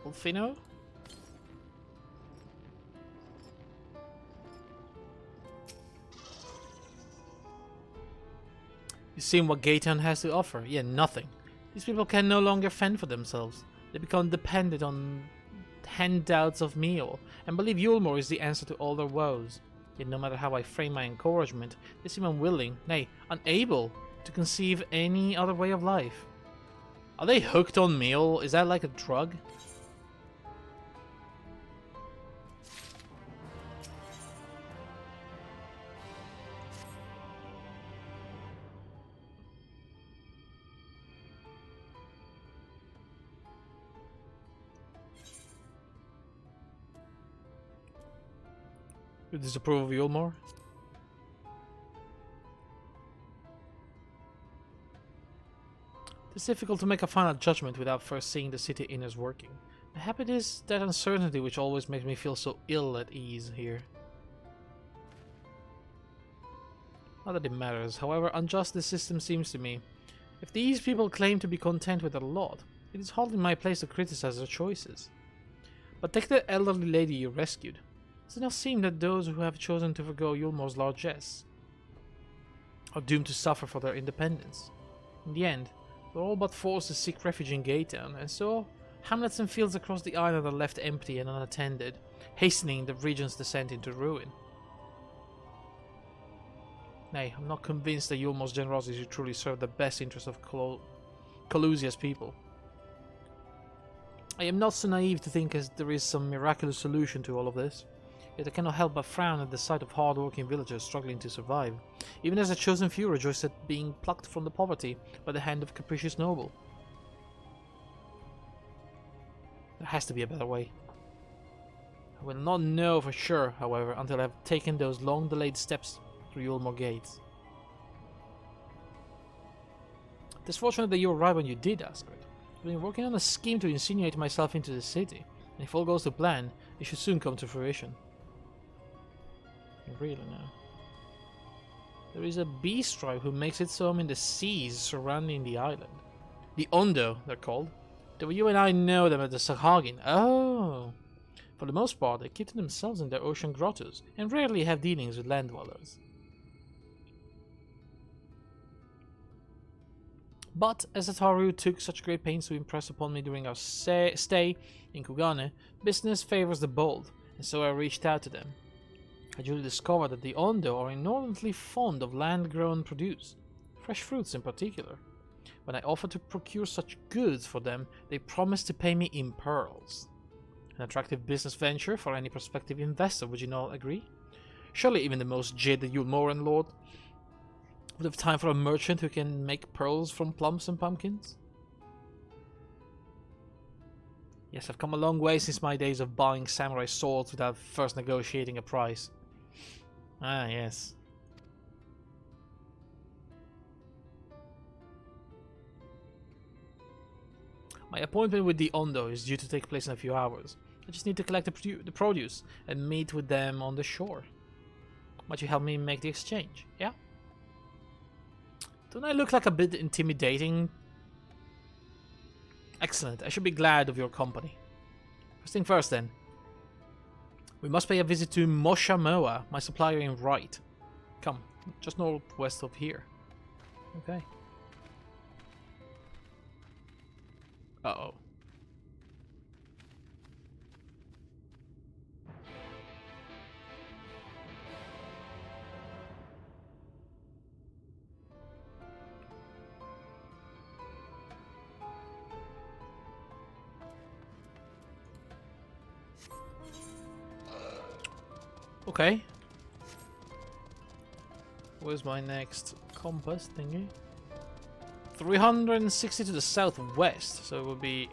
Ulfino? You seen what Gaytown has to offer? Yeah, nothing. These people can no longer fend for themselves. They become dependent on handouts of meal, and believe Yulmore is the answer to all their woes. Yet no matter how I frame my encouragement, they seem unwilling, nay, unable, to conceive any other way of life. Are they hooked on meal? Is that like a drug? You disapprove of Yulmore? It's difficult to make a final judgment without first seeing the city inners working. The habit is that uncertainty which always makes me feel so ill at ease here. Not that it matters, however unjust this system seems to me. If these people claim to be content with their lot, it is hardly my place to criticize their choices. But take the elderly lady you rescued. Does it not seem that those who have chosen to forgo Yulmore's largesse are doomed to suffer for their independence? In the end, they're all but forced to seek refuge in Gaytown, and so hamlets and fields across the island are left empty and unattended, hastening the region's descent into ruin. Nay, I'm not convinced that Yulmore's generosity truly served the best interests of Colusia's people. I am not so naive to think as there is some miraculous solution to all of this. Yet I cannot help but frown at the sight of hard-working villagers struggling to survive, even as the chosen few rejoice at being plucked from the poverty by the hand of capricious noble. There has to be a better way. I will not know for sure, however, until I have taken those long-delayed steps through Yulmore Gates. It is fortunate that you arrived when you did, Asgard. I've been working on a scheme to insinuate myself into the city, and if all goes to plan, it should soon come to fruition. Really now. There is a beast tribe who makes its home in the seas surrounding the island. The Ondo, they're called. Though you and I know them as the Sahagin. Oh! For the most part, they keep to themselves in their ocean grottos, and rarely have dealings with land dwellers. But as Ataru took such great pains to impress upon me during our stay in Kugane, business favors the bold, and so I reached out to them. I duly discovered that the Ondo are inordinately fond of land-grown produce, fresh fruits in particular. When I offered to procure such goods for them, they promised to pay me in pearls. An attractive business venture for any prospective investor, would you not agree? Surely even the most jaded Yulmoran lord would have time for a merchant who can make pearls from plums and pumpkins? Yes, I've come a long way since my days of buying samurai swords without first negotiating a price. Ah, yes. My appointment with the Ondo is due to take place in a few hours. I just need to collect the produce and meet with them on the shore. Might you help me make the exchange? Yeah? Don't I look like a bit intimidating? Excellent. I should be glad of your company. First thing first then. We must pay a visit to Moshamoa, my supplier in Wright. Come, just northwest of here. Okay. Uh-oh. Okay. Where's my next compass thingy? 360 to the southwest, so it would be...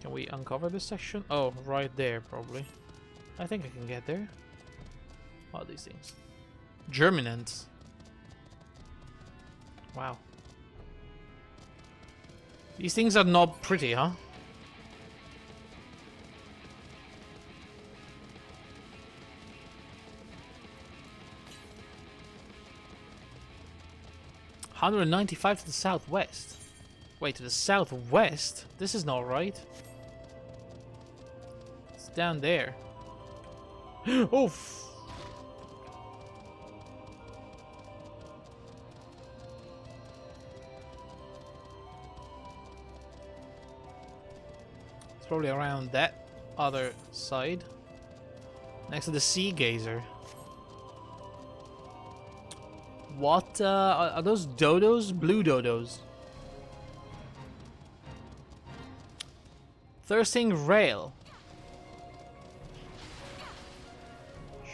Can we uncover this section? Oh, right there, probably. I think I can get there. What are these things? Germinants. Wow. These things are not pretty, huh? $195 to the southwest. Wait, to the southwest? This is not right. It's down there. Oof. It's probably around that other side. Next to the Sea Gazer. What are those dodos? Blue dodos. Thirsting rail.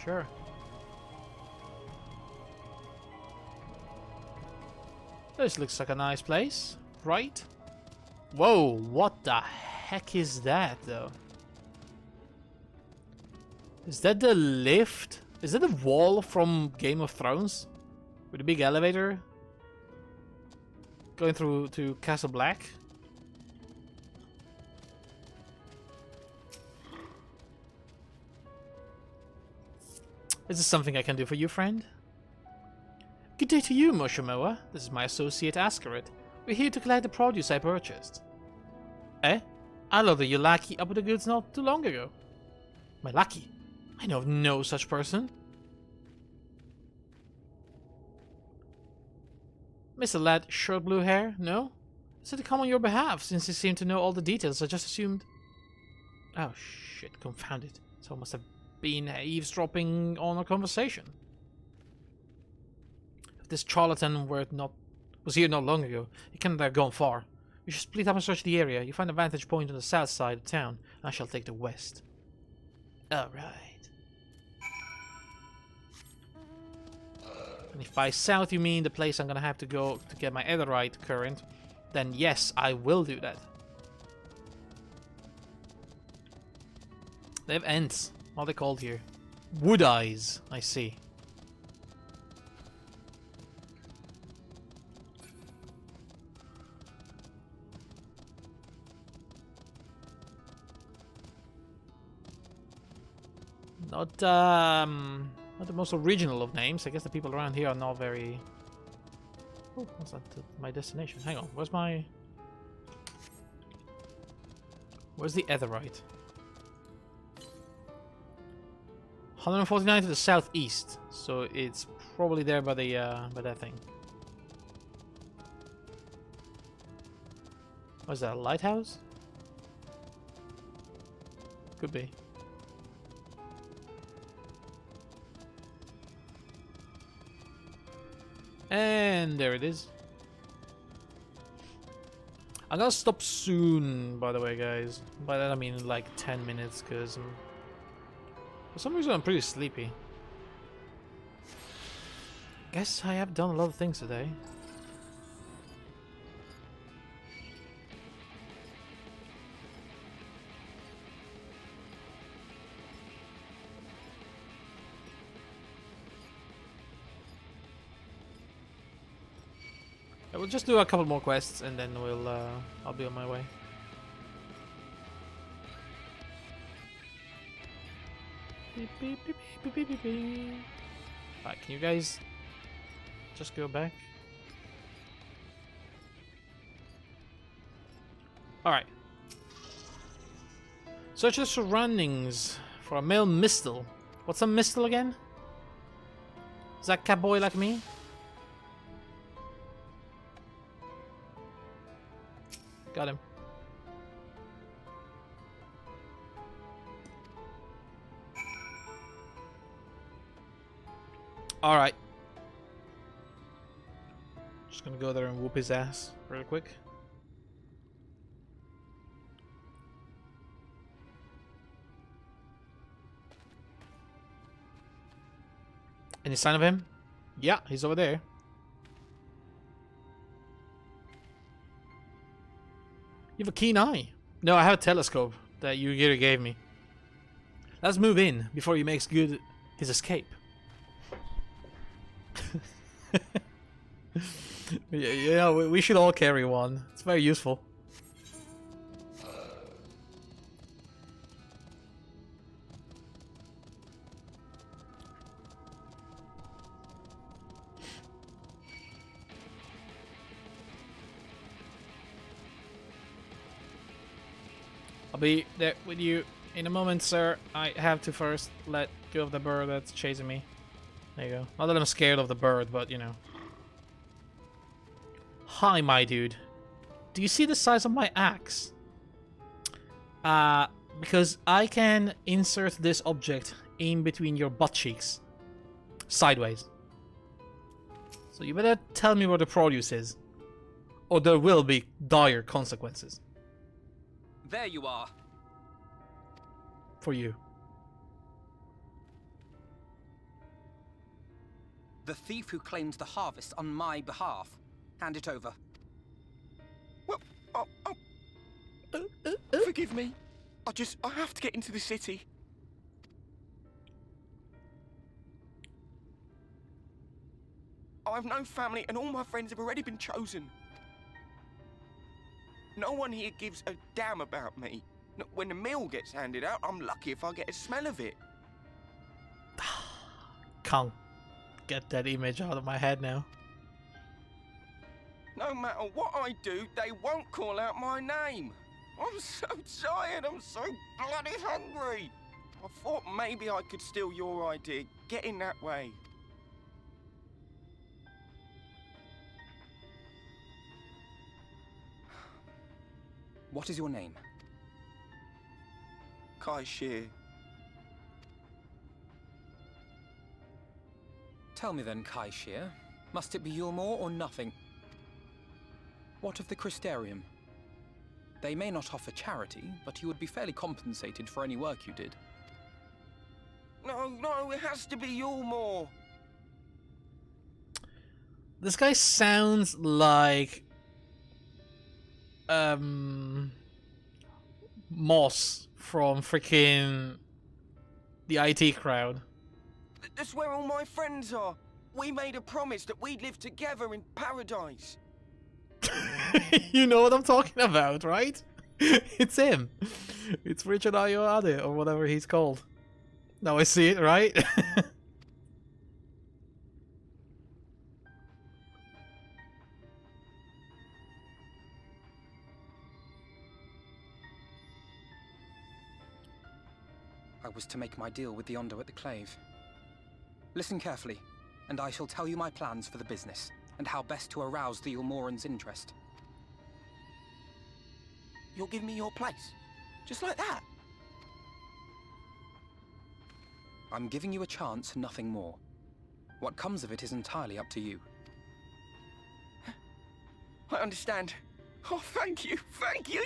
Sure. This looks like a nice place, right? Whoa, what the heck is that though? Is that the lift? Is that the wall from Game of Thrones? With a big elevator going through to Castle Black. Is this something I can do for you, friend? Good day to you, Moshamoa. This is my associate Askarit. We're here to collect the produce I purchased. Eh? I loaded your lackey up with the goods not too long ago. My lackey? I know of no such person. Mr. Lad, short blue hair? No? I said to come on your behalf, since you seem to know all the details. I just assumed... Oh shit, confound it. So must have been eavesdropping on our conversation. If this charlatan was here not long ago, he cannot have gone far. We should split up and search the area. You find a vantage point on the south side of town, and I shall take the west. Alright. And if by south you mean the place I'm gonna have to go to get my Etherite current, then yes, I will do that. They have ents. What are they called here? Wood eyes, I see. Not the most original of names. I guess the people around here are not very... Oh, what's that? My destination. Hang on, where's my... Where's the Etherite? 149 to the southeast, so it's probably there by the by that thing. Was that a lighthouse? Could be. And there it is. I'm gonna stop soon, by the way, guys. By that I mean like 10 minutes, because for some reason I'm pretty sleepy. Guess I have done a lot of things today. We'll just do a couple more quests and then I'll be on my way. Beep, beep, beep, beep, beep, beep, beep. Alright, can you guys just go back? Alright. Search the surroundings for a male mistle. What's a mistle again? Is that catboy like me? Got him. Alright. Just gonna go there and whoop his ass real quick. Any sign of him? Yeah, he's over there. You have a keen eye. No, I have a telescope that Yugiri gave me. Let's move in before he makes good his escape. Yeah, we should all carry one. It's very useful. I'll be there with you in a moment, sir. I have to first let go of the bird that's chasing me. There you go. Not that I'm scared of the bird, but you know. Hi, my dude. Do you see the size of my axe? Because I can insert this object in between your butt cheeks. Sideways. So you better tell me where the produce is. Or there will be dire consequences. There you are. For you. The thief who claims the harvest on my behalf. Hand it over. Well, forgive me. I have to get into the city. I have no family and all my friends have already been chosen. No one here gives a damn about me. When the meal gets handed out, I'm lucky if I get a smell of it. Can't get that image out of my head now. No matter what I do, they won't call out my name. I'm so tired, I'm so bloody hungry. I thought maybe I could steal your idea, get in that way. What is your name? Kai Shear. Tell me then, Kai Shear. Must it be Yulmore or nothing? What of the Crystarium? They may not offer charity, but you would be fairly compensated for any work you did. No, it has to be Yulmore. This guy sounds like Moss from freaking the IT crowd. That's where all my friends are. We made a promise that we'd live together in paradise. You know what I'm talking about, right? It's him. It's Richard Ayoade, or whatever he's called. Now I see it, right? I was to make my deal with the Ondo at the Clave. Listen carefully, and I shall tell you my plans for the business, and how best to arouse the Yulmoran's interest. you'll give me your place. Just like that. I'm giving you a chance, nothing more. What comes of it is entirely up to you. I understand. Oh, thank you, thank you!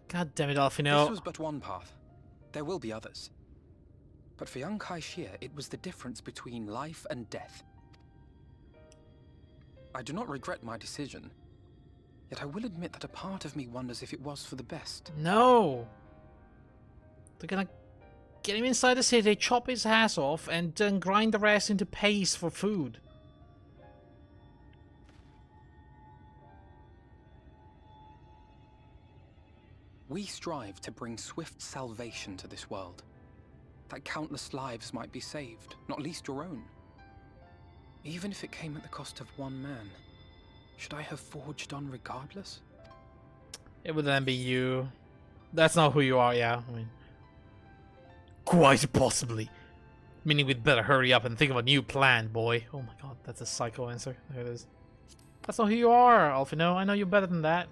God damn it, Alfino. This was but one path. There will be others. But for young Kai Shir, it was the difference between life and death. I do not regret my decision, yet I will admit that a part of me wonders if it was for the best. No! They're gonna get him inside the city, chop his ass off, and then grind the rest into paste for food. We strive to bring swift salvation to this world, that countless lives might be saved, not least your own. Even if it came at the cost of one man, should I have forged on regardless? It would then be you. That's not who you are, yeah. I mean, quite possibly. Meaning we'd better hurry up and think of a new plan, boy. Oh my god, that's a psycho answer. There it is. That's not who you are, Alfino. I know you're better than that.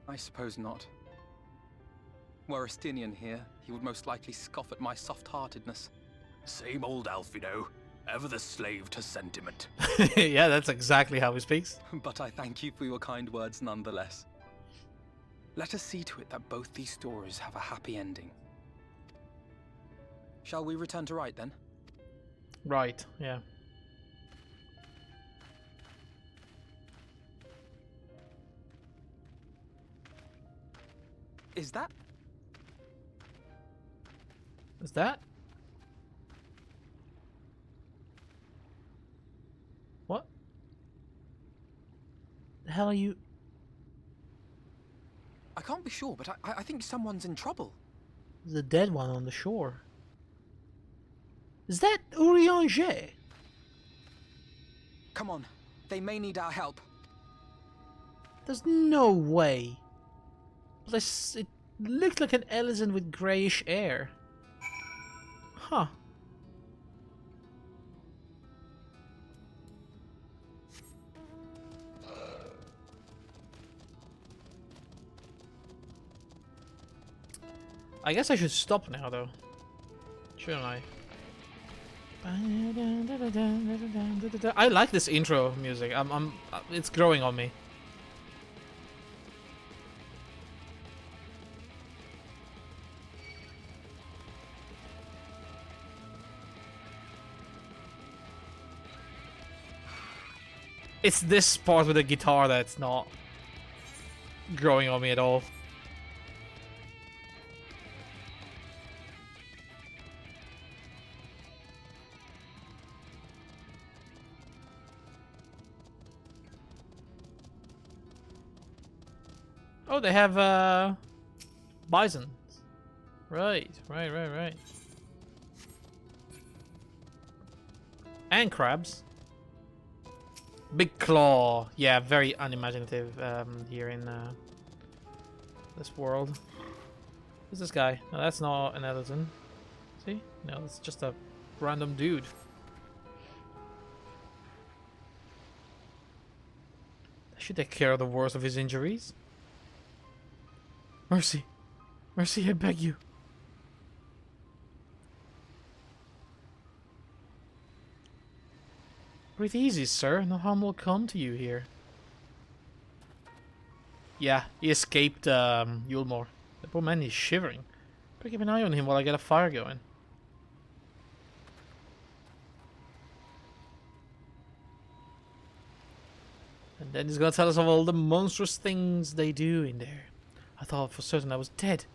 I suppose not. Were Estinian here, he would most likely scoff at my soft-heartedness. Same old Alfino, ever the slave to sentiment. Yeah, that's exactly how he speaks. But I thank you for your kind words nonetheless. Let us see to it that both these stories have a happy ending. Shall we return to Right then? Right, yeah. Is that? Is that? What? The hell are you? I can't be sure, but I think someone's in trouble. The dead one on the shore. Is that Urianger? Come on, they may need our help. There's no way. Plus, it looked like an elephant with greyish hair. Huh. I guess I should stop now, though. Shouldn't I? I like this intro music. It's growing on me. It's this part with the guitar that's not growing on me at all. Oh, they have bison. Right. And crabs. Big claw. Yeah, very unimaginative here in this world. Who's this guy? No, that's not an elephant. See? No, it's just a random dude. I should take care of the worst of his injuries. Mercy. Mercy, I beg you. Breathe easy, sir. No harm will come to you here. Yeah, he escaped Yulmore. The poor man is shivering. Better keep an eye on him while I get a fire going. And then he's gonna tell us of all the monstrous things they do in there. I thought for certain I was dead.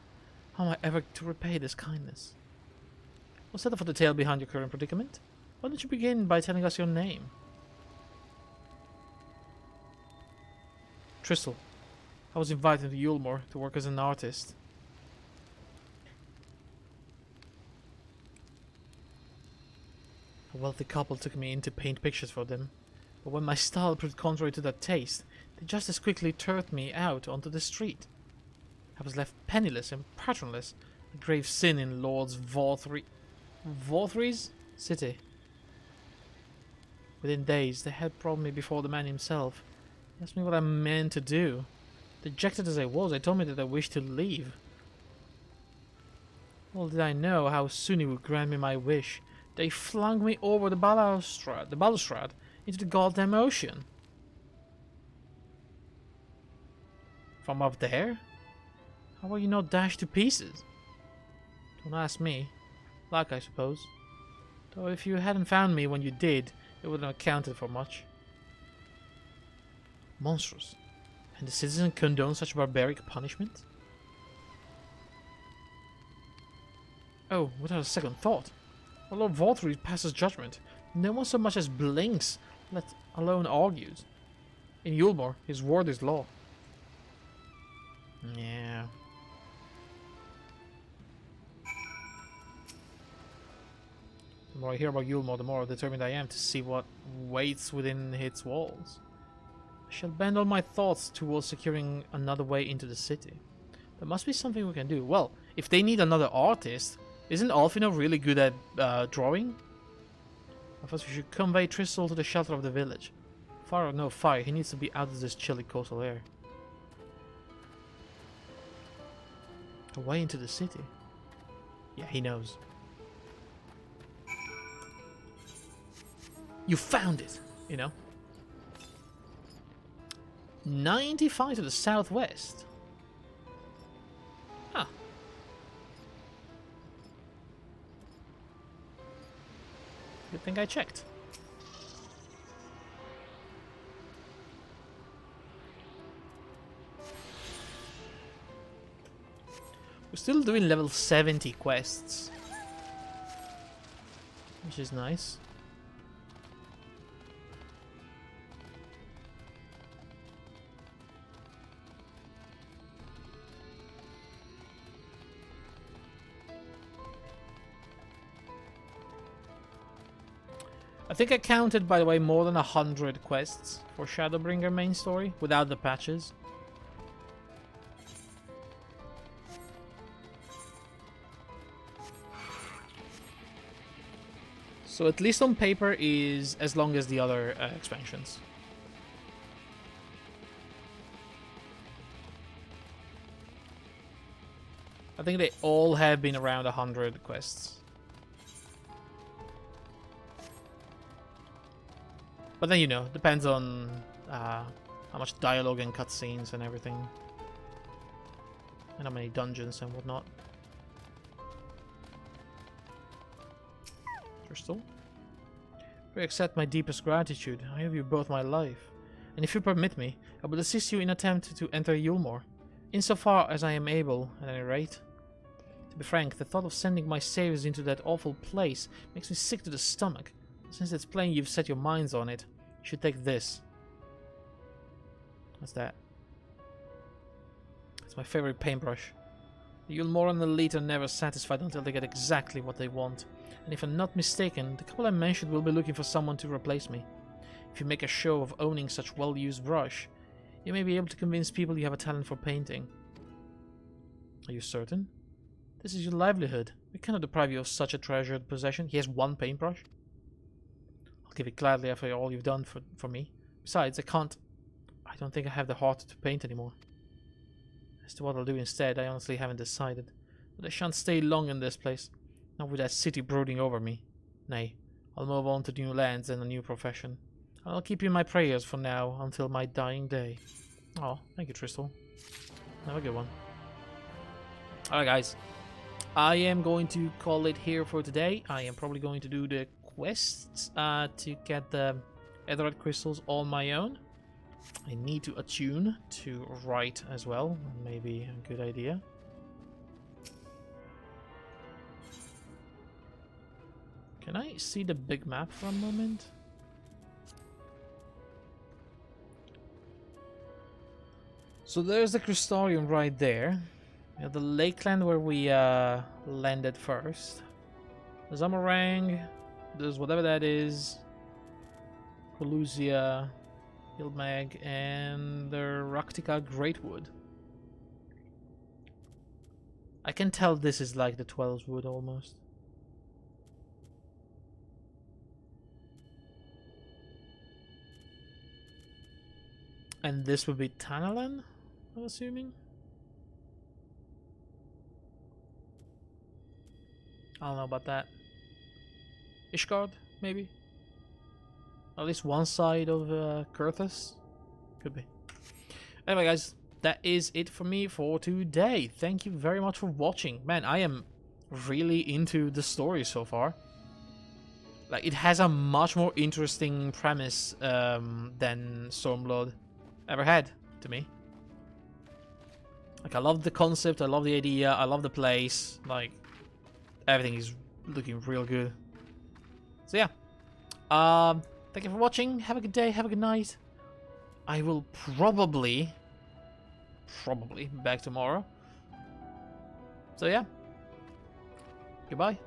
How am I ever to repay this kindness? We'll settle for the tale behind your current predicament. Why don't you begin by telling us your name? Tristle. I was invited to Yulmore to work as an artist. A wealthy couple took me in to paint pictures for them, but when my style proved contrary to their taste, they just as quickly turned me out onto the street. I was left penniless and patronless, a grave sin in Lord's Vorthry's city. Within days, they had brought me before the man himself. He asked me what I meant to do. Dejected as I was, I told me that I wished to leave. Little did I know how soon he would grant me my wish. They flung me over the balustrade into the goddamn ocean. From up there? How were you not dashed to pieces? Don't ask me. Luck, I suppose. Though if you hadn't found me when you did, it wouldn't have counted for much. Monstrous. And the citizen condone such barbaric punishment? Oh, without a second thought. While Lord Vorthry passes judgment, no one so much as blinks, let alone argues. In Yulmore, his word is law. Yeah. The more I hear about Yulmore, the more determined I am to see what waits within its walls. I shall bend all my thoughts towards securing another way into the city. There must be something we can do. Well, if they need another artist, isn't Alfino really good at drawing? First, we should convey Tristal to the shelter of the village. Fire or no fire, he needs to be out of this chilly coastal air. A way into the city. Yeah, he knows. You found it, you know. 95 to the southwest. Huh. Good thing I checked. We're still doing level 70 quests, which is nice. I think I counted, by the way, more than 100 quests for Shadowbringer main story without the patches. So at least on paper is as long as the other expansions. I think they all have been around 100 quests. But then, you know, depends on how much dialogue and cutscenes and everything. And how many dungeons and whatnot. Crystal? Pray accept my deepest gratitude. I owe you both my life. And if you permit me, I will assist you in attempt to enter Yulmore. Insofar as I am able, at any rate. To be frank, the thought of sending my saviors into that awful place makes me sick to the stomach. Since it's plain you've set your minds on it, you should take this. What's that? It's my favorite paintbrush. The Yulmoran elite are never satisfied until they get exactly what they want. And if I'm not mistaken, the couple I mentioned will be looking for someone to replace me. If you make a show of owning such well-used brush, you may be able to convince people you have a talent for painting. Are you certain? This is your livelihood. We cannot deprive you of such a treasured possession. He has one paintbrush. I'll give it gladly after all you've done for me. Besides, I don't think I have the heart to paint anymore. As to what I'll do instead, I honestly haven't decided. But I shan't stay long in this place. Not with that city brooding over me. Nay, I'll move on to new lands and a new profession. I'll keep you in my prayers for now until my dying day. Oh, thank you, Tristal. Have a good one. Alright, guys. I am going to call it here for today. I am probably going to do the quests to get the Etherite crystals on my own. I need to attune to write as well. Maybe a good idea. Can I see the big map for a moment? So there's the Crystarium right there. We have the Lakeland where we landed first. Zamarang, There's whatever that is. Colusia, Hildmag, and the Raktika Greatwood. I can tell this is like the 12's wood almost. And this would be Tanalan, I'm assuming. I don't know about that. Ishgard, maybe? At least one side of Kurthus? Could be. Anyway, guys, that is it for me for today. Thank you very much for watching. Man, I am really into the story so far. Like, it has a much more interesting premise than Stormblood ever had to me. Like, I love the concept, I love the idea, I love the place. Like, everything is looking real good. So yeah, thank you for watching. Have a good day, have a good night. I will probably be back tomorrow. So yeah, goodbye.